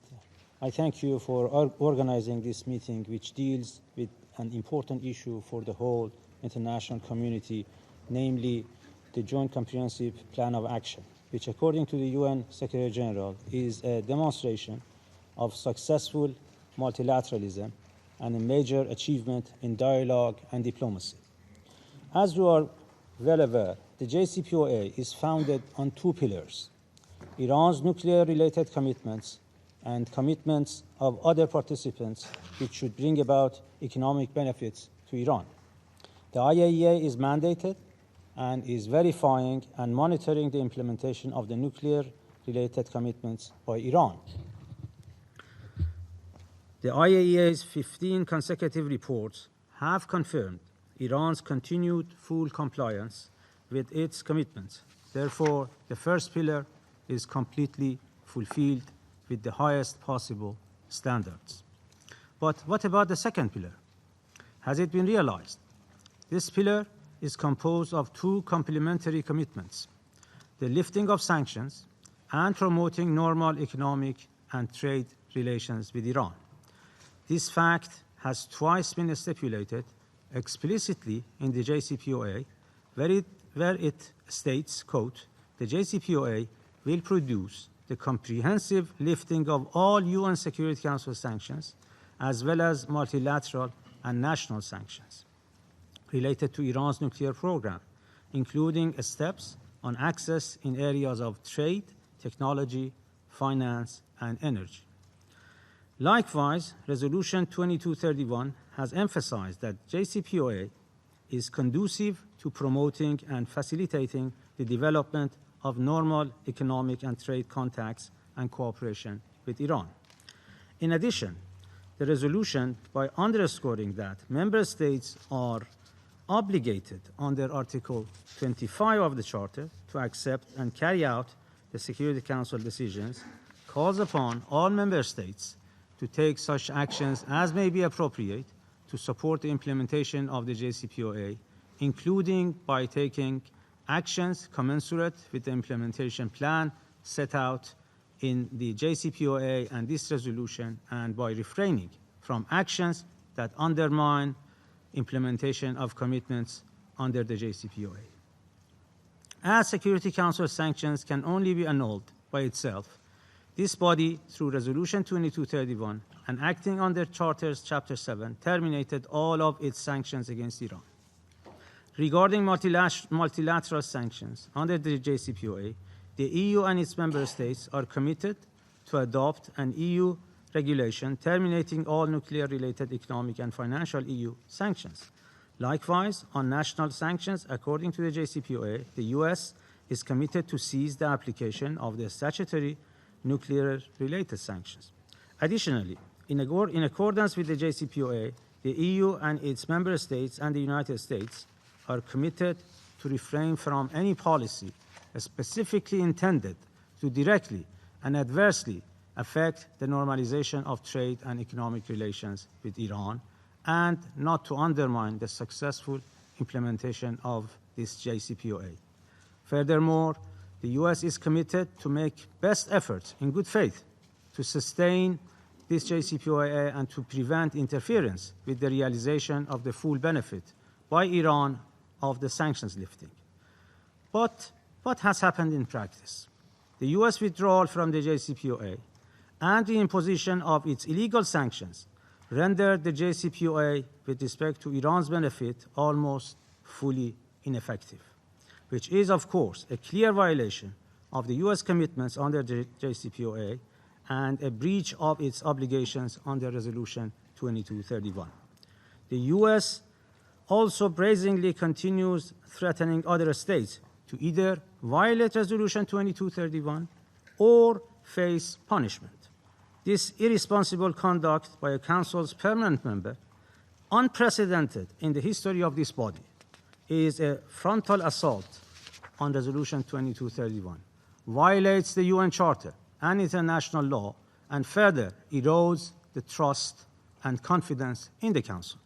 I thank you for organizing this meeting, which deals with an important issue for the whole international community, namely the Joint Comprehensive Plan of Action, which, according to the UN Secretary General, is a demonstration of successful multilateralism and a major achievement in dialogue and diplomacy. As you are well aware, the JCPOA is founded on two pillars: Iran's nuclear-related commitments and commitments of other participants which should bring about economic benefits to Iran. The IAEA is mandated and is verifying and monitoring the implementation of the nuclear-related commitments by Iran. The IAEA's 15 consecutive reports have confirmed Iran's continued full compliance with its commitments. Therefore, the first pillar is completely fulfilled with the highest possible standards. But what about the second pillar? Has it been realized? This pillar is composed of two complementary commitments: the lifting of sanctions and promoting normal economic and trade relations with Iran. This fact has twice been stipulated explicitly in the JCPOA, where it states, quote, "The JCPOA will produce the comprehensive lifting of all UN Security Council sanctions, as well as multilateral and national sanctions related to Iran's nuclear program, including steps on access in areas of trade, technology, finance, and energy." Likewise, Resolution 2231 has emphasized that JCPOA is conducive to promoting and facilitating the development of normal economic and trade contacts and cooperation with Iran. In addition, the resolution, by underscoring that member states are obligated under Article 25 of the Charter to accept and carry out the Security Council decisions, calls upon all member states to take such actions as may be appropriate to support the implementation of the JCPOA, including by taking actions commensurate with the implementation plan set out in the JCPOA and this resolution, and by refraining from actions that undermine implementation of commitments under the JCPOA. As Security Council sanctions can only be annulled by itself, this body, through Resolution 2231 and acting under Charter's Chapter 7, terminated all of its sanctions against Iran. Regarding multilateral sanctions under the JCPOA, the EU and its member states are committed to adopt an EU regulation terminating all nuclear-related economic and financial EU sanctions. Likewise, on national sanctions, according to the JCPOA, the US is committed to cease the application of the statutory nuclear-related sanctions. Additionally, in accordance with the JCPOA, the EU and its member states and the United States are committed to refrain from any policy specifically intended to directly and adversely affect the normalization of trade and economic relations with Iran, and not to undermine the successful implementation of this JCPOA. Furthermore, the US is committed to make best efforts in good faith to sustain this JCPOA and to prevent interference with the realization of the full benefit by Iran of the sanctions lifting. But what has happened in practice? The US withdrawal from the JCPOA and the imposition of its illegal sanctions rendered the JCPOA with respect to Iran's benefit almost fully ineffective, which is, of course, a clear violation of the US commitments under the JCPOA and a breach of its obligations under Resolution 2231. The US also brazenly continues threatening other states to either violate Resolution 2231 or face punishment. This irresponsible conduct by a Council's permanent member, unprecedented in the history of this body, is a frontal assault on Resolution 2231, violates the UN Charter and international law, and further erodes the trust and confidence in the Council.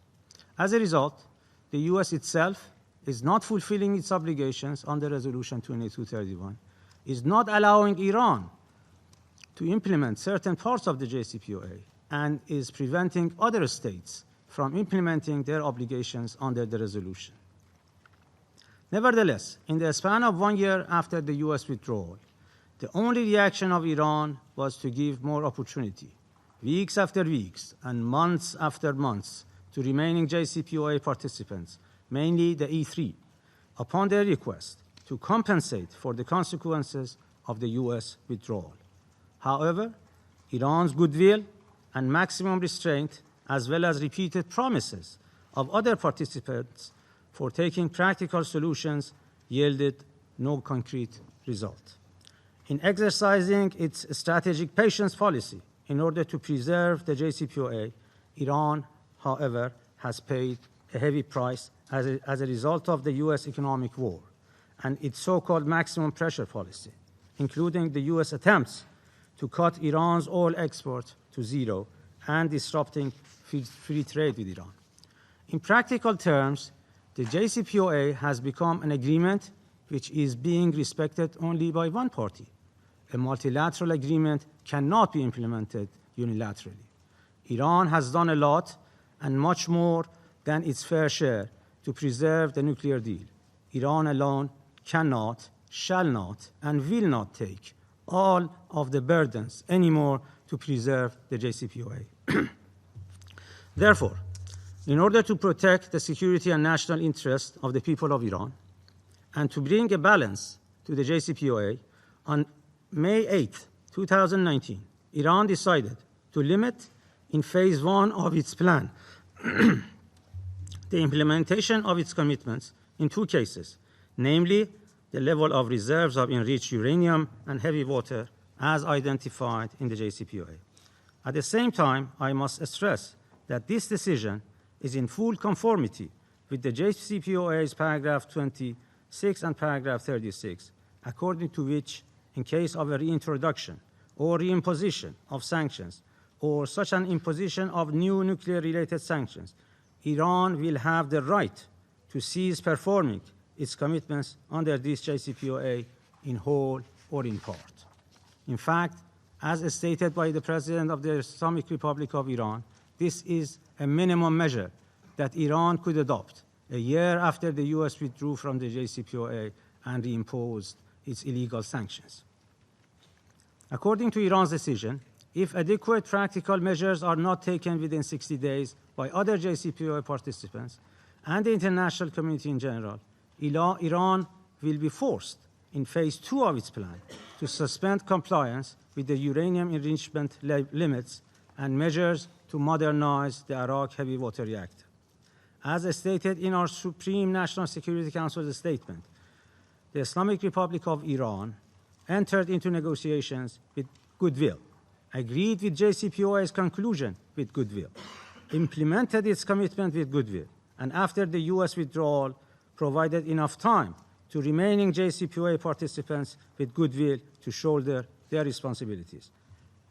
As a result, the US itself is not fulfilling its obligations under Resolution 2231, is not allowing Iran to implement certain parts of the JCPOA, and is preventing other states from implementing their obligations under the resolution. Nevertheless, in the span of 1 year after the US withdrawal, the only reaction of Iran was to give more opportunity, weeks after weeks and months after months to remaining JCPOA participants, mainly the E3, upon their request to compensate for the consequences of the U.S. withdrawal. However, Iran's goodwill and maximum restraint, as well as repeated promises of other participants for taking practical solutions, yielded no concrete result. In exercising its strategic patience policy in order to preserve the JCPOA, Iran, however, has paid a heavy price as a result of the U.S. economic war and its so-called maximum pressure policy, including the U.S. attempts to cut Iran's oil exports to zero and disrupting free trade with Iran. In practical terms, the JCPOA has become an agreement which is being respected only by one party. A multilateral agreement cannot be implemented unilaterally. Iran has done a lot and much more than its fair share to preserve the nuclear deal. Iran alone cannot, shall not, and will not take all of the burdens anymore to preserve the JCPOA. Therefore, in order to protect the security and national interest of the people of Iran and to bring a balance to the JCPOA, on May 8, 2019, Iran decided to limit in phase one of its plan the implementation of its commitments in two cases, namely the level of reserves of enriched uranium and heavy water as identified in the JCPOA. At the same time, I must stress that this decision is in full conformity with the JCPOA's paragraph 26 and paragraph 36, according to which, in case of a reintroduction or reimposition of sanctions or such an imposition of new nuclear-related sanctions, Iran will have the right to cease performing its commitments under this JCPOA in whole or in part. In fact, as stated by the President of the Islamic Republic of Iran, this is a minimum measure that Iran could adopt a year after the U.S. withdrew from the JCPOA and reimposed its illegal sanctions. According to Iran's decision, if adequate practical measures are not taken within 60 days by other JCPOA participants and the international community in general, Iran will be forced in phase two of its plan to suspend compliance with the uranium enrichment limits and measures to modernize the Arak heavy water reactor. As stated in our Supreme National Security Council statement, the Islamic Republic of Iran entered into negotiations with goodwill, agreed with JCPOA's conclusion with goodwill, implemented its commitment with goodwill, and after the U.S. withdrawal, provided enough time to remaining JCPOA participants with goodwill to shoulder their responsibilities.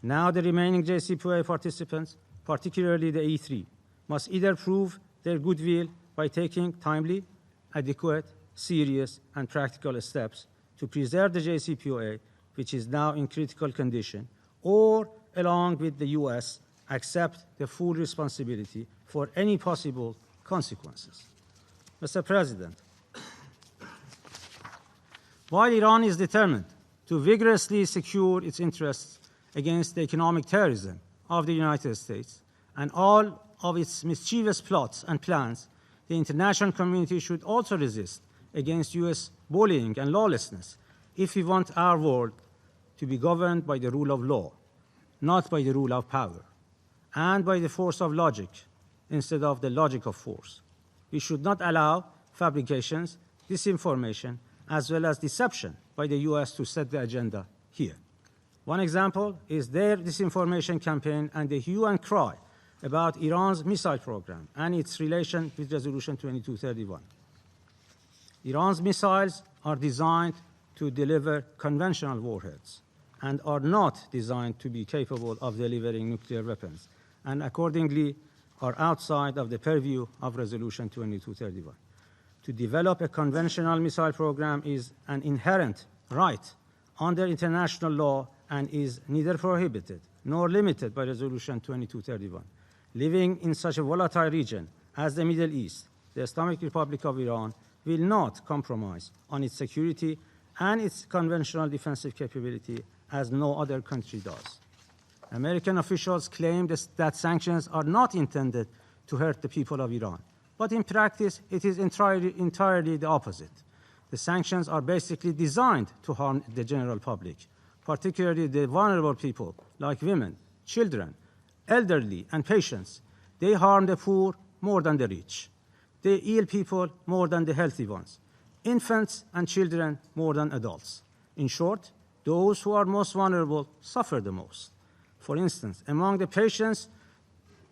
Now the remaining JCPOA participants, particularly the E3, must either prove their goodwill by taking timely, adequate, serious, and practical steps to preserve the JCPOA, which is now in critical condition, or, along with the U.S., accept the full responsibility for any possible consequences. Mr. President, while Iran is determined to vigorously secure its interests against the economic terrorism of the United States and all of its mischievous plots and plans, the international community should also resist against U.S. bullying and lawlessness if we want our world to be governed by the rule of law, not by the rule of power, and by the force of logic instead of the logic of force. We should not allow fabrications, disinformation, as well as deception by the U.S. to set the agenda here. One example is their disinformation campaign and the hue and cry about Iran's missile program and its relation with Resolution 2231. Iran's missiles are designed to deliver conventional warheads and are not designed to be capable of delivering nuclear weapons, and accordingly are outside of the purview of Resolution 2231. To develop a conventional missile program is an inherent right under international law and is neither prohibited nor limited by Resolution 2231. Living in such a volatile region as the Middle East, the Islamic Republic of Iran will not compromise on its security and its conventional defensive capability as no other country does. American officials claim that sanctions are not intended to hurt the people of Iran. But in practice, it is entirely the opposite. The sanctions are basically designed to harm the general public, particularly the vulnerable people like women, children, elderly, and patients. They harm the poor more than the rich, the ill people more than the healthy ones, infants and children more than adults. In short, those who are most vulnerable suffer the most. For instance, among the patients,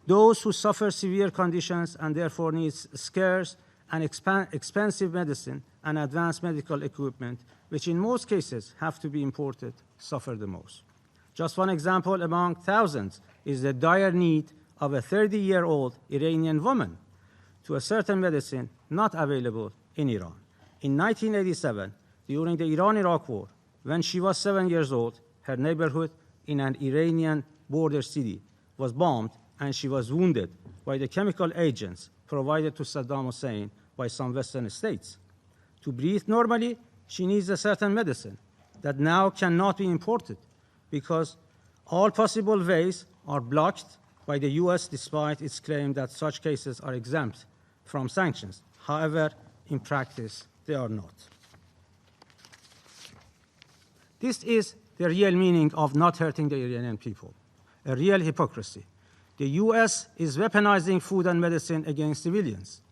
those who suffer severe conditions and therefore need scarce and expensive medicine and advanced medical equipment, which in most cases have to be imported, suffer the most. Just one example among thousands is the dire need of a 30-year-old Iranian woman to a certain medicine not available in Iran. In 1987, during the Iran-Iraq War, when she was 7 years old, her neighborhood in an Iranian border city was bombed and she was wounded by the chemical agents provided to Saddam Hussein by some Western states. To breathe normally, she needs a certain medicine that now cannot be imported because all possible ways are blocked by the US despite its claim that such cases are exempt from sanctions. However, in practice, they are not. This is the real meaning of not hurting the Iranian people, a real hypocrisy. The US is weaponizing food and medicine against civilians,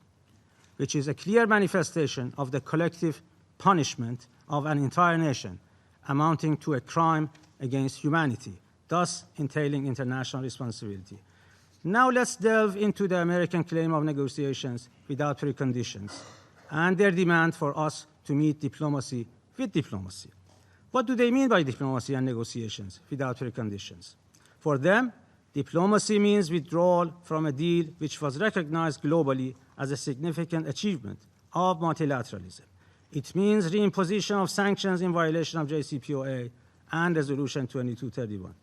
which is a clear manifestation of the collective punishment of an entire nation, amounting to a crime against humanity, thus entailing international responsibility. Now let's delve into the American claim of negotiations without preconditions and their demand for us to meet diplomacy with diplomacy. What do they mean by diplomacy and negotiations without preconditions? For them, diplomacy means withdrawal from a deal which was recognized globally as a significant achievement of multilateralism. It means reimposition of sanctions in violation of JCPOA and Resolution 2231.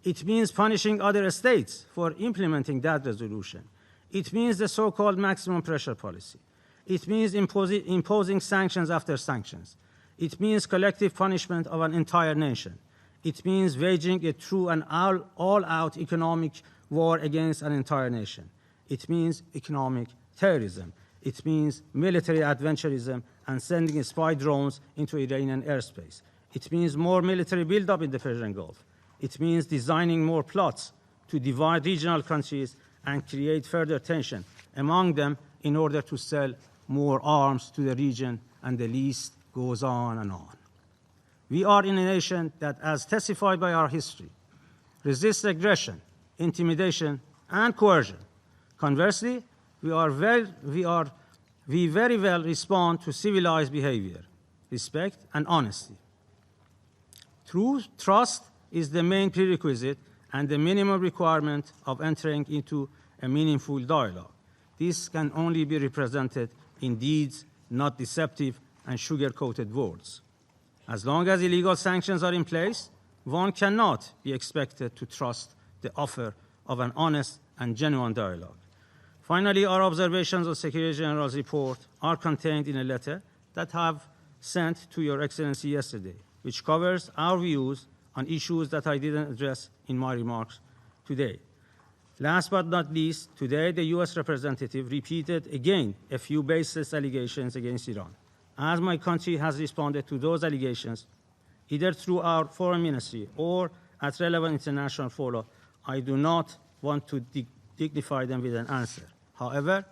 It means punishing other states for implementing that resolution. It means the so-called maximum pressure policy. It means imposing sanctions after sanctions. It means collective punishment of an entire nation. It means waging a true and all-out economic war against an entire nation. It means economic terrorism. It means military adventurism and sending spy drones into Iranian airspace. It means more military buildup in the Persian Gulf. It means designing more plots to divide regional countries and create further tension among them in order to sell more arms to the region, and the list goes on and on. We are in a nation that, as testified by our history, resists aggression, intimidation, and coercion. Conversely, we very well respond to civilized behavior, respect, and honesty. True trust is the main prerequisite and the minimum requirement of entering into a meaningful dialogue. This can only be represented in deeds, not deceptive and sugar-coated words. As long as illegal sanctions are in place, one cannot be expected to trust the offer of an honest and genuine dialogue. Finally, our observations of Secretary General's report are contained in a letter that I have sent to Your Excellency yesterday, which covers our views on issues that I didn't address in my remarks today. Last but not least, today the US representative repeated again a few baseless allegations against Iran. As my country has responded to those allegations, either through our foreign ministry or at relevant international fora, I do not want to dignify them with an answer. However,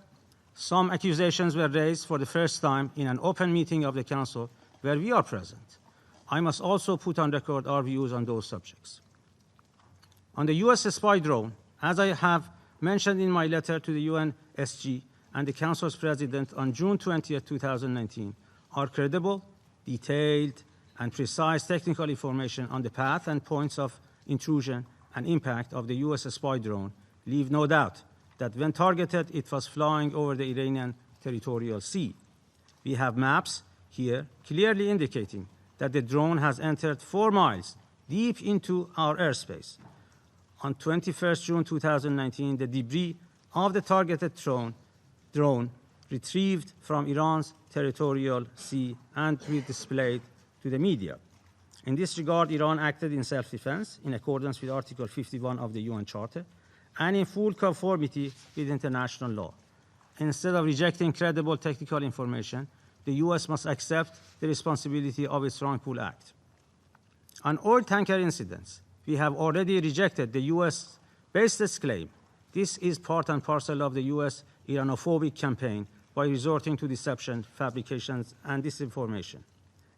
some accusations were raised for the first time in an open meeting of the Council where we are present. I must also put on record our views on those subjects. On the US spy drone, as I have mentioned in my letter to the UNSG and the Council's President on June 20, 2019, our credible, detailed, and precise technical information on the path and points of intrusion and impact of the US spy drone leave no doubt that when targeted, it was flying over the Iranian territorial sea. We have maps here clearly indicating that the drone has entered 4 miles deep into our airspace. On 21 June 2019, the debris of the targeted drone retrieved from Iran's territorial sea and displayed to the media. In this regard, Iran acted in self-defense in accordance with Article 51 of the UN Charter and in full conformity with international law. Instead of rejecting credible technical information, the U.S. must accept the responsibility of its wrongful act. On oil tanker incidents, we have already rejected the U.S. baseless claim. This is part and parcel of the U.S. Iranophobic campaign by resorting to deception, fabrications, and disinformation.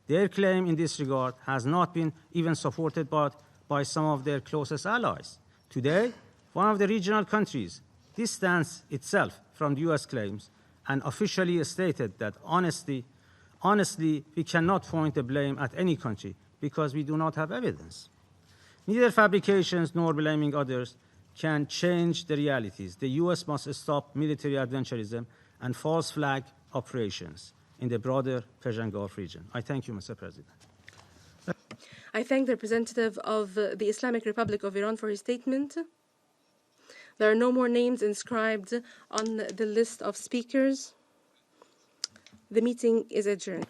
Their claim in this regard has not been even supported by some of their closest allies. Today, one of the regional countries distanced itself from the U.S. claims and officially stated that honestly, we cannot point the blame at any country because we do not have evidence. Neither fabrications nor blaming others can change the realities. The U.S. must stop military adventurism and false flag operations in the broader Persian Gulf region. I thank you, Mr. President. I thank the representative of the Islamic Republic of Iran for his statement. There are no more names inscribed on the list of speakers. The meeting is adjourned.